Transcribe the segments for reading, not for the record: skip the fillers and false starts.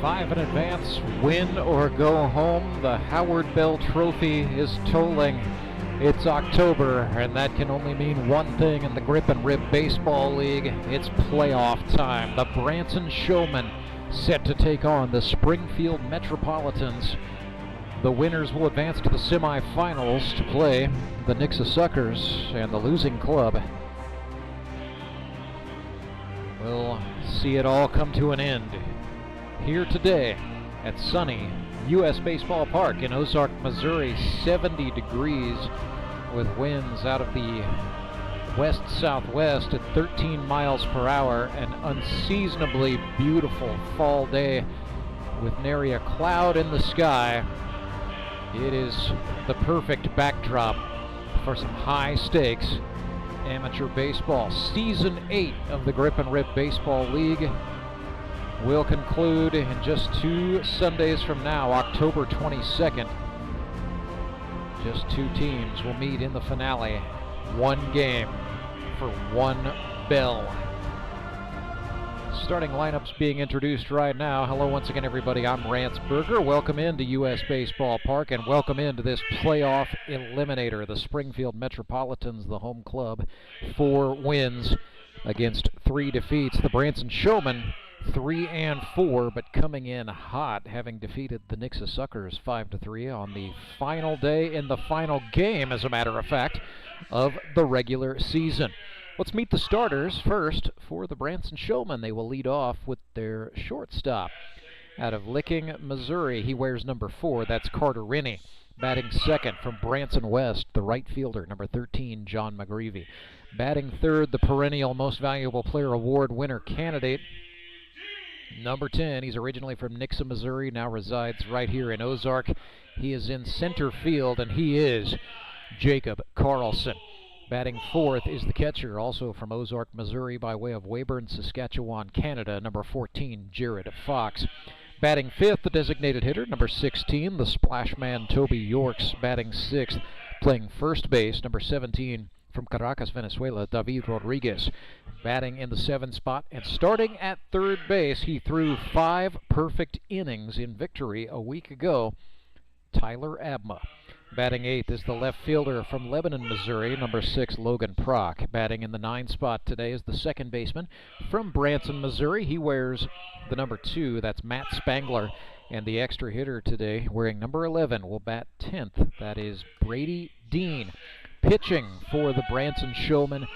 5 in advance, win or go home. The Howard Bell Trophy is tolling. It's October, and that can only mean one thing in the Grip and Rip Baseball League. It's playoff time. The Branson Showmen set to take on the Springfield Metropolitans. The winners will advance to the semifinals to play the Nixa Suckers, and the losing club will see it all come to an end here today at sunny U.S. Baseball Park in Ozark, Missouri. 70 degrees with winds out of the west-southwest at 13 miles per hour. An unseasonably beautiful fall day with nary a cloud in the sky. It is the perfect backdrop for some high-stakes amateur baseball. Season 8 of the Grip and Rip Baseball League will conclude in just 2 Sundays from now, October 22nd. Just 2 teams will meet in the finale. 1 game for 1 bell. Starting lineups being introduced right now. Hello once again, everybody. I'm Rance. Welcome into U.S. Baseball Park, and welcome into this playoff eliminator. The Springfield Metropolitans, the home club, 4 wins against 3 defeats. The Branson Showmen, 3-4, but coming in hot, having defeated the Nixa Suckers 5-3 on the final day, in the final game, as a matter of fact, of the regular season. Let's meet the starters first for the Branson Showmen. They will lead off with their shortstop out of Licking, Missouri. He wears number 4. That's Carter Rinney. Batting second from Branson West, the right fielder, number 13, John McGreevy. Batting third, the perennial Most Valuable Player Award winner candidate, number 10. He's originally from Nixa, Missouri, now resides right here in Ozark. He is in center field, and he is Jacob Carlson. Batting fourth is the catcher, also from Ozark, Missouri, by way of Weyburn, Saskatchewan, Canada, number 14, Jared Fox. Batting fifth, the designated hitter, number 16, the splash man, Toby Yorks. Batting sixth, playing first base, number 17, from Caracas, Venezuela, David Rodriguez. Batting in the 7th spot and starting at third base, he threw 5 perfect innings in victory a week ago, Tyler Abma. Batting 8th is the left fielder from Lebanon, Missouri, number 6, Logan Prock. Batting in the 9th spot today is the second baseman from Branson, Missouri. He wears the number 2, that's Matt Spangler. And the extra hitter today, wearing number 11, will bat 10th. That is Brady Dean. Pitching for the Branson Showmen,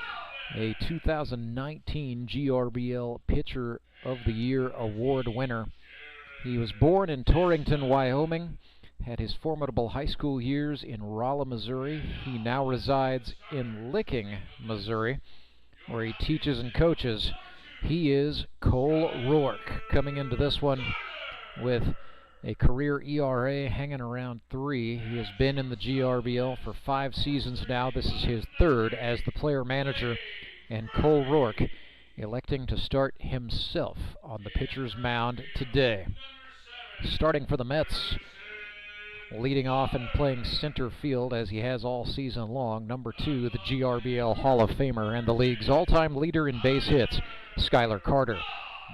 a 2019 GRBL Pitcher of the Year award winner. He was born in Torrington, Wyoming, had his formidable high school years in Rolla, Missouri. He now resides in Licking, Missouri, where he teaches and coaches. He is Cole Rourke, coming into this one with a career ERA hanging around 3. He has been in the GRBL for 5 seasons now. This is his 3rd as the player manager, and Cole Rourke electing to start himself on the pitcher's mound today. Starting for the Mets, leading off and playing center field as he has all season long, number 2, the GRBL Hall of Famer and the league's all-time leader in base hits, Skylar Carter.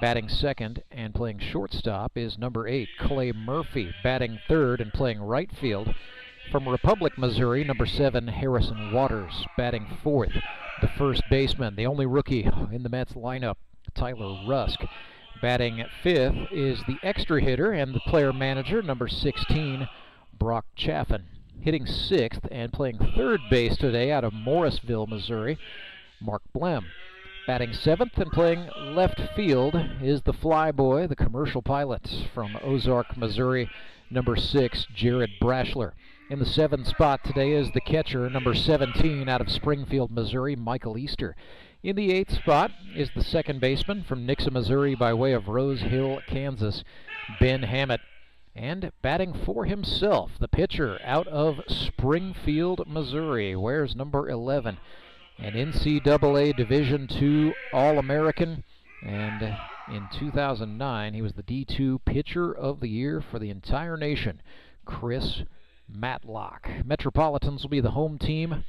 Batting second and playing shortstop is number 8, Clay Murphy. Batting third and playing right field from Republic, Missouri, number 7, Harrison Waters. Batting fourth, the first baseman, the only rookie in the Mets lineup, Tyler Rusk. Batting fifth is the extra hitter and the player manager, number 16, Brock Chaffin. Hitting sixth and playing third base today out of Morrisville, Missouri, Mark Blem. Batting seventh and playing left field is the flyboy, the commercial pilot from Ozark, Missouri, number 6, Jared Brashler. In the 7th spot today is the catcher, number 17, out of Springfield, Missouri, Michael Easter. In the 8th spot is the second baseman from Nixa, Missouri, by way of Rose Hill, Kansas, Ben Hammett. And batting for himself, the pitcher out of Springfield, Missouri, wears number 11. An NCAA Division II All-American, and in 2009 he was the D2 Pitcher of the Year for the entire nation, Chris Matlock. Metropolitans will be the home team.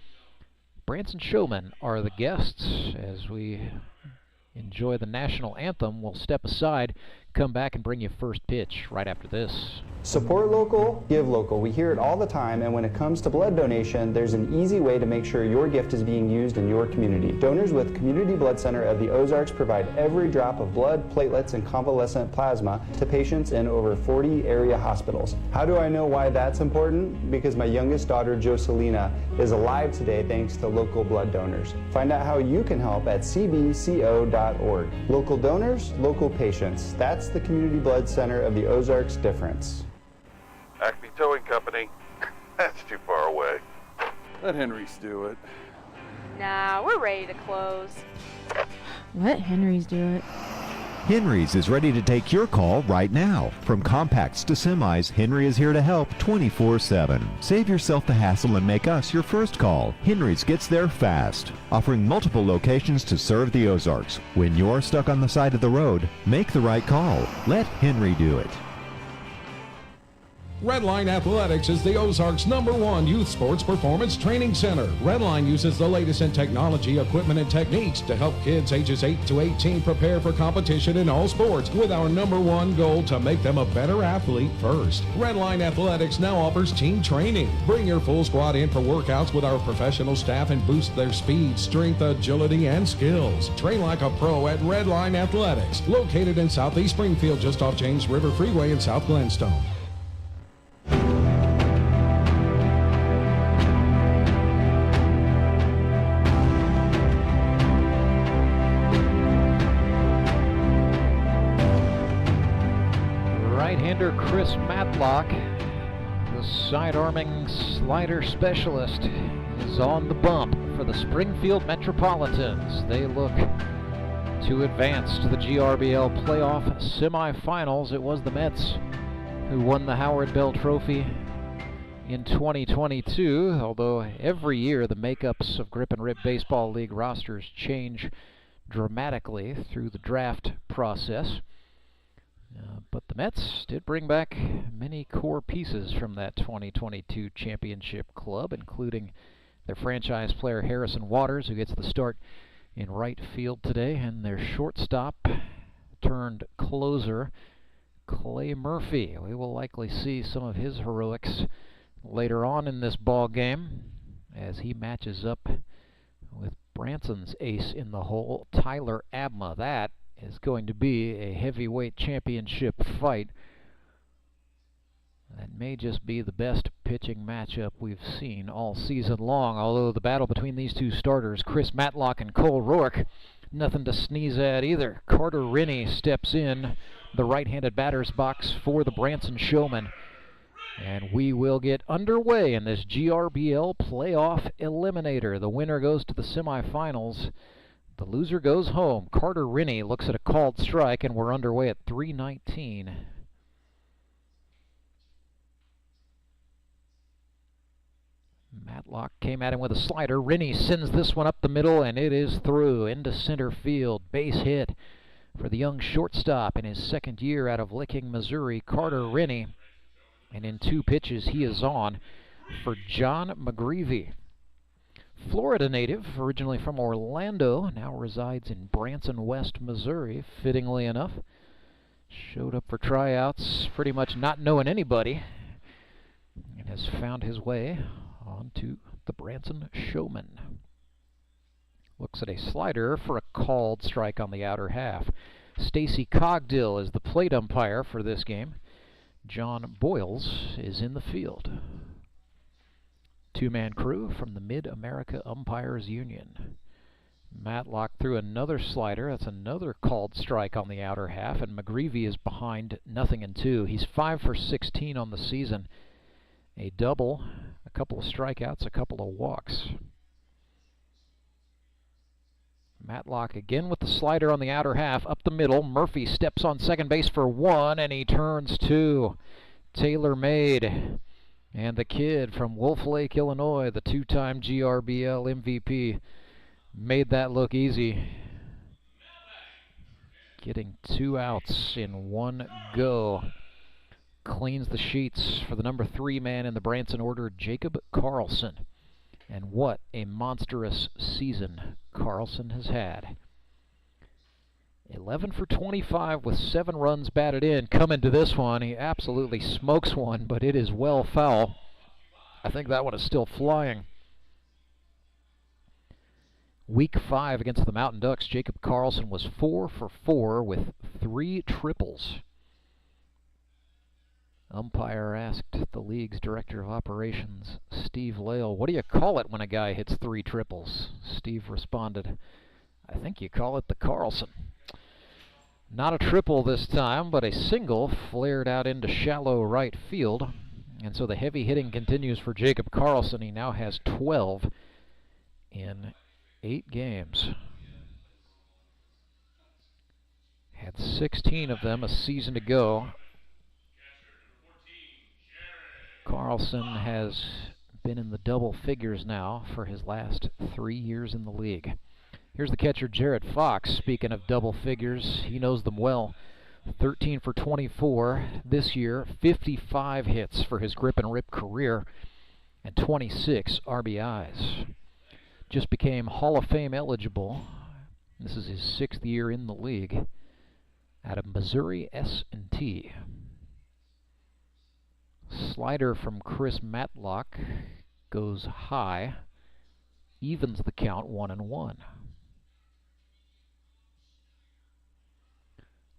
Branson Showmen are the guests as we enjoy the national anthem. We'll step aside, Come back and bring you first pitch right after this. Support local, give local. We hear it all the time, and when it comes to blood donation, there's an easy way to make sure your gift is being used in your community. Donors with Community Blood Center of the Ozarks provide every drop of blood, platelets, and convalescent plasma to patients in over 40 area hospitals. How do I know why that's important? Because my youngest daughter, Joselina, is alive today thanks to local blood donors. Find out how you can help at cbco.org. Local donors, local patients. That's the Community Blood Center of the Ozarks difference. Acme Towing Company. That's too far away. Let Henry's do it. Nah, we're ready to close. Let Henry's do it. Henry's is ready to take your call right now. From compacts to semis, Henry is here to help 24/7. Save yourself the hassle and make us your first call. Henry's gets there fast, offering multiple locations to serve the Ozarks. When you're stuck on the side of the road, make the right call. Let Henry do it. Redline Athletics is the Ozarks' #1 youth sports performance training center. Redline uses the latest in technology, equipment, and techniques to help kids ages 8 to 18 prepare for competition in all sports, with our #1 goal to make them a better athlete first. Redline Athletics now offers team training. Bring your full squad in for workouts with our professional staff and boost their speed, strength, agility, and skills. Train like a pro at Redline Athletics, located in Southeast Springfield, just off James River Freeway in South Glenstone. Right-hander Chris Matlock, the side-arming slider specialist, is on the bump for the Springfield Metropolitans. They look to advance to the GRBL playoff semifinals. It was the Mets who won the Howard Bell Trophy in 2022, although every year the makeups of Grip and Rip Baseball League rosters change dramatically through the draft process. But the Mets did bring back many core pieces from that 2022 championship club, including their franchise player Harrison Waters, who gets the start in right field today, and their shortstop turned closer Clay Murphy. We will likely see some of his heroics later on in this ball game as he matches up with Branson's ace in the hole, Tyler Abma. That is going to be a heavyweight championship fight. That may just be the best pitching matchup we've seen all season long, although the battle between these two starters, Chris Matlock and Cole Rourke, nothing to sneeze at either. Carter Rennie steps in the right-handed batter's box for the Branson Showmen. And we will get underway in this GRBL playoff eliminator. The winner goes to the semifinals. The loser goes home. Carter Rennie looks at a called strike, and we're underway at 3:19. Matlock came at him with a slider. Rennie sends this one up the middle, and it is through into center field. Base hit for the young shortstop in his second year out of Licking, Missouri, Carter Rennie. And in 2 pitches, he is on for John McGreevy. Florida native, originally from Orlando, now resides in Branson, West Missouri, fittingly enough. Showed up for tryouts pretty much not knowing anybody, and has found his way onto the Branson Showman. Looks at a slider for a called strike on the outer half. Stacy Cogdill is the plate umpire for this game. John Boyles is in the field. 2-man crew from the Mid-America Umpires Union. Matlock threw another slider. That's another called strike on the outer half, and McGreevy is behind 0-2. He's 5 for 16 on the season. A double, a couple of strikeouts, a couple of walks. Matlock again with the slider on the outer half, up the middle. Murphy steps on second base for 1, and he turns 2. Taylor Made. And the kid from Wolf Lake, Illinois, the 2-time GRBL MVP, made that look easy. Getting 2 outs in 1 go. Cleans the sheets for the number 3 man in the Branson order, Jacob Carlson. And what a monstrous season Carlson has had. 11 for 25 with 7 runs batted in. Coming to this one, he absolutely smokes one, but it is well foul. I think that one is still flying. Week 5 against the Mountain Ducks, Jacob Carlson was 4 for 4 with 3 triples. Umpire asked the league's director of operations, Steve Lale, what do you call it when a guy hits 3 triples? Steve responded, I think you call it the Carlson. Not a triple this time, but a single flared out into shallow right field. And so the heavy hitting continues for Jacob Carlson. He now has 12 in 8 games. Had 16 of them a season ago. Carlson has been in the double figures now for his last 3 years in the league. Here's the catcher, Jared Fox. Speaking of double figures, he knows them well. 13 for 24 this year, 55 hits for his grip and rip career, and 26 RBIs. Just became Hall of Fame eligible. This is his 6th year in the league out of Missouri S&T. Slider from Chris Matlock goes high, evens the count 1-1.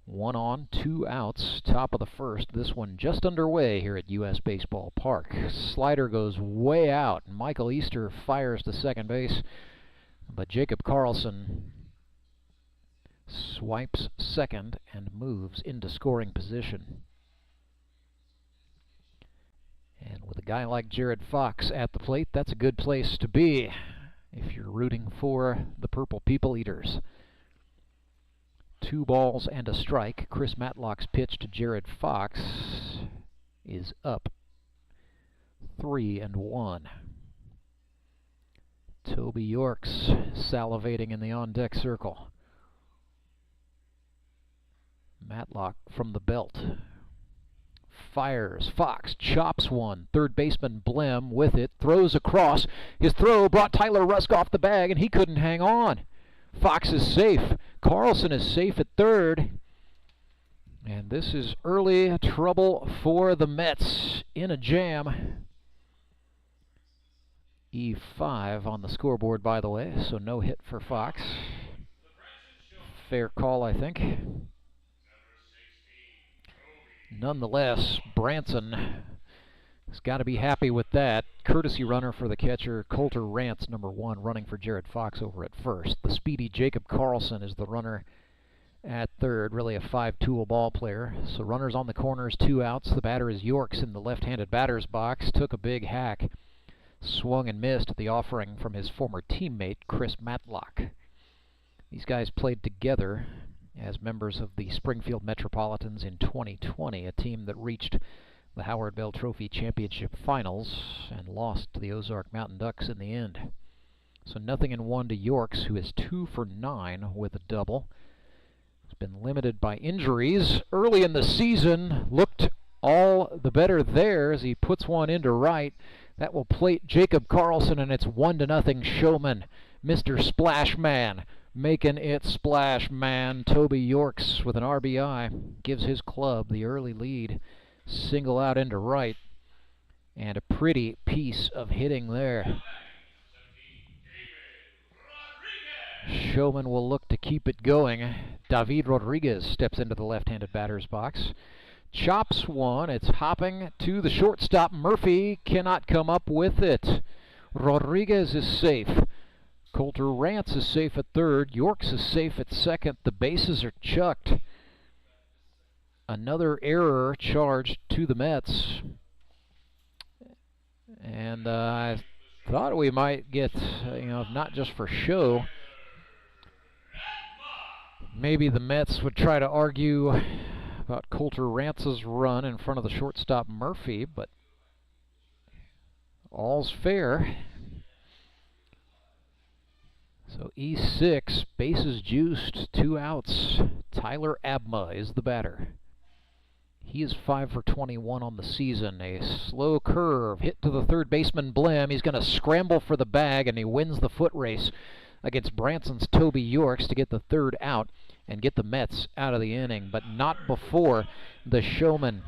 1 on, 2 outs, top of the first. This one just underway here at U.S. Baseball Park. Slider goes way out. Michael Easter fires to second base, but Jacob Carlson swipes second and moves into scoring position. And with a guy like Jared Fox at the plate, that's a good place to be if you're rooting for the Purple People Eaters. 2 balls and a strike. Chris Matlock's pitch to Jared Fox is up 3-1. Toby York's salivating in the on-deck circle. Matlock from the belt. Fires. Fox chops one. Third baseman Blem with it. Throws across. His throw brought Tyler Rusk off the bag, and he couldn't hang on. Fox is safe. Carlson is safe at third. And this is early trouble for the Mets in a jam. E5 on the scoreboard, by the way, so no hit for Fox. Fair call, I think. Nonetheless, Branson has got to be happy with that. Courtesy runner for the catcher, Coulter Rance, number 1, running for Jared Fox over at first. The speedy Jacob Carlson is the runner at third, really a 5-tool ball player. So runners on the corners, 2 outs. The batter is Yorks in the left-handed batter's box. Took a big hack, swung and missed at the offering from his former teammate, Chris Matlock. These guys played together as members of the Springfield Metropolitans in 2020, a team that reached the Howard Bell Trophy Championship Finals and lost to the Ozark Mountain Ducks in the end. So 0-1 to Yorks, who is 2 for 9 with a double. He's been limited by injuries early in the season. Looked all the better there as he puts one into right. That will plate Jacob Carlson, and it's 1-0 Showman. Mr. Splash Man making it splash, man. Toby Yorks with an RBI gives his club the early lead. Single out into right, and a pretty piece of hitting there. Showman will look to keep it going. David Rodriguez steps into the left-handed batter's box. Chops one. It's hopping to the shortstop. Murphy cannot come up with it. Rodriguez is safe. Coulter Rance is safe at third. Yorks is safe at second. The bases are chucked. Another error charged to the Mets. And I thought we might get, not just for show, maybe the Mets would try to argue about Coulter Rance's run in front of the shortstop Murphy, but all's fair. So E6, bases juiced, 2 outs. Tyler Abma is the batter. He is 5 for 21 on the season. A slow curve hit to the third baseman Blem. He's going to scramble for the bag, and he wins the foot race against Branson's Toby Yorks to get the 3rd out. and get the Mets out of the inning, but not before the Showman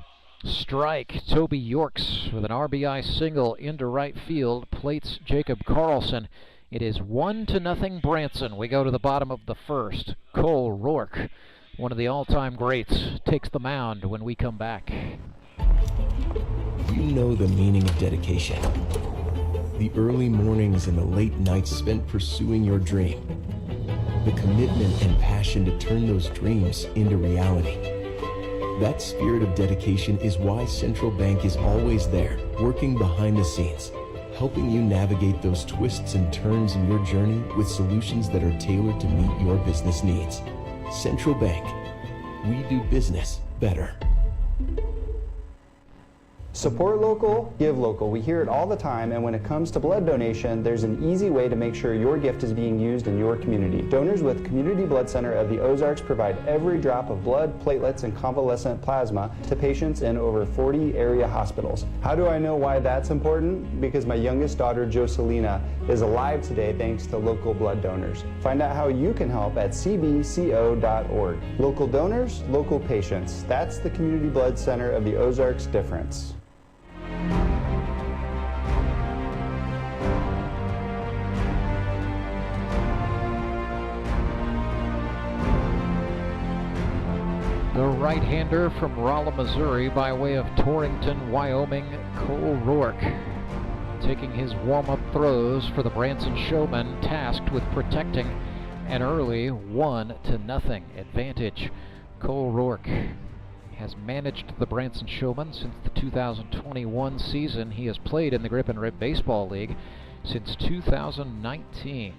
strike. Toby Yorks with an RBI single into right field plates Jacob Carlson. It is 1-0 Branson. We go to the bottom of the first. Cole Rourke, one of the all-time greats, takes the mound when we come back. You know the meaning of dedication. The early mornings and the late nights spent pursuing your dream. The commitment and passion to turn those dreams into reality. That spirit of dedication is why Central Bank is always there, working behind the scenes, helping you navigate those twists and turns in your journey with solutions that are tailored to meet your business needs. Central Bank. We do business better. Support local, give local. We hear it all the time, and when it comes to blood donation, there's an easy way to make sure your gift is being used in your community. Donors with Community Blood Center of the Ozarks provide every drop of blood, platelets, and convalescent plasma to patients in over 40 area hospitals. How do I know why that's important? Because my youngest daughter, Joselina, is alive today thanks to local blood donors. Find out how you can help at cbco.org. Local donors, local patients. That's the Community Blood Center of the Ozarks difference. The right-hander from Rolla, Missouri, by way of Torrington, Wyoming, Cole Rourke, taking his warm-up throws for the Branson Showmen, tasked with protecting an early 1-0 advantage. Cole Rourke has managed the Branson Showmen since the 2021 season. He has played in the Grip and Rip Baseball League since 2019.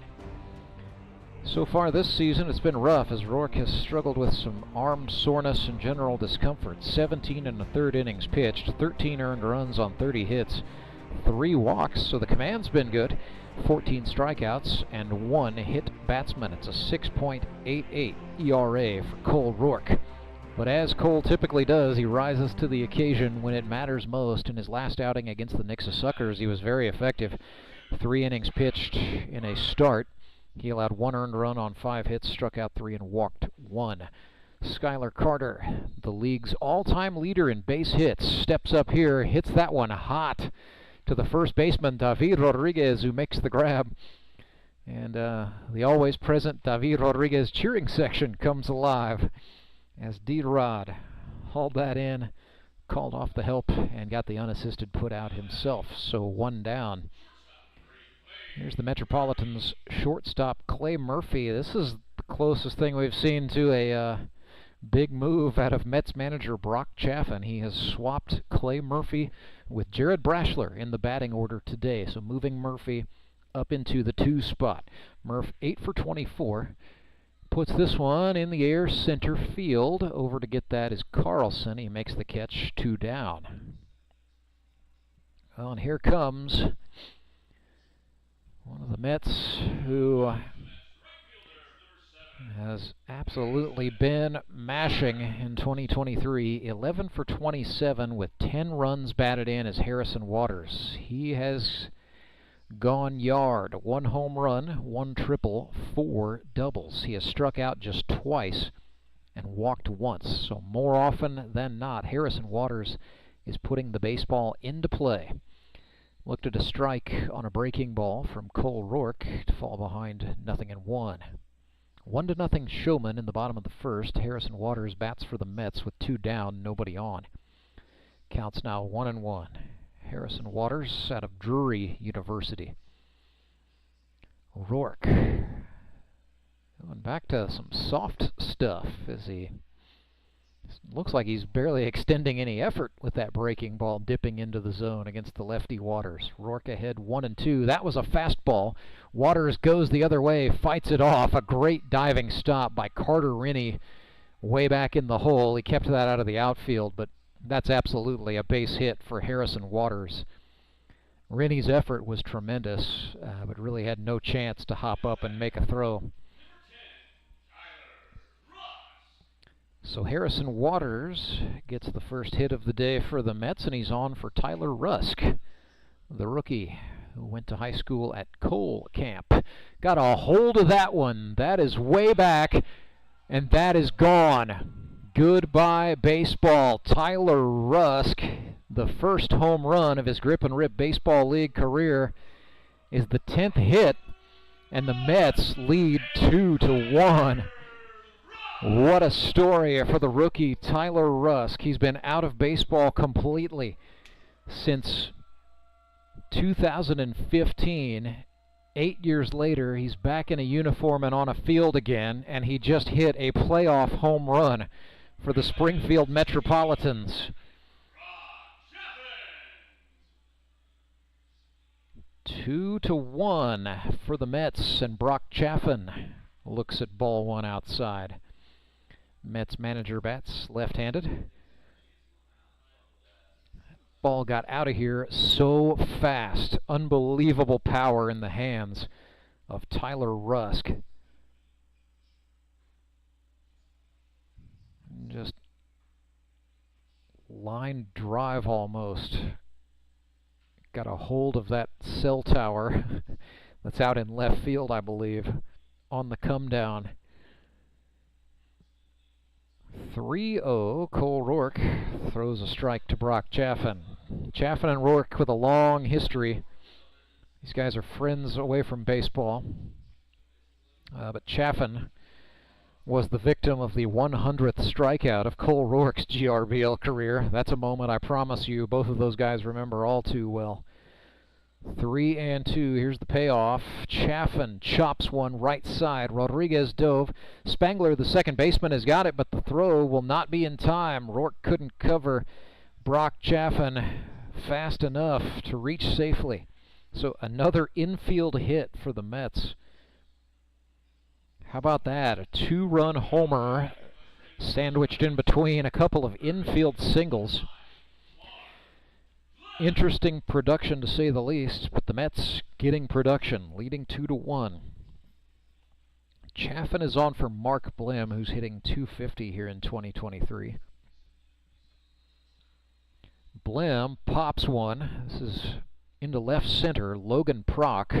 So far this season, it's been rough as Rourke has struggled with some arm soreness and general discomfort. 17 1/3 innings pitched, 13 earned runs on 30 hits, 3 walks, so the command's been good. 14 strikeouts and 1 hit batsman. It's a 6.88 ERA for Cole Rourke. But as Cole typically does, he rises to the occasion when it matters most. In his last outing against the Nixa Suckers, he was very effective. 3 innings pitched in a start. He allowed 1 earned run on 5 hits, struck out 3, and walked 1. Skylar Carter, the league's all-time leader in base hits, steps up here, hits that one hot to the first baseman, David Rodriguez, who makes the grab. And the always present David Rodriguez cheering section comes alive as D-Rod hauled that in, called off the help, and got the unassisted put out himself. So 1 down. Here's the Metropolitans shortstop, Clay Murphy. This is the closest thing we've seen to a big move out of Mets manager Brock Chaffin. He has swapped Clay Murphy with Jared Brashler in the batting order today. So moving Murphy up into the 2 spot. Murph 8 for 24. Puts this one in the air, center field. Over to get that is Carlson. He makes the catch, 2 down. Well, and here comes one of the Mets who has absolutely been mashing in 2023. 11 for 27 with 10 runs batted in is Harrison Waters. He has gone yard. 1 home run, 1 triple, 4 doubles. He has struck out just twice and walked once. So more often than not, Harrison Waters is putting the baseball into play. Looked at a strike on a breaking ball from Cole Rourke to fall behind 0-1. 1-0 Showman in the bottom of the first. Harrison Waters bats for the Mets with 2 down, nobody on. Counts now 1-1. Harrison Waters out of Drury University. Rourke going back to some soft stuff as he looks like he's barely extending any effort with that breaking ball dipping into the zone against the lefty Waters. Rourke ahead 1-2. That was a fastball. Waters goes the other way, fights it off. A great diving stop by Carter Rennie way back in the hole. He kept that out of the outfield, but that's absolutely a base hit for Harrison Waters. Rennie's effort was tremendous, but really had no chance to hop up and make a throw. So Harrison Waters gets the first hit of the day for the Mets, and he's on for Tyler Rusk, the rookie who went to high school at Cole Camp. Got a hold of that one. That is way back. And that is gone. Goodbye, baseball. Tyler Rusk, the first home run of his Grip and Rip Baseball League career, is the 10th hit, and the Mets lead 2-1. What a story for the rookie Tyler Rusk. He's been out of baseball completely since 2015. 8 years later, he's back in a uniform and on a field again, and he just hit a playoff home run for the Springfield Metropolitans. 2-1 for the Mets, and Brock Chaffin looks at ball one outside. Mets manager bats left-handed. Ball got out of here so fast. Unbelievable power in the hands of Tyler Rusk. Just line drive almost. Got a hold of that cell tower that's out in left field, I believe, on the come down. 3-0. Cole Rourke throws a strike to Brock Chaffin. Chaffin and Rourke with a long history. These guys are friends away from baseball. But Chaffin was the victim of the 100th strikeout of Cole Rourke's GRBL career. That's a moment I promise you both of those guys remember all too well. 3-2. Here's the payoff. Chaffin chops one right side. Rodriguez dove. Spangler, the second baseman, has got it, but the throw will not be in time. Rourke couldn't cover Brock Chaffin fast enough to reach safely. So another infield hit for the Mets. How about that? A two-run homer sandwiched in between a couple of infield singles. Interesting production to say the least, but the Mets getting production, leading 2-1. Chaffin is on for Mark Blim, who's hitting .250 here in 2023. Blim pops one. This is into left center. Logan Prock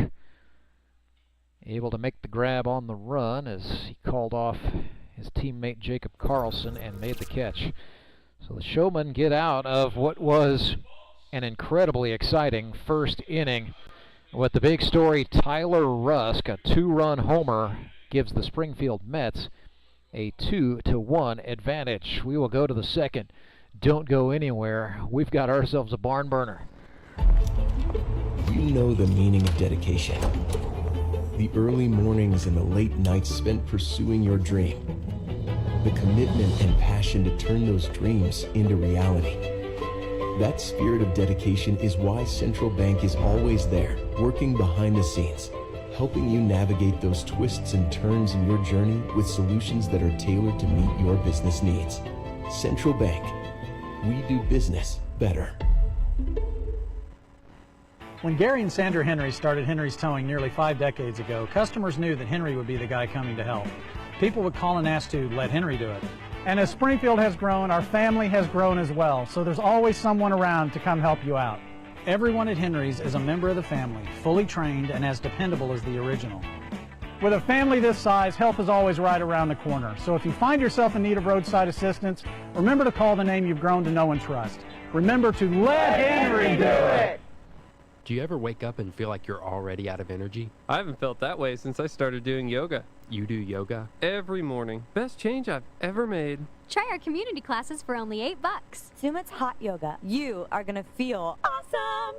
able to make the grab on the run as he called off his teammate Jacob Carlson and made the catch. So the Showmen get out of what was an incredibly exciting first inning with the big story. Tyler Rusk, a two-run homer, gives the Springfield Mets a 2-1 advantage. We will go to the second. Don't go anywhere. We've got ourselves a barn burner. You know the meaning of dedication. The early mornings and the late nights spent pursuing your dream. The commitment and passion to turn those dreams into reality. That spirit of dedication is why Central Bank is always there, working behind the scenes, helping you navigate those twists and turns in your journey with solutions that are tailored to meet your business needs. Central Bank. We do business better. When Gary and Sandra Henry started Henry's Towing nearly 5 decades ago, customers knew that Henry would be the guy coming to help. People would call and ask to let Henry do it. And as Springfield has grown, our family has grown as well, so there's always someone around to come help you out. Everyone at Henry's is a member of the family, fully trained and as dependable as the original. With a family this size, help is always right around the corner. So if you find yourself in need of roadside assistance, remember to call the name you've grown to know and trust. Remember to let Henry do it! Do you ever wake up and feel like you're already out of energy? I haven't felt that way since I started doing yoga. You do yoga? Every morning. Best change I've ever made. Try our community classes for only $8. Sumit's Hot Yoga. You are going to feel awesome!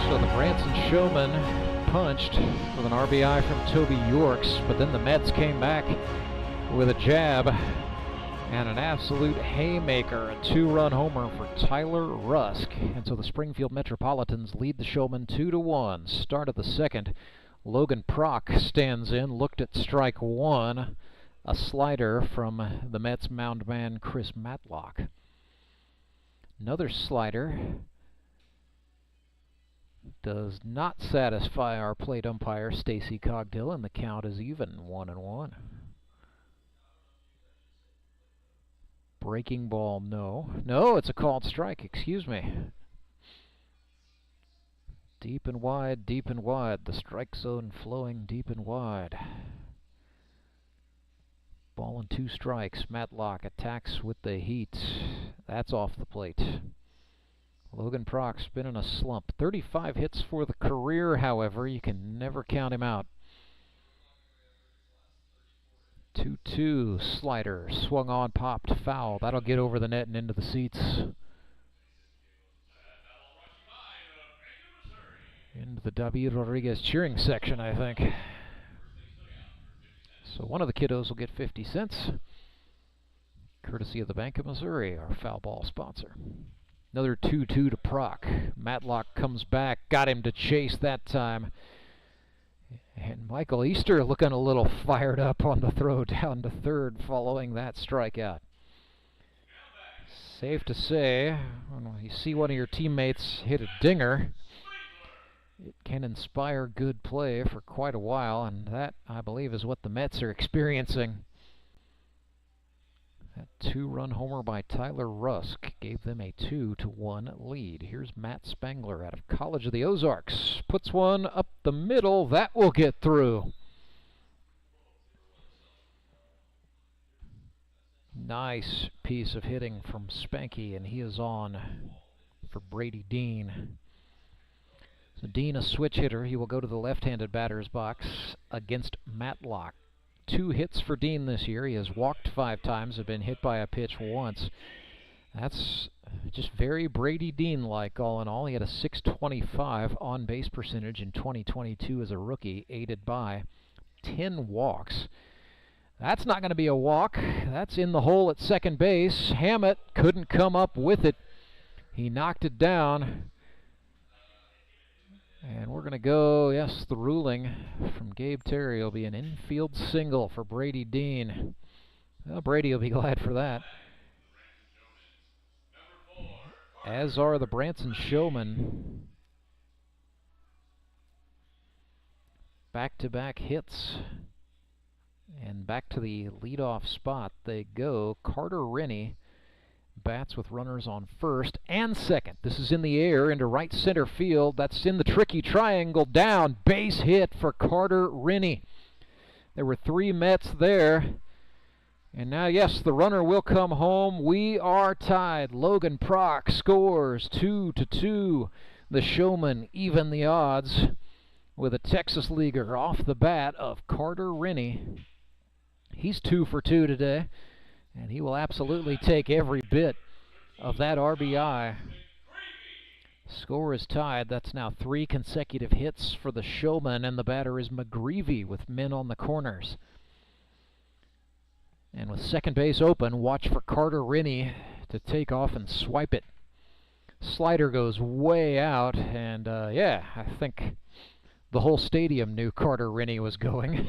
So the Branson Showman punched with an RBI from Toby Yorks, but then the Mets came back with a jab and an absolute haymaker, a two-run homer for Tyler Rusk. And so the Springfield Metropolitans lead the Showmen 2-1. Start of the second. Logan Prock stands in, looked at strike one, a slider from the Mets mound man Chris Matlock. Another slider does not satisfy our plate umpire Stacy Cogdill, and the count is even, 1-1. Breaking ball, no. No, it's a called strike, excuse me. Deep and wide, deep and wide. The strike zone flowing deep and wide. Ball and 2 strikes. Matlock attacks with the heat. That's off the plate. Logan Prock's been in a slump. 35 hits for the career, however. You can never count him out. 2-2 slider. Swung on, popped, foul. That'll get over the net and into the seats. Into the W. Rodriguez cheering section, I think. So one of the kiddos will get 50 cents. Courtesy of the Bank of Missouri, our foul ball sponsor. Another 2-2 to Prock. Matlock comes back. Got him to chase that time. And Michael Easter looking a little fired up on the throw down to third following that strikeout. Safe to say, when you see one of your teammates hit a dinger, it can inspire good play for quite a while, and that, I believe, is what the Mets are experiencing. That 2-run homer by Tyler Rusk gave them a 2-1 lead. Here's Matt Spangler out of College of the Ozarks. Puts one up the middle. That will get through. Nice piece of hitting from Spanky, and he is on for Brady Dean. So Dean, a switch hitter. He will go to the left-handed batter's box against Matlock. 2 hits for Dean this year. He has walked 5 times, have been hit by a pitch once. That's just very Brady Dean-like all in all. He had a .625 on-base percentage in 2022 as a rookie, aided by 10 walks. That's not going to be a walk. That's in the hole at second base. Hammett couldn't come up with it. He knocked it down. And we're going to go, yes, the ruling from Gabe Terry will be an infield single for Brady Dean. Well, Brady will be glad for that. As are the Branson Showmen. Back-to-back hits. And back to the leadoff spot they go. Carter Rennie bats with runners on first and second. This is in the air into right center field. That's in the tricky triangle down. Base hit for Carter Rennie. There were 3 Mets there. And now, yes, the runner will come home. We are tied. Logan Prock scores 2-2. The Showman even the odds with a Texas leaguer off the bat of Carter Rennie. He's 2 for 2 today. And he will absolutely take every bit of that RBI. Score is tied. That's now 3 consecutive hits for the Showman, and the batter is McGreevy with men on the corners. And with second base open, watch for Carter Rennie to take off and swipe it. Slider goes way out, and yeah, I think the whole stadium knew Carter Rennie was going.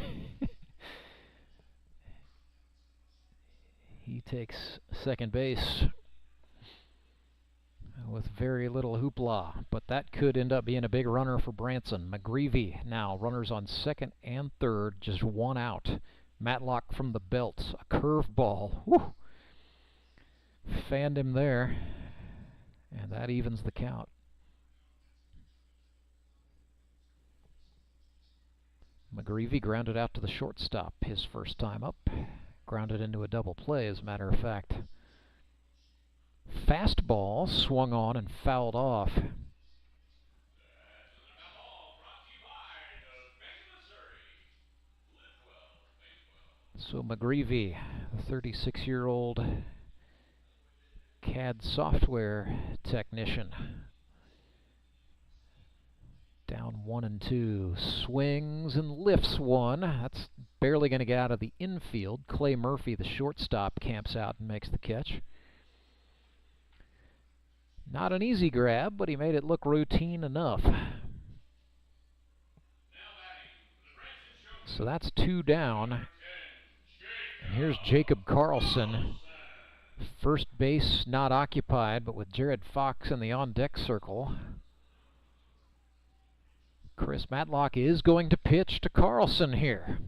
He takes second base with very little hoopla, but that could end up being a big runner for Branson. McGreevy now runners on second and third, just 1 out. Matlock from the belt, a curveball. Woo! Fanned him there, and that evens the count. McGreevy grounded out to the shortstop his first time up. Grounded into a double play, as a matter of fact. Fastball swung on and fouled off. So McGreevy, the 36-year-old CAD software technician. Down 1-2, swings and lifts one. That's barely going to get out of the infield. Clay Murphy, the shortstop, camps out and makes the catch. Not an easy grab, but he made it look routine enough. So that's 2 down. And here's Jacob Carlson. First base not occupied, but with Jared Fox in the on-deck circle. Chris Matlock is going to pitch to Carlson here.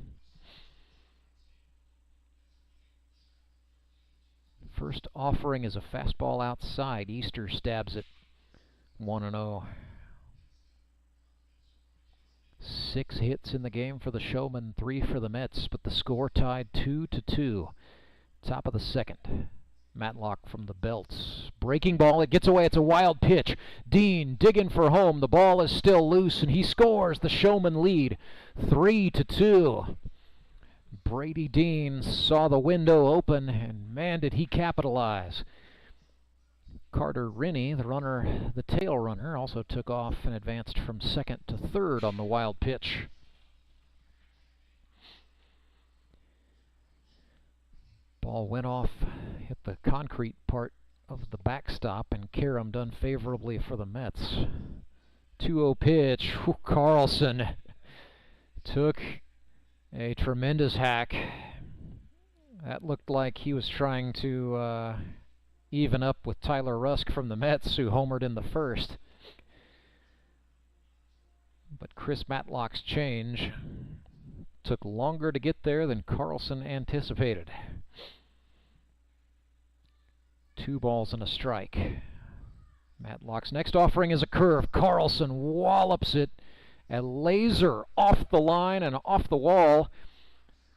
First offering is a fastball outside. Easter stabs it 1-0. 6 hits in the game for the Showmen, 3 for the Mets, but the score tied 2-2. Top of the second. Matlock from the belts. Breaking ball, it gets away, it's a wild pitch. Dean digging for home, the ball is still loose, and he scores. The Showman lead 3-2. Brady Dean saw the window open, and man, did he capitalize. Carter Rennie, the tail runner, also took off and advanced from second to third on the wild pitch. Ball went off, hit the concrete part of the backstop, and caromed unfavorably for the Mets. 2-0 pitch. Whew, Carlson took a tremendous hack. That looked like he was trying to even up with Tyler Rusk from the Mets, who homered in the first. But Chris Matlock's change took longer to get there than Carlson anticipated. 2 balls and a strike. Matlock's next offering is a curve. Carlson wallops it. A laser off the line and off the wall.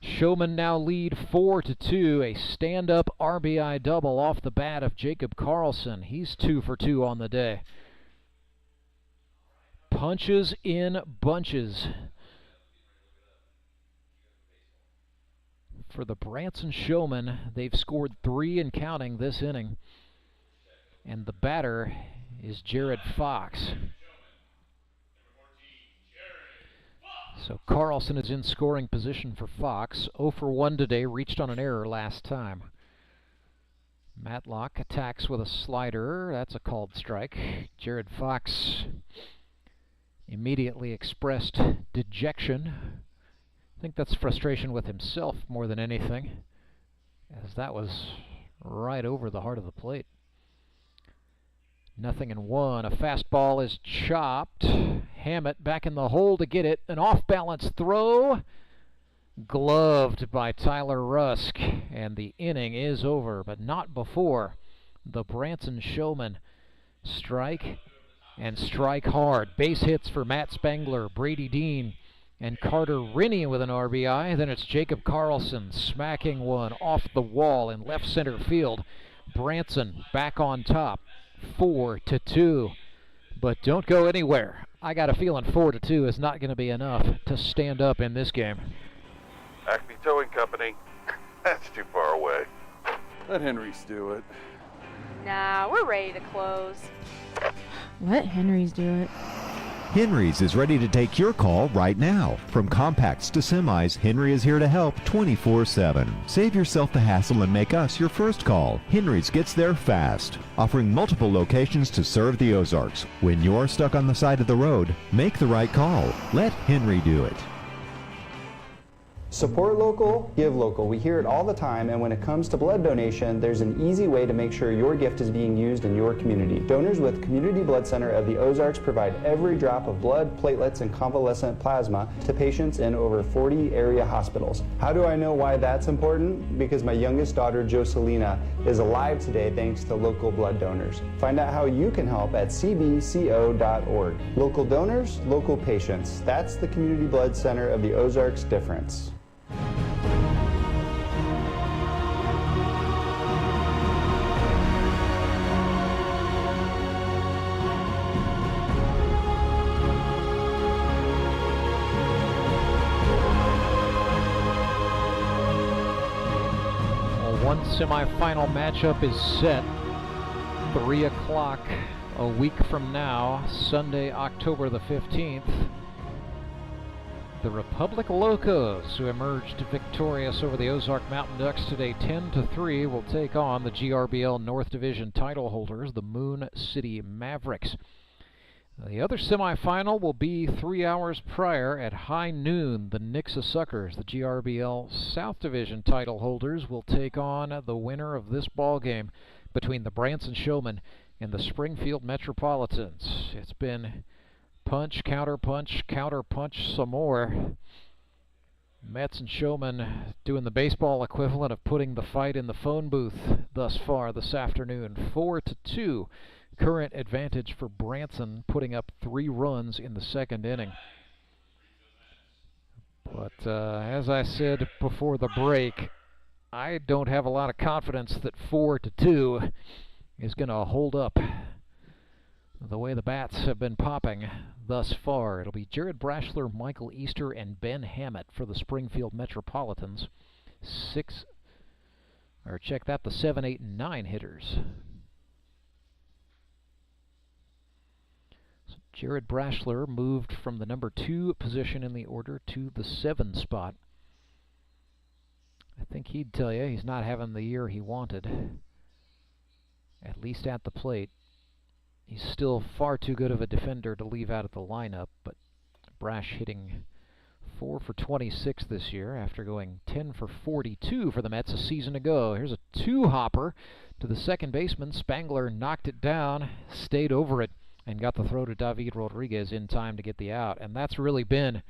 Showmen now lead 4-2. A stand-up RBI double off the bat of Jacob Carlson. He's 2 for 2 on the day. Punches in bunches. For the Branson Showmen, they've scored 3 and counting this inning. And the batter is Jared Fox. So Carlson is in scoring position for Fox. 0 for 1 today, reached on an error last time. Matlock attacks with a slider. That's a called strike. Jared Fox immediately expressed dejection. I think that's frustration with himself more than anything, as that was right over the heart of the plate. 0-1. A fastball is chopped. Hammett back in the hole to get it. An off-balance throw. Gloved by Tyler Rusk. And the inning is over, but not before the Branson Showmen strike and strike hard. Base hits for Matt Spangler, Brady Dean, and Carter Rennie with an RBI. Then it's Jacob Carlson smacking one off the wall in left center field. Branson back on top. 4-2. But don't go anywhere. I got a feeling 4-2 is not going to be enough to stand up in this game. Acme Towing Company. That's too far away. Let Henry's do it. Nah, we're ready to close. Let Henry's do it. Henry's is ready to take your call right now. From compacts to semis, Henry is here to help 24/7. Save yourself the hassle and make us your first call. Henry's gets there fast, offering multiple locations to serve the Ozarks. When you're stuck on the side of the road, make the right call. Let Henry do it. Support local, give local. We hear it all the time, and when it comes to blood donation, there's an easy way to make sure your gift is being used in your community. Donors with Community Blood Center of the Ozarks provide every drop of blood, platelets, and convalescent plasma to patients in over 40 area hospitals. How do I know why that's important? Because my youngest daughter, Joselina, is alive today thanks to local blood donors. Find out how you can help at cbco.org. Local donors, local patients. That's the Community Blood Center of the Ozarks difference. One semifinal matchup is set. 3 o'clock a week from now, Sunday, October the 15th. The Republic Locos, who emerged victorious over the Ozark Mountain Ducks today 10-3, will take on the GRBL North Division title holders, the Moon City Mavericks. The other semifinal will be 3 hours prior at high noon. The Nixa Suckers, the GRBL South Division title holders, will take on the winner of this ball game between the Branson Showmen and the Springfield Metropolitans. It's been punch, counter punch, some more. Mets and Showmen doing the baseball equivalent of putting the fight in the phone booth thus far this afternoon. 4-2. Current advantage for Branson, putting up 3 runs in the second inning. But as I said before the break, I don't have a lot of confidence that 4-2 is going to hold up the way the bats have been popping thus far. It'll be Jared Brashler, Michael Easter, and Ben Hammett for the Springfield Metropolitans. Check that, the 7, 8, and 9 hitters. So Jared Brashler moved from the number 2 position in the order to the 7 spot. I think he'd tell you he's not having the year he wanted, at least at the plate. He's still far too good of a defender to leave out of the lineup, but Brash hitting 4 for 26 this year after going 10 for 42 for the Mets a season ago. Here's a 2-hopper to the second baseman. Spangler knocked it down, stayed over it, and got the throw to David Rodriguez in time to get the out. And that's really been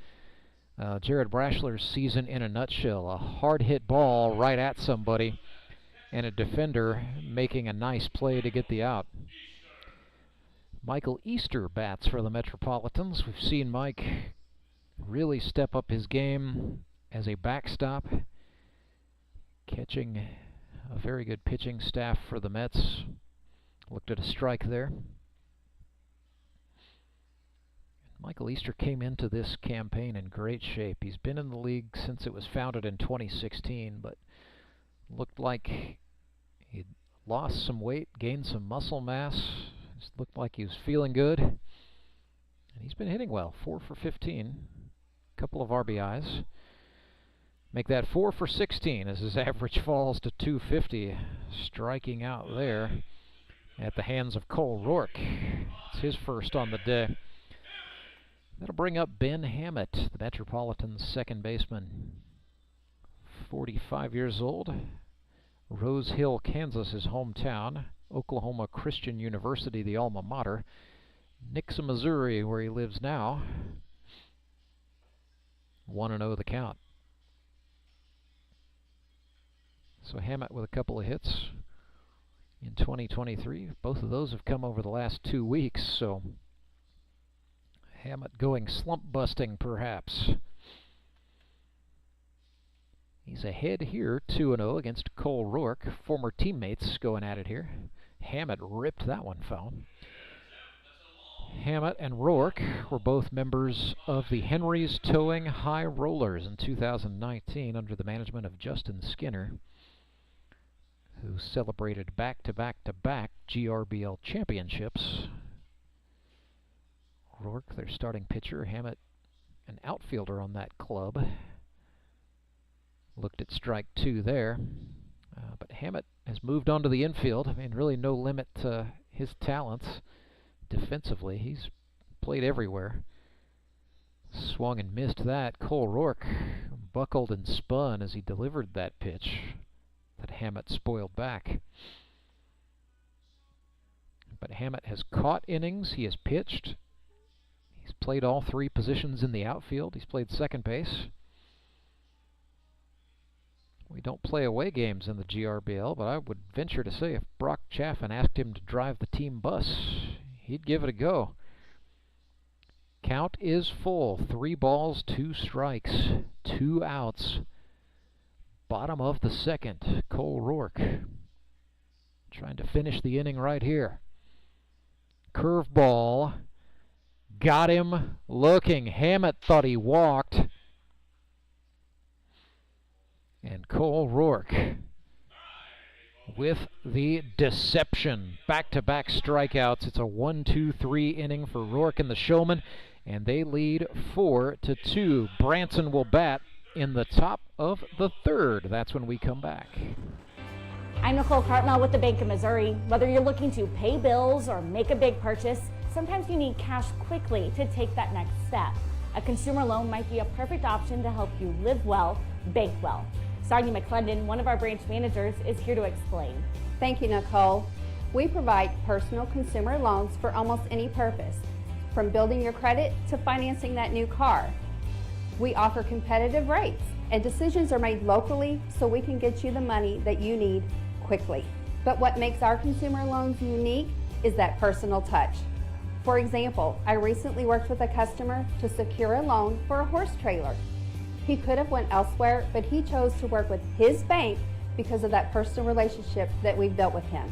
Jared Brashler's season in a nutshell. A hard-hit ball right at somebody, and a defender making a nice play to get the out. Michael Easter bats for the Metropolitans. We've seen Mike really step up his game as a backstop, catching a very good pitching staff for the Mets. Looked at a strike there. Michael Easter came into this campaign in great shape. He's been in the league since it was founded in 2016, but looked like he'd lost some weight, gained some muscle mass. Just looked like he was feeling good. And he's been hitting well, 4 for 15, couple of RBIs. Make that 4 for 16 as his average falls to 250, striking out there at the hands of Cole Rourke. It's his first on the day. That'll bring up Ben Hammett, the Metropolitans' second baseman. 45 years old. Rose Hill, Kansas, his hometown. Oklahoma Christian University, the alma mater. Nixa, Missouri, where he lives now. 1-0 the count. So Hammett with a couple of hits in 2023. Both of those have come over the last 2 weeks, so Hammett going slump busting, perhaps. He's ahead here, 2-0 against Cole Rourke. Former teammates going at it here. Hammett ripped that one foul. Hammett and Rourke were both members of the Henry's Towing High Rollers in 2019 under the management of Justin Skinner, who celebrated back-to-back-to-back GRBL championships. Rourke, their starting pitcher. Hammett, an outfielder on that club. Looked at strike 2 there. But Hammett has moved on to the infield. I mean, really no limit to his talents defensively. He's played everywhere. Swung and missed that. Cole Rourke buckled and spun as he delivered that pitch that Hammett spoiled back. But Hammett has caught innings. He has pitched. He's played all 3 positions in the outfield. He's played second base. We don't play away games in the GRBL, but I would venture to say if Brock Chaffin asked him to drive the team bus, he'd give it a go. Count is full. 3 balls, 2 strikes, 2 outs. Bottom of the second. Cole Rourke trying to finish the inning right here. Curveball. Got him looking. Hammett thought he walked. And Cole Rourke with the deception. Back-to-back strikeouts. It's a 1-2-3 inning for Rourke and the Showman, and they lead 4-2. Branson will bat in the top of the 3rd. That's when we come back. I'm Nicole Cartmel with the Bank of Missouri. Whether you're looking to pay bills or make a big purchase, sometimes you need cash quickly to take that next step. A consumer loan might be a perfect option to help you live well, bank well. Sonia McClendon, one of our branch managers, is here to explain. Thank you, Nicole. We provide personal consumer loans for almost any purpose, from building your credit to financing that new car. We offer competitive rates and decisions are made locally so we can get you the money that you need quickly. But what makes our consumer loans unique is that personal touch. For example, I recently worked with a customer to secure a loan for a horse trailer. He could have went elsewhere, but he chose to work with his bank because of that personal relationship that we've built with him.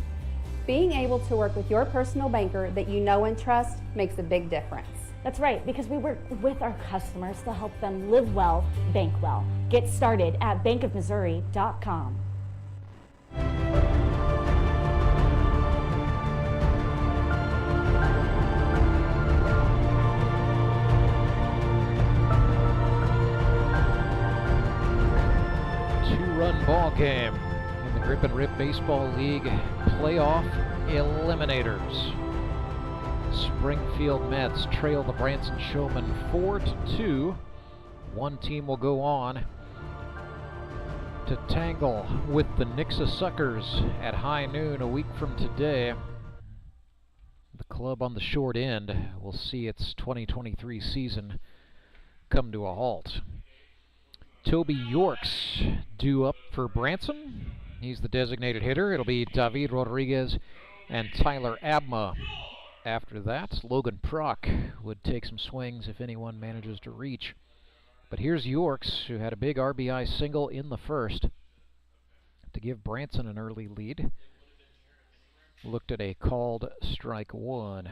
Being able to work with your personal banker that you know and trust makes a big difference. That's right, because we work with our customers to help them live well, bank well. Get started at bankofmissouri.com. Two-run ball game in the Grip and Rip Baseball League Playoff Eliminators. Springfield Mets trail the Branson Showmen 4-2. One team will go on to tangle with the Nixa Suckers at high noon a week from today. The club on the short end will see its 2023 season come to a halt. Toby York's due up for Branson. He's the designated hitter. It'll be David Rodriguez and Tyler Abma. After that, Logan Prock would take some swings if anyone manages to reach. But here's Yorks, who had a big RBI single in the first to give Branson an early lead. Looked at a called strike one.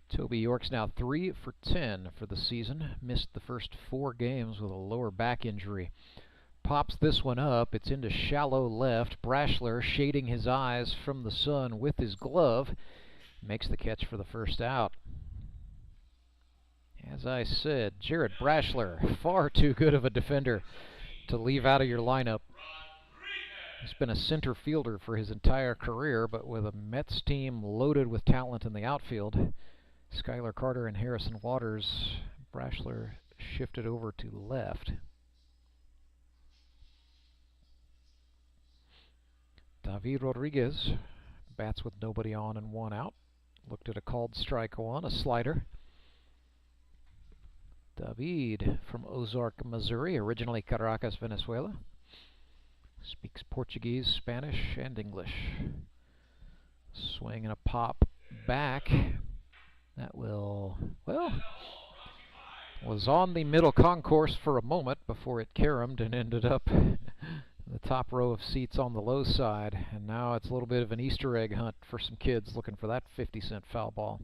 Toby York's now 3 for 10 for the season. Missed the first 4 games with a lower back injury. Pops this one up. It's into shallow left. Brashler, shading his eyes from the sun with his glove, makes the catch for the first out. As I said, Jared Brashler, far too good of a defender to leave out of your lineup. He's been a center fielder for his entire career, but with a Mets team loaded with talent in the outfield, Skylar Carter and Harrison Waters, Brashler shifted over to left. David Rodriguez bats with nobody on and 1 out. Looked at a called strike one, a slider. David from Ozark, Missouri, originally Caracas, Venezuela. Speaks Portuguese, Spanish, and English. Swing and a pop back. That will, well, was on the middle concourse for a moment before it caromed and ended up the top row of seats on the low side, and now it's a little bit of an Easter egg hunt for some kids looking for that 50-cent foul ball.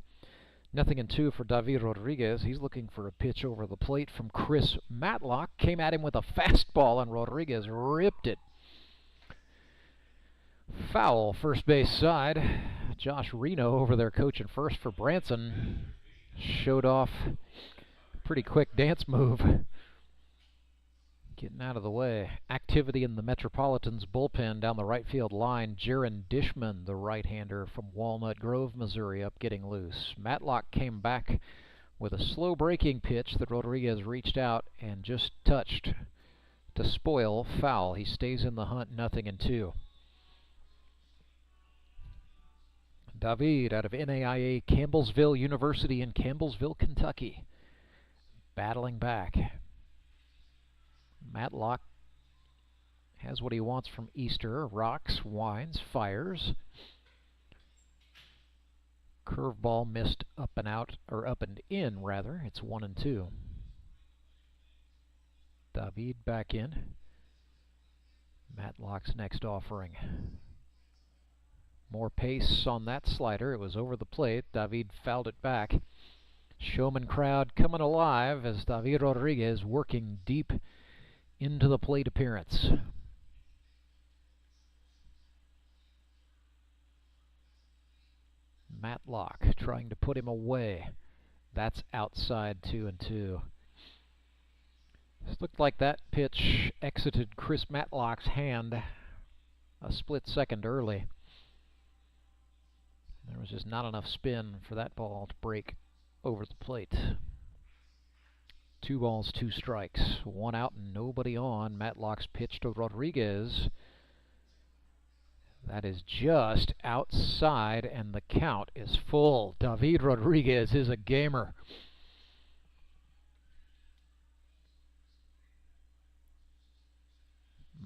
0-2 for David Rodriguez. He's looking for a pitch over the plate from Chris Matlock. Came at him with a fastball, and Rodriguez ripped it. Foul, first base side. Josh Reno over there coaching first for Branson. Showed off a pretty quick dance move. Getting out of the way. Activity in the Metropolitans bullpen down the right field line. Jaron Dishman, the right-hander from Walnut Grove, Missouri, up getting loose. Matlock came back with a slow breaking pitch that Rodriguez reached out and just touched to spoil. Foul. He stays in the hunt, 0-2. David out of NAIA Campbellsville University in Campbellsville, Kentucky. Battling back. Matlock has what he wants from Easter. Rocks, winds, fires. Curveball missed up and out, or up and in rather. It's 1-2. David back in. Matlock's next offering. More pace on that slider. It was over the plate. David fouled it back. Showman crowd coming alive as David Rodriguez working deep into the plate appearance. Matlock trying to put him away. That's outside, 2-2. This looked like that pitch exited Chris Matlock's hand a split second early. There was just not enough spin for that ball to break over the plate. 2 balls, 2 strikes. 1 out and nobody on. Matlock's pitch to Rodriguez. That is just outside, and the count is full. David Rodriguez is a gamer.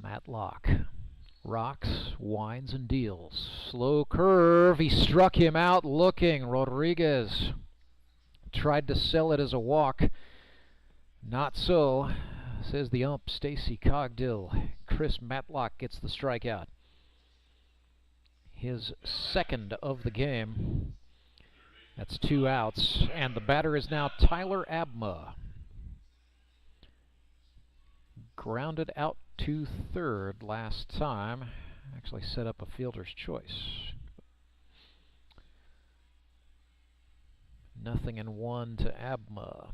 Matlock rocks, winds, and deals. Slow curve. He struck him out looking. Rodriguez tried to sell it as a walk. Not so, says the ump, Stacy Cogdill. Chris Matlock gets the strikeout. His second of the game. That's 2 outs, and the batter is now Tyler Abma. Grounded out to third last time. Actually set up a fielder's choice. 0-1 to Abma.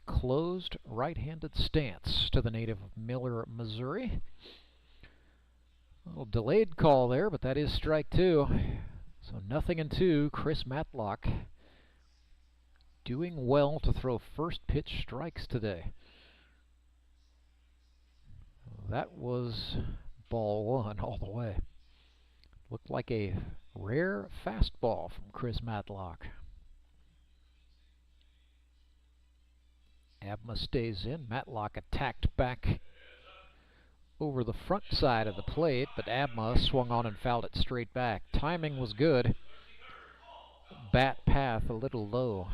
Closed right-handed stance to the native of Miller, Missouri. A little delayed call there, but that is strike 2. So 0-2, Chris Matlock doing well to throw first pitch strikes today. That was ball 1 all the way. Looked like a rare fastball from Chris Matlock. Abma stays in. Matlock attacked back over the front side of the plate, but Abma swung on and fouled it straight back. Timing was good. Bat path a little low.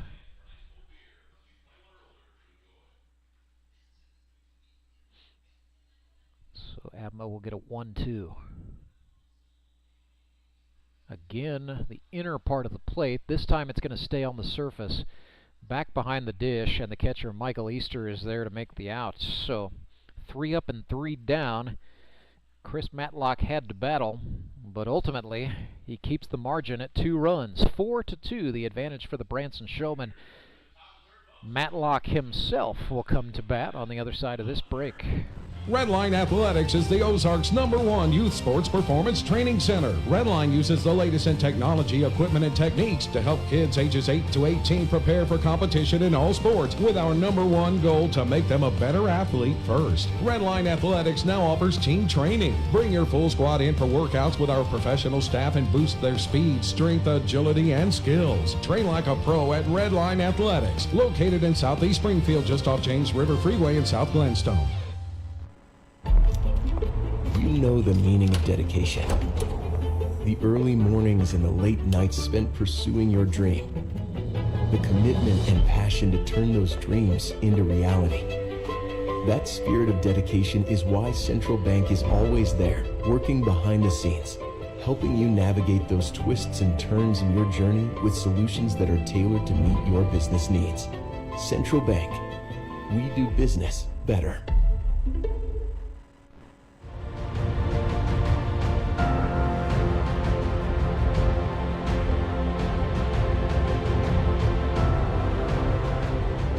So Abma will get a 1-2. Again, the inner part of the plate. This time it's going to stay on the surface. Back behind the dish, and the catcher Michael Easter is there to make the outs. So 3 up and 3 down. Chris Matlock had to battle, but ultimately he keeps the margin at 2 runs. 4-2, the advantage for the Branson Showmen. Matlock himself will come to bat on the other side of this break. Redline Athletics is the Ozark's #1 youth sports performance training center. Redline uses the latest in technology, equipment, and techniques to help kids ages 8 to 18 prepare for competition in all sports, with our #1 goal to make them a better athlete first. Redline Athletics now offers team training. Bring your full squad in for workouts with our professional staff and boost their speed, strength, agility, and skills. Train like a pro at Redline Athletics, located in Southeast Springfield, just off James River Freeway in South Glenstone. You know the meaning of dedication. The early mornings and the late nights spent pursuing your dream. The commitment and passion to turn those dreams into reality. That spirit of dedication is why Central Bank is always there, working behind the scenes, helping you navigate those twists and turns in your journey with solutions that are tailored to meet your business needs. Central Bank. We do business better.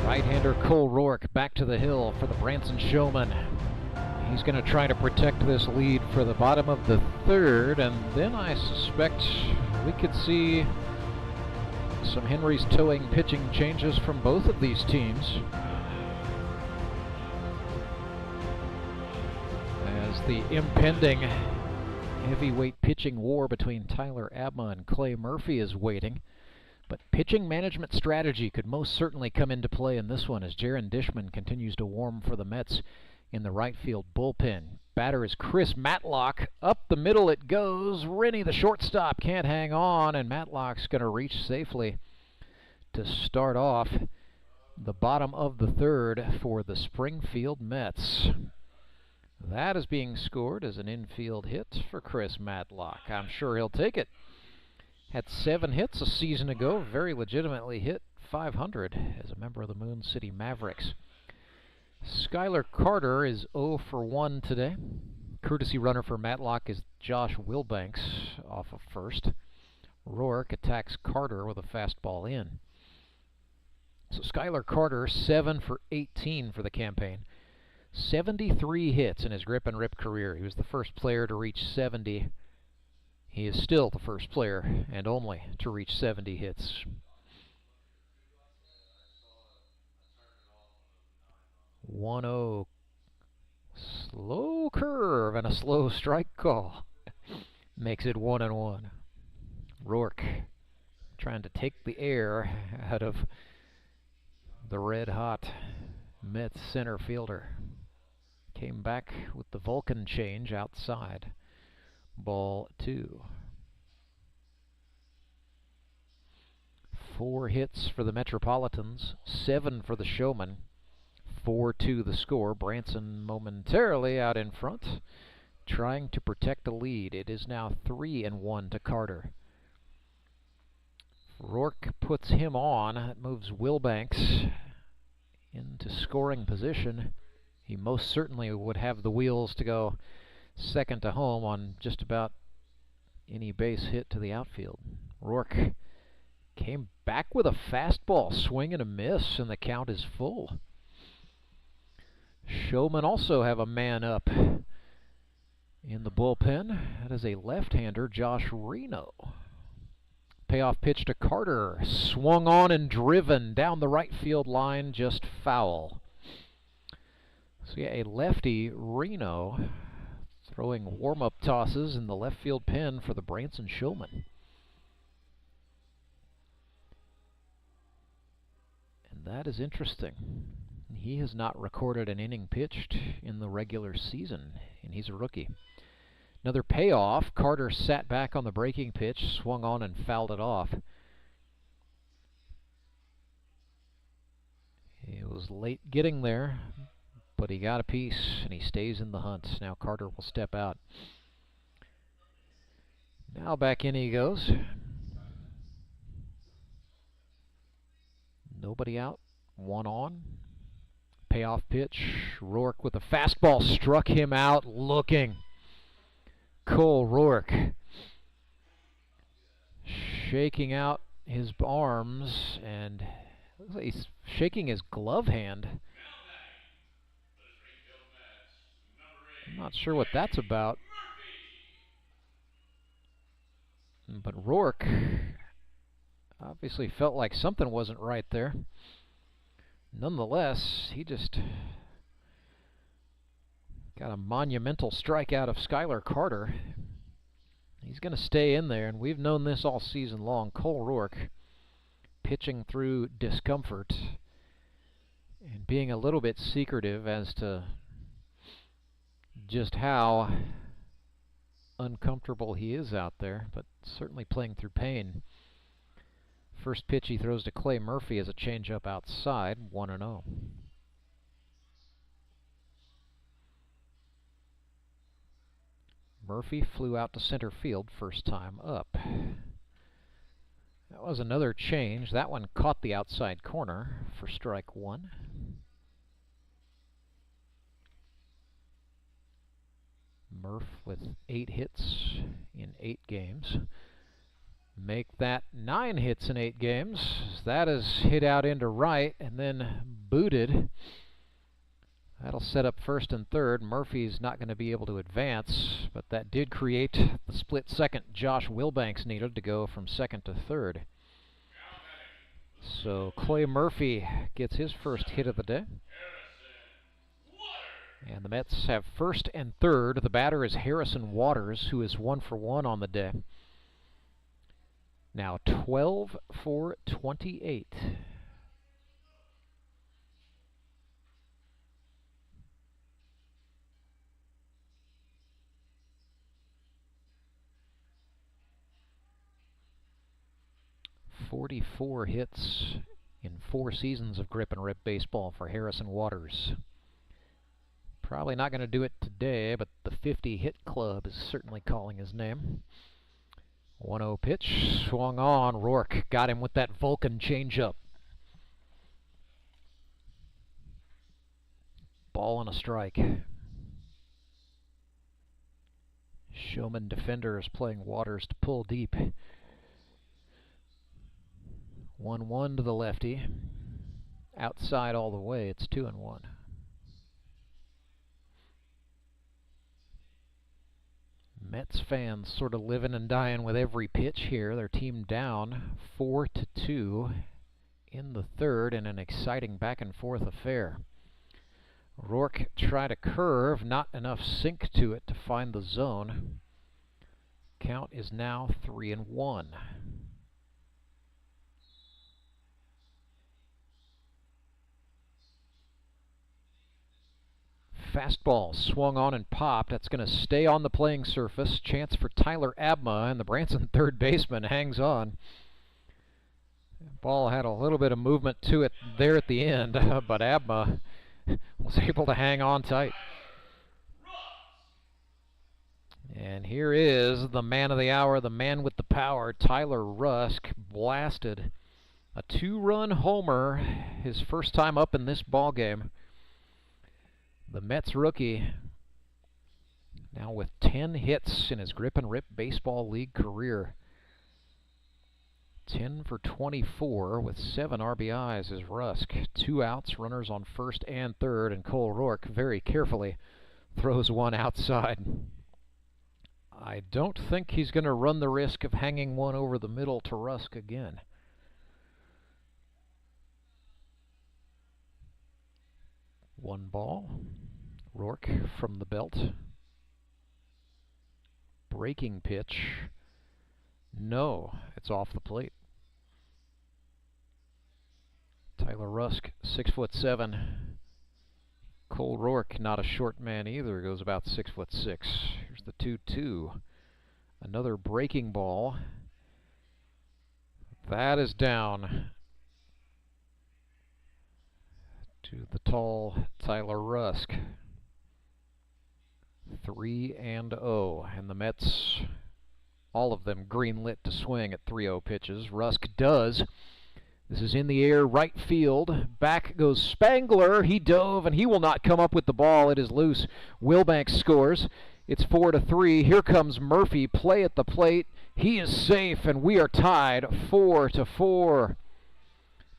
Right-hander Cole Rourke back to the hill for the Branson Showman. He's going to try to protect this lead for the bottom of the 3rd, and then I suspect we could see some Henry's towing pitching changes from both of these teams, as the impending heavyweight pitching war between Tyler Abma and Clay Murphy is waiting. But pitching management strategy could most certainly come into play in this one, as Jaron Dishman continues to warm for the Mets in the right field bullpen. Batter is Chris Matlock. Up the middle it goes. Rennie, the shortstop, can't hang on, and Matlock's going to reach safely to start off the bottom of the 3rd for the Springfield Mets. That is being scored as an infield hit for Chris Matlock. I'm sure he'll take it. Had 7 hits a season ago, very legitimately hit .500 as a member of the Moon City Mavericks. Skylar Carter is 0 for 1 today. Courtesy runner for Matlock is Josh Wilbanks off of first. Rourke attacks Carter with a fastball in. So Skylar Carter, 7 for 18 for the campaign. 73 hits in his grip and rip career. He was the first player to reach 70. He is still the first player and only to reach 70 hits. 1-0. Slow curve and a slow strike call. Makes it 1-1. Rourke trying to take the air out of The red-hot Mets center fielder came back with the Vulcan change outside. Ball 2. 4 hits for the Metropolitans, 7 for the Showmen. 4-2 the score. Branson momentarily out in front, trying to protect the lead. It is now 3-1 to Carter. Rourke puts him on. That moves Wilbanks into scoring position. He most certainly would have the wheels to go second to home on just about any base hit to the outfield. Rourke came back with a fastball, swing and a miss, and the count is full. Showmen also have a man up in the bullpen. That is a left-hander, Josh Reno. Payoff pitch to Carter, swung on and driven down the right field line, just foul. So yeah, a lefty, Reno, throwing warm-up tosses in the left field pen for the Branson Showmen. And that is interesting. He has not recorded an inning pitched in the regular season, and he's a rookie. Another payoff. Carter sat back on the breaking pitch, swung on and fouled it off. He was late getting there, but he got a piece, and he stays in the hunt. Now Carter will step out. Now back in he goes. Nobody out. 1 on. Payoff pitch. Rourke with a fastball struck him out looking. Cole Rourke shaking out his arms, and looks like he's shaking his glove hand. I'm not sure what that's about. But Rourke obviously felt like something wasn't right there. Nonetheless, he just got a monumental strikeout of Skylar Carter. He's going to stay in there, and we've known this all season long. Cole Rourke pitching through discomfort and being a little bit secretive as to just how uncomfortable he is out there, but certainly playing through pain. First pitch he throws to Clay Murphy as a changeup outside, 1-0. Murphy flew out to center field first time up. That was another change. That one caught the outside corner for strike 1. Murph with 8 hits in 8 games. Make that 9 hits in 8 games. That is hit out into right and then booted. That'll set up first and third. Murphy's not going to be able to advance, but that did create the split second Josh Wilbanks needed to go from second to third. So Clay Murphy gets his first hit of the day. And the Mets have first and third. The batter is Harrison Waters, who is 1 for 1 on the day. Now 12 for 28. .44 hits in 4 seasons of grip and rip baseball for Harrison Waters. Probably not going to do it today, but the 50 hit club is certainly calling his name. 1-0 pitch, swung on. Rourke got him with that Vulcan changeup. Ball and a strike. Showman defenders playing Waters to pull deep. 1-1 to the lefty. Outside all the way, it's 2-1. Mets fans sort of living and dying with every pitch here. Their team down 4-2 in the third in an exciting back and forth affair. Rourke tried a curve, not enough sink to it to find the zone. Count is now 3-1. Fastball swung on and popped. That's going to stay on the playing surface. Chance for Tyler Abma, and the Branson third baseman hangs on. Ball had a little bit of movement to it there at the end, but Abma was able to hang on tight. And here is the man of the hour, the man with the power, Tyler Rusk, blasted a 2-run homer, his first time up in this ball game. The Mets rookie, now with 10 hits in his Grip and Rip Baseball League career. 10 for 24 with 7 RBIs is Rusk. 2 outs, runners on first and third, and Cole Rourke very carefully throws one outside. I don't think he's going to run the risk of hanging one over the middle to Rusk again. One ball. Rourke from the belt. Breaking pitch. No, it's off the plate. Tyler Rusk, 6'7". Cole Rourke, not a short man either, goes about 6'6". Here's the 2-2. Another breaking ball. That is down to the tall Tyler Rusk. 3-0, and the Mets, all of them green-lit to swing at 3-0 pitches. Rusk does. This is in the air, right field. Back goes Spangler. He dove, and he will not come up with the ball. It is loose. Wilbanks scores. It's 4-3. Here comes Murphy. Play at the plate. He is safe, and we are tied 4-4.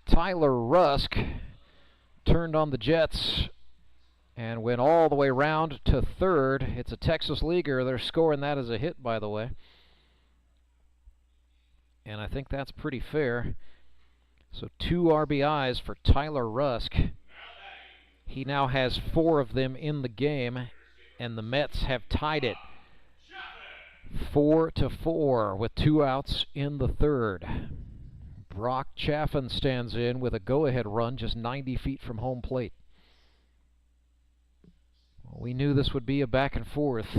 Tyler Rusk turned on the Jets and went all the way round to third. It's a Texas leaguer. They're scoring that as a hit, by the way. And I think that's pretty fair. So 2 RBIs for Tyler Rusk. He now has 4 of them in the game, and the Mets have tied it 4-4 with 2 outs in the third. Brock Chaffin stands in with a go-ahead run just 90 feet from home plate. We knew this would be a back and forth,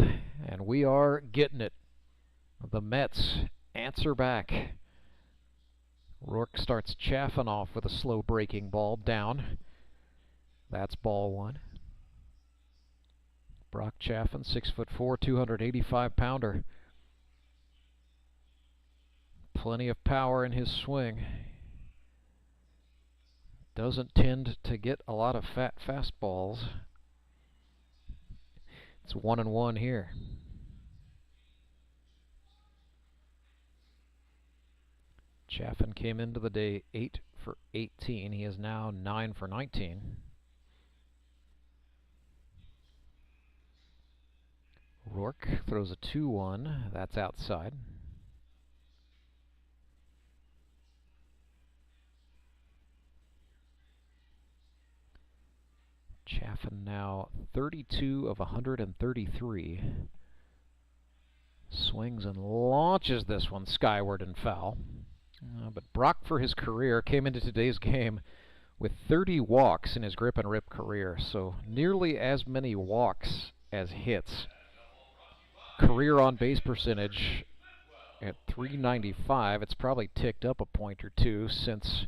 and we are getting it. The Mets answer back. Rourke starts Chaffin off with a slow breaking ball down. That's ball 1. Brock Chaffin, 6'4", 285-pounder. Plenty of power in his swing. Doesn't tend to get a lot of fat fastballs. It's 1-1 here. Chaffin came into the day 8 for 18. He is now 9 for 19. Rourke throws a 2-1. That's outside. Chaffin now 32 of 133. Swings and launches this one skyward and foul. But Brock, for his career, came into today's game with 30 walks in his Grip and Rip career, so nearly as many walks as hits. Career on-base percentage at .395. It's probably ticked up a point or two since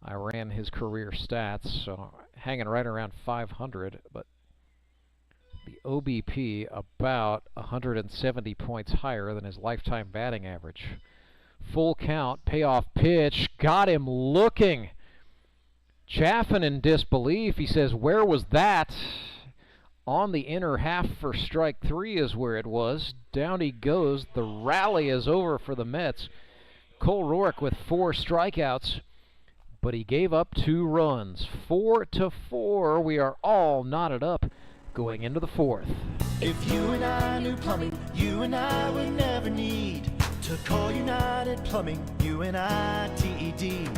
I ran his career stats, so hanging right around 500, but the OBP about 170 points higher than his lifetime batting average. Full count, payoff pitch, got him looking. Chaffin in disbelief. He says, "Where was that?" On the inner half for strike 3 is where it was. Down he goes. The rally is over for the Mets. Cole Rourke with 4 strikeouts, but he gave up 2 runs. 4-4. We are all knotted up going into the 4th. If you and I knew plumbing, you and I would never need to call United Plumbing, UNITED.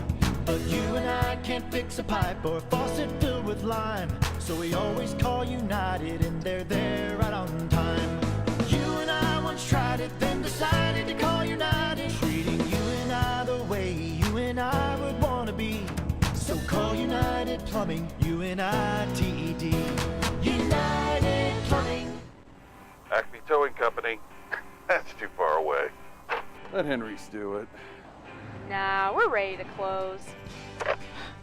But you and I can't fix a pipe or a faucet filled with lime, so we always call United, and they're there right on time. You and I once tried it, then decided to call United, treating you and I the way you and I would want to be. So call United Plumbing, UNITED. United. Towing Company. That's too far away. Let Henry's do it. Nah, we're ready to close.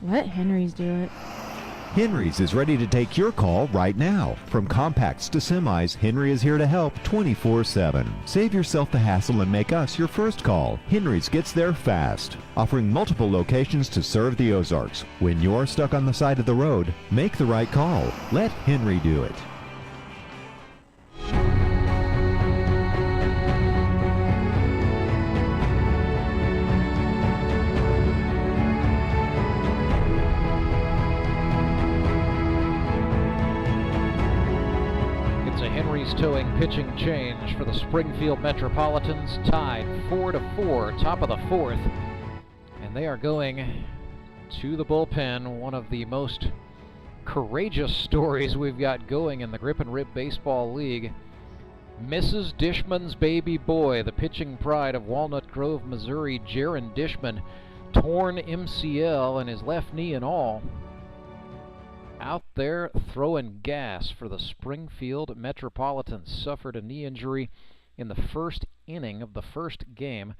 Let Henry's do it. Henry's is ready to take your call right now. From compacts to semis, Henry is here to help 24/7. Save yourself the hassle and make us your first call. Henry's gets there fast, offering multiple locations to serve the Ozarks. When you're stuck on the side of the road, make the right call. Let Henry do it. Towing pitching change for the Springfield Metropolitans, tied 4-4, top of the fourth, and they are going to the bullpen. One of the most courageous stories we've got going in the Grip and Rip Baseball League. Mrs. Dishman's baby boy, the pitching pride of Walnut Grove, Missouri, Jaron Dishman, torn MCL in his left knee and all, out there throwing gas for the Springfield Metropolitans. Suffered a knee injury in the first inning of the first game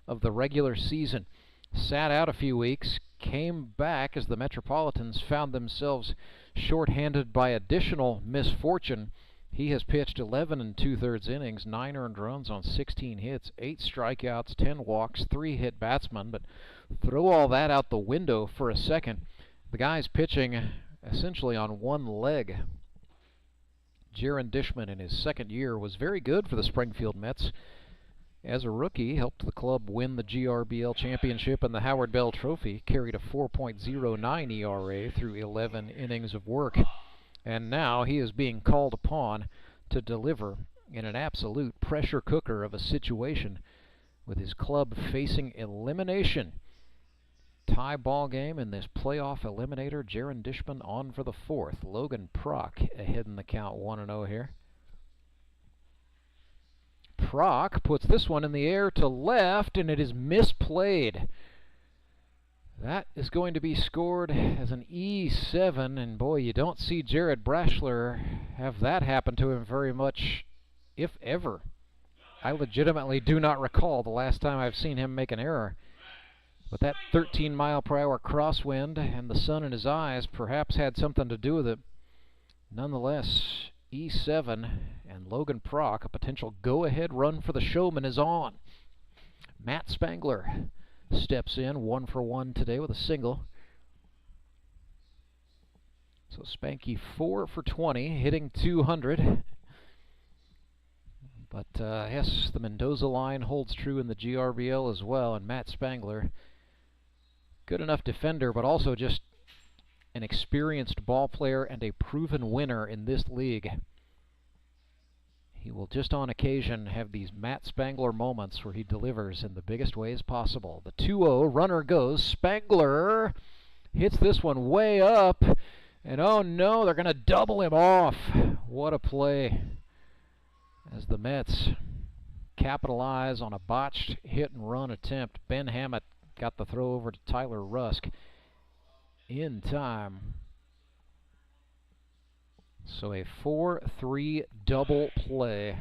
of the regular season. Sat out a few weeks, came back as the Metropolitans found themselves shorthanded by additional misfortune. He has pitched 11 2/3 innings, 9 earned runs on 16 hits, 8 strikeouts, 10 walks, 3 hit batsmen. But throw all that out the window for a second. The guy's pitching essentially on one leg. Jaron Dishman in his second year was very good for the Springfield Mets. As a rookie, helped the club win the GRBL championship and the Howard Bell Trophy, carried a 4.09 ERA through 11 innings of work. And now he is being called upon to deliver in an absolute pressure cooker of a situation with his club facing elimination. Tie ball game in this playoff eliminator. Jaron Dishman on for the fourth. Logan Prock ahead in the count, 1-0 here. Prock puts this one in the air to left, and it is misplayed. That is going to be scored as an E7, and boy, you don't see Jared Brashler have that happen to him very much, if ever. I legitimately do not recall the last time I've seen him make an error. But that 13-mile-per-hour crosswind and the sun in his eyes perhaps had something to do with it. Nonetheless, E7 and Logan Prock, a potential go-ahead run for the Showman, is on. Matt Spangler steps in 1-for-1 today with a single. So Spanky 4-for-20, hitting 200. But yes, the Mendoza line holds true in the GRBL as well, and Matt Spangler, good enough defender, but also just an experienced ball player and a proven winner in this league. He will just on occasion have these Matt Spangler moments where he delivers in the biggest ways possible. The 2-0, runner goes. Spangler hits this one way up, and oh no, they're going to double him off. What a play as the Mets capitalize on a botched hit and run attempt. Ben Hammett got the throw over to Tyler Rusk in time. So a 4-3 double play.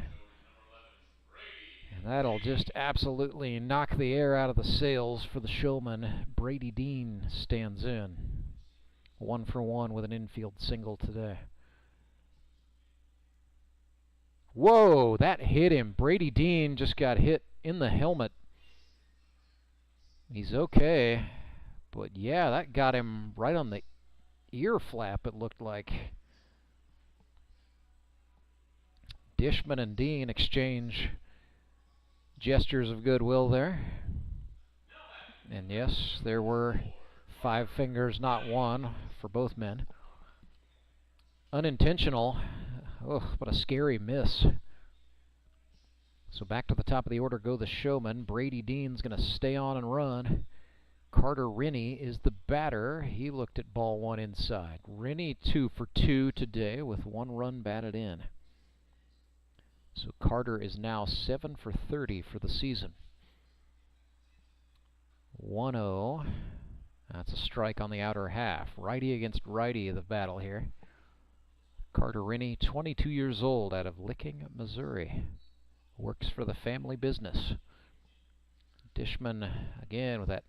And that'll just absolutely knock the air out of the sails for the Showman. Brady Dean stands in. 1-for-1 with an infield single today. Whoa, that hit him. Brady Dean just got hit in the helmet. He's okay, but yeah, that got him right on the ear flap, it looked like. Dishman and Dean exchange gestures of goodwill there. And yes, there were 5 fingers, not one, for both men. Unintentional. Oh, but a scary miss. So back to the top of the order go the Showman. Brady Dean's going to stay on and run. Carter Rennie is the batter. He looked at ball 1 inside. Rennie 2-for-2 today with 1 run batted in. So Carter is now 7-for-30 for the season. 1-0. That's a strike on the outer half. Righty against righty, the battle here. Carter Rennie, 22 years old, out of Licking, Missouri. Works for the family business. Dishman, again, with that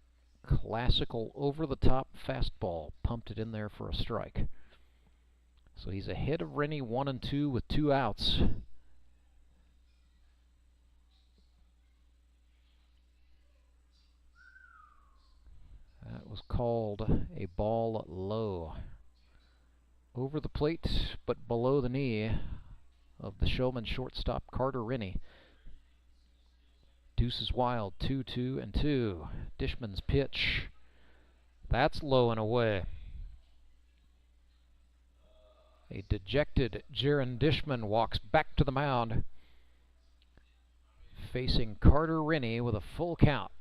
classical over-the-top fastball. Pumped it in there for a strike. So he's ahead of Rennie, 1-2 with 2 outs. That was called a ball low. Over the plate, but below the knee of the Showman shortstop, Carter Rennie. Deuces wild, 2-2-2. Dishman's pitch. That's low and away. A dejected Jaron Dishman walks back to the mound, facing Carter Rennie with a full count.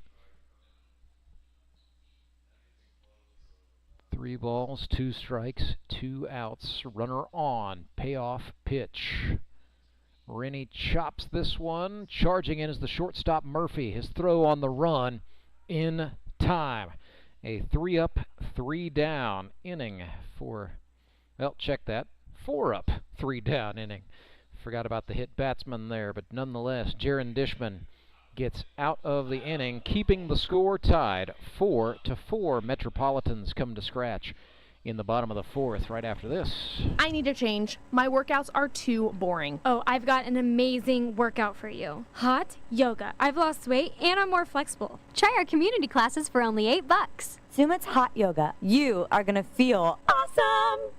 3 balls, 2 strikes, 2 outs. Runner on. Payoff pitch. Rennie chops this one. Charging in is the shortstop Murphy. His throw on the run in time. A 3-up, 3-down inning for, well, check that. 4-up, 3-down inning. Forgot about the hit batsman there, but nonetheless, Jaron Dishman gets out of the inning, keeping the score tied. 4-4. Metropolitans come to scratch in the bottom of the 4th right after this. I need a change. My workouts are too boring. Oh, I've got an amazing workout for you. Hot yoga. I've lost weight and I'm more flexible. Try our community classes for only $8. Sumit's hot yoga. You are going to feel awesome.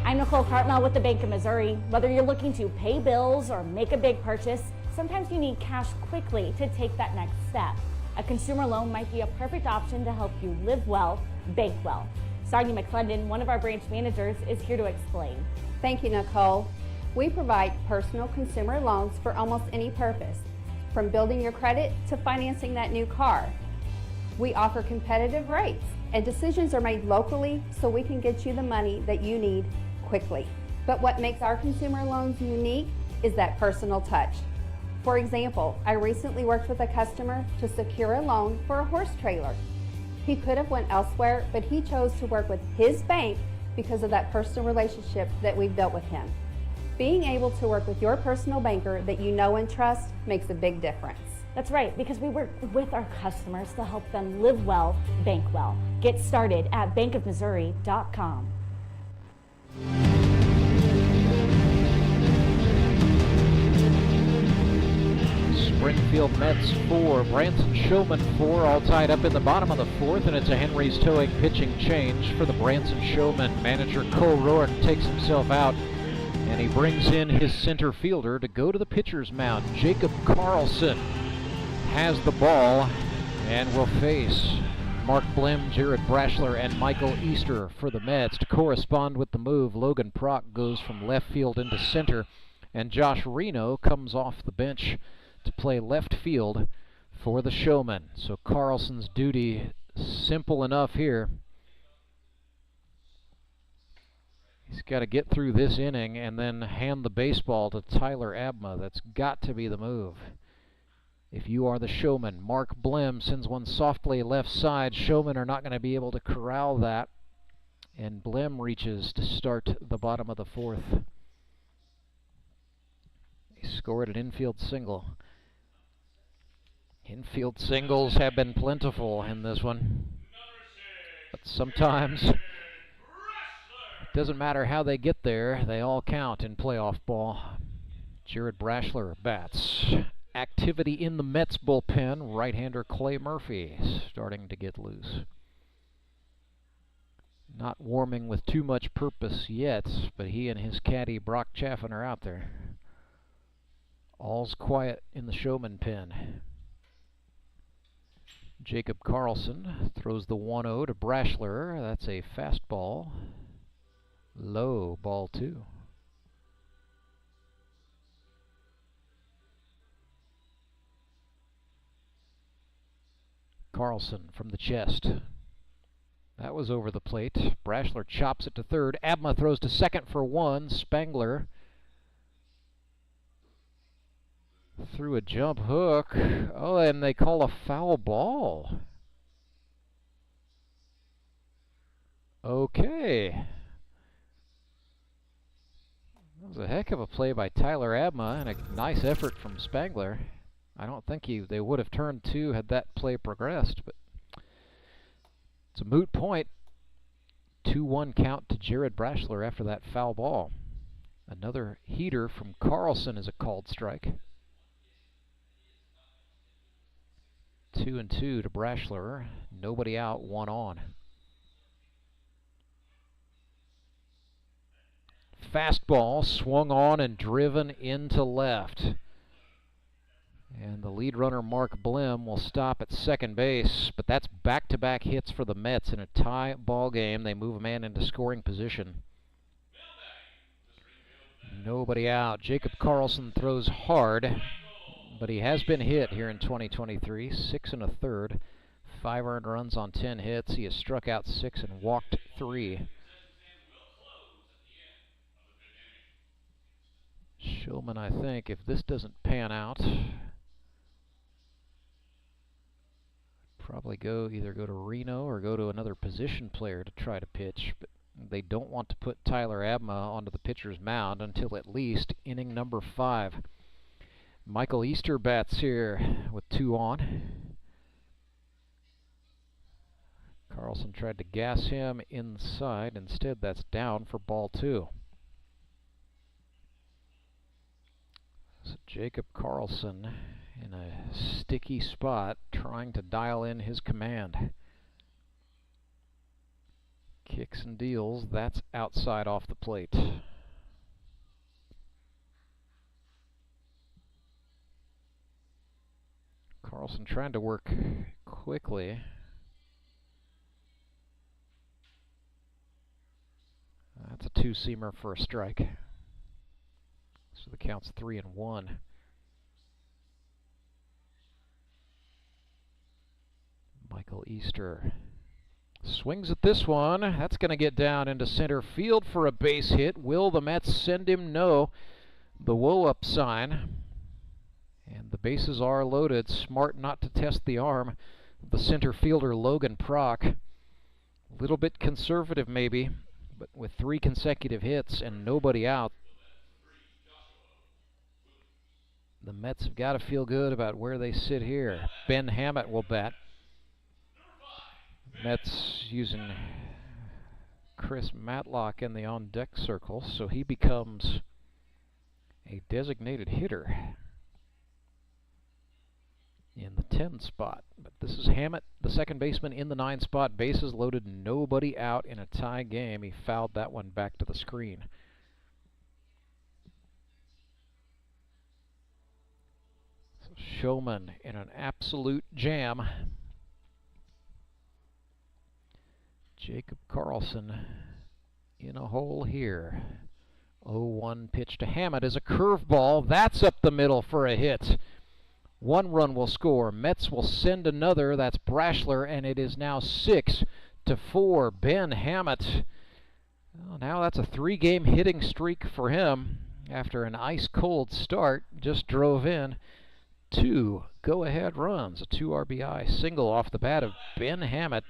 I'm Nicole Cartmel with the Bank of Missouri. Whether you're looking to pay bills or make a big purchase, sometimes you need cash quickly to take that next step. A consumer loan might be a perfect option to help you live well, bank well. Sonia McClendon, one of our branch managers, is here to explain. Thank you, Nicole. We provide personal consumer loans for almost any purpose, from building your credit to financing that new car. We offer competitive rates, and decisions are made locally so we can get you the money that you need quickly. But what makes our consumer loans unique is that personal touch. For example, I recently worked with a customer to secure a loan for a horse trailer. He could have went elsewhere, but he chose to work with his bank because of that personal relationship that we've built with him. Being able to work with your personal banker that you know and trust makes a big difference. That's right, because we work with our customers to help them live well, bank well. Get started at bankofmissouri.com. Springfield Mets 4, Branson Showman 4, all tied up in the bottom of the 4th, and it's a Henry's towing pitching change for the Branson Showman. Manager Cole Rourke takes himself out, and he brings in his center fielder to go to the pitcher's mound. Jacob Carlson has the ball and will face Mark Blem, Jared Brashler, and Michael Easter for the Mets. To correspond with the move, Logan Prock goes from left field into center, and Josh Reno comes off the bench to play left field for the Showman. So Carlson's duty, simple enough here. He's got to get through this inning and then hand the baseball to Tyler Abma. That's got to be the move. If you are the Showman, Mark Blem sends one softly left side. Showman are not going to be able to corral that. And Blem reaches to start the bottom of the 4th. He scored an infield single. Infield singles have been plentiful in this one. But sometimes it doesn't matter how they get there, they all count in playoff ball. Jared Brashler bats. Activity in the Mets bullpen. Right-hander Clay Murphy starting to get loose. Not warming with too much purpose yet, but he and his caddy Brock Chaffin are out there. All's quiet in the Showman pen. Jacob Carlson throws the 1-0 to Brashler. That's a fastball. Low, ball 2. Carlson from the chest. That was over the plate. Brashler chops it to third. Abma throws to second for 1. Spangler threw a jump hook. Oh, and they call a foul ball. Okay. was a heck of a play by Tyler Abma and a nice effort from Spangler. I don't think they would have turned two had that play progressed, but it's a moot point. 2-1 count to Jared Brashler after that foul ball. Another heater from Carlson is a called strike. 2-2 to Brashler. Nobody out, one on. Fastball swung on and driven into left. And the lead runner, Mark Blim, will stop at second base, but that's back-to-back hits for the Mets in a tie ball game. They move a man into scoring position. Nobody out. Jacob Carlson throws hard, but he has been hit here in 2023. 6 1/3, 5 earned runs on 10 hits. He has struck out 6 and walked 3. Showman, I think, if this doesn't pan out, probably either go to Reno or go to another position player to try to pitch, but they don't want to put Tyler Abma onto the pitcher's mound until at least inning number 5. Michael Easter bats here with 2 on. Carlson tried to gas him inside. Instead, that's down for ball 2. So Jacob Carlson in a sticky spot, trying to dial in his command. Kicks and deals, that's outside off the plate. Carlson trying to work quickly. That's a 2-seamer for a strike. So the count's 3-1. Michael Easter swings at this one. That's going to get down into center field for a base hit. Will the Mets send him? No. The whoa up sign. And the bases are loaded. Smart not to test the arm of the center fielder Logan Prock. A little bit conservative maybe, but with 3 consecutive hits and nobody out, the Mets have got to feel good about where they sit here. Ben Hammett will bat. Mets using Chris Matlock in the on-deck circle, so he becomes a designated hitter in the 10 spot. But this is Hammett, the second baseman, in the 9 spot. Bases loaded, nobody out in a tie game. He fouled that one back to the screen. So Showman in an absolute jam. Jacob Carlson in a hole here. 0-1 pitch to Hammett is a curveball. That's up the middle for a hit. 1 run will score. Mets will send another. That's Brashler, and it is now 6-4. Ben Hammett. Well, now that's a 3-game hitting streak for him after an ice-cold start. Just drove in 2 go-ahead runs. A 2 RBI single off the bat of Ben Hammett.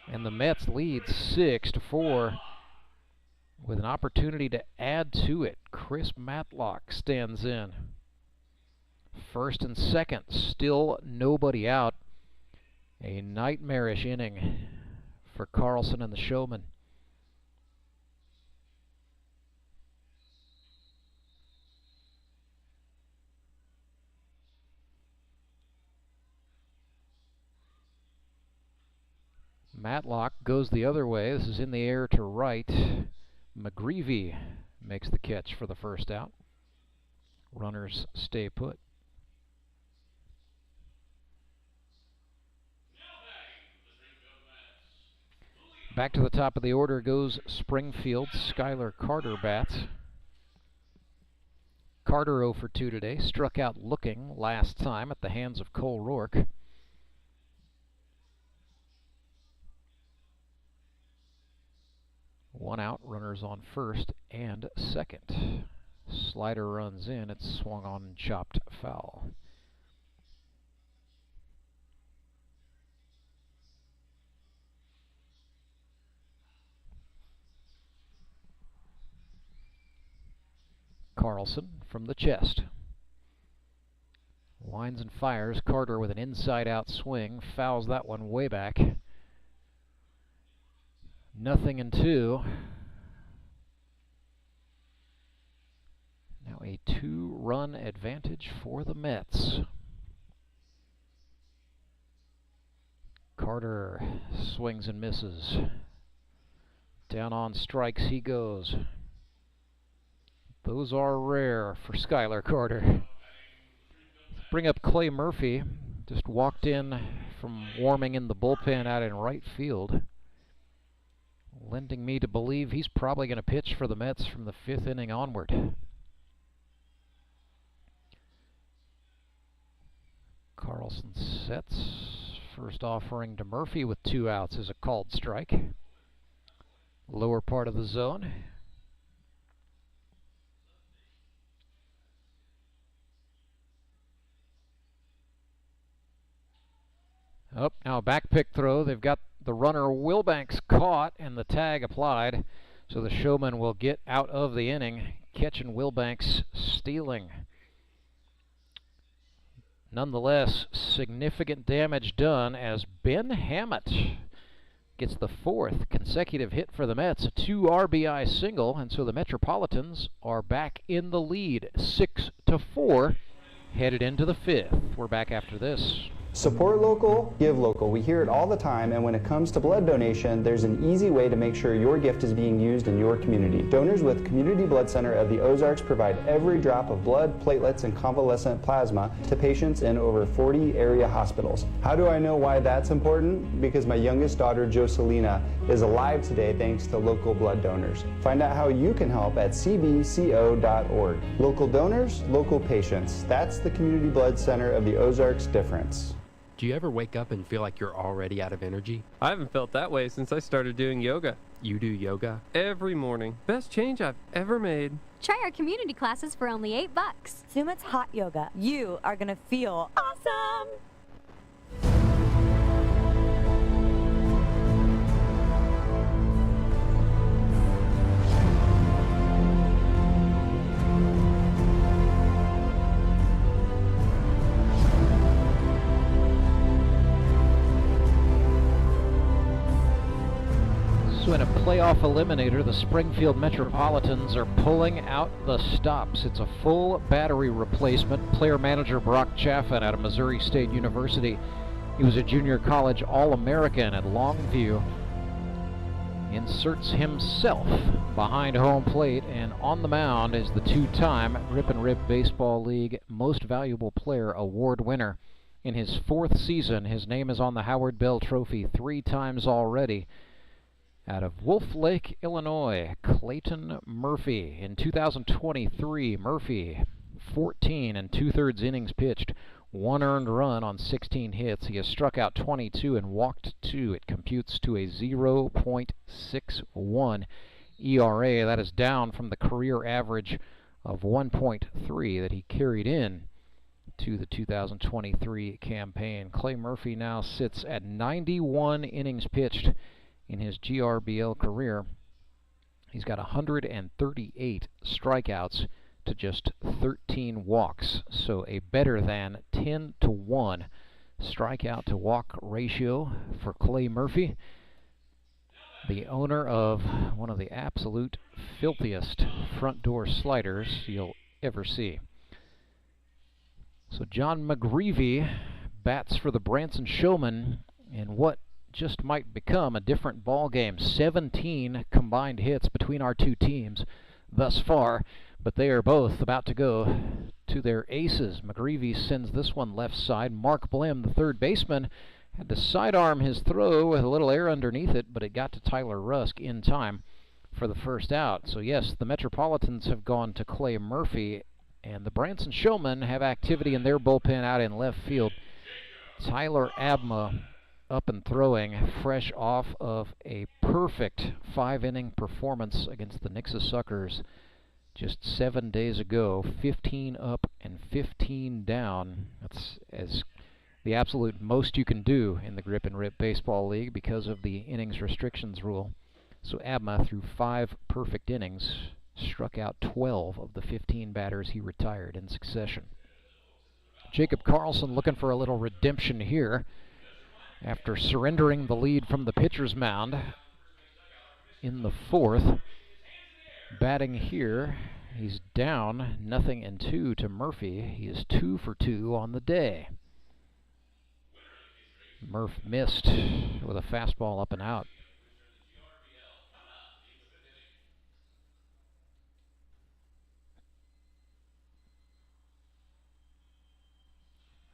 And the Mets lead 6-4 with an opportunity to add to it. Chris Matlock stands in. First and second, still nobody out. A nightmarish inning for Carlson and the Showman. Matlock goes the other way. This is in the air to right. McGreevy makes the catch for the first out. Runners stay put. Back to the top of the order goes Springfield. Skylar Carter bats. Carter 0 for 2 today. Struck out looking last time at the hands of Cole Rourke. One out, runners on first and second. Slider runs in, it's swung on and chopped foul. Carlson from the chest. Winds and fires. Carter with an inside-out swing. Fouls that one way back. 0-2. Now a 2-run advantage for the Mets. Carter swings and misses. Down on strikes he goes. Those are rare for Skylar Carter. Bring up Clay Murphy. Just walked in from warming in the bullpen out in right field. Lending me to believe he's probably going to pitch for the Mets from the 5th inning onward. Carlson sets. First offering to Murphy with 2 outs is a called strike. Lower part of the zone. Oh, now back pick throw. They've got the runner Wilbanks caught and the tag applied. So the Showman will get out of the inning, catching Wilbanks stealing. Nonetheless, significant damage done as Ben Hammett gets the 4th consecutive hit for the Mets, a 2 RBI single, and so the Metropolitans are back in the lead, 6-4, headed into the 5th. We're back after this. Support local, give local. We hear it all the time, and when it comes to blood donation, there's an easy way to make sure your gift is being used in your community. Donors with Community Blood Center of the Ozarks provide every drop of blood, platelets, and convalescent plasma to patients in over 40 area hospitals. How do I know why that's important? Because my youngest daughter, Joselina, is alive today thanks to local blood donors. Find out how you can help at cbco.org. Local donors, local patients. That's the Community Blood Center of the Ozarks difference. Do you ever wake up and feel like you're already out of energy? I haven't felt that way since I started doing yoga. You do yoga every morning. Best change I've ever made. Try our community classes for only $8. Sumit's hot yoga. You are gonna feel awesome. So in a playoff eliminator, the Springfield Metropolitans are pulling out the stops. It's a full battery replacement. Player manager Brock Chaffin out of Missouri State University. He was a junior college All-American at Longview. Inserts himself behind home plate, and on the mound is the 2-time Rip and Rip Baseball League Most Valuable Player Award winner. In his 4th season, his name is on the Howard Bell Trophy 3 times already. Out of Wolf Lake, Illinois, Clayton Murphy. In 2023, Murphy, 14 2/3 innings pitched, 1 earned run on 16 hits. He has struck out 22 and walked 2. It computes to a 0.61 ERA. That is down from the career average of 1.3 that he carried in to the 2023 campaign. Clay Murphy now sits at 91 innings pitched in his GRBL career. He's got 138 strikeouts to just 13 walks, so a better than 10-to-1 strikeout to walk ratio for Clay Murphy, the owner of one of the absolute filthiest front door sliders you'll ever see. So John McGreevy bats for the Branson Showmen in what just might become a different ball game. 17 combined hits between our two teams thus far, but they are both about to go to their aces. McGreevy sends this one left side. Mark Blim, the third baseman, had to sidearm his throw with a little air underneath it, but it got to Tyler Rusk in time for the first out. So yes, the Metropolitans have gone to Clay Murphy, and the Branson Showmen have activity in their bullpen out in left field. Tyler Abma up and throwing, fresh off of a perfect 5-inning performance against the Nixa Suckers just 7 days ago. 15 up and 15 down. That's as the absolute most you can do in the Grip and Rip Baseball League because of the innings restrictions rule. So Abma threw 5 perfect innings, Struck out 12 of the 15 batters he retired in succession. Jacob Carlson looking for a little redemption here after surrendering the lead from the pitcher's mound in the 4th. Batting here, he's down 0-2 to Murphy. He is 2 for 2 on the day. Murph missed with a fastball up and out.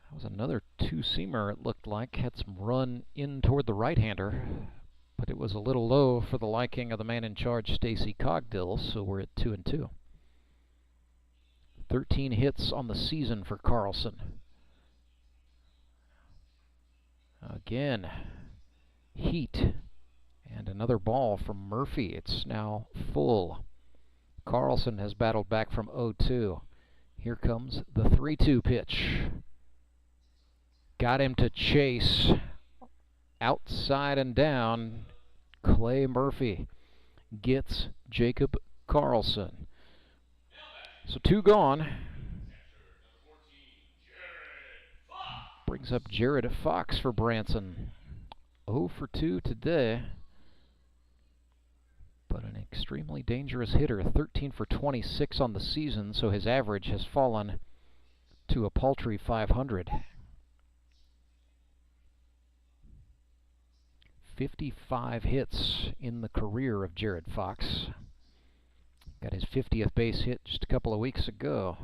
That was another two-seamer, it looked like. Had some run in toward the right-hander, but it was a little low for the liking of the man in charge, Stacy Cogdill, so we're at 2-2. 13 hits on the season for Carlson. Again, heat, and another ball from Murphy. It's now full. Carlson has battled back from 0-2. Here comes the 3-2 pitch. Got him to chase. Outside and down. Clay Murphy gets Jacob Carlson. So 2 gone. Brings up Jared Fox for Branson. 0 for 2 today. But an extremely dangerous hitter. 13 for 26 on the season, so his average has fallen to a paltry 500. 55 hits in the career of Jared Fox. Got his 50th base hit just a couple of weeks ago.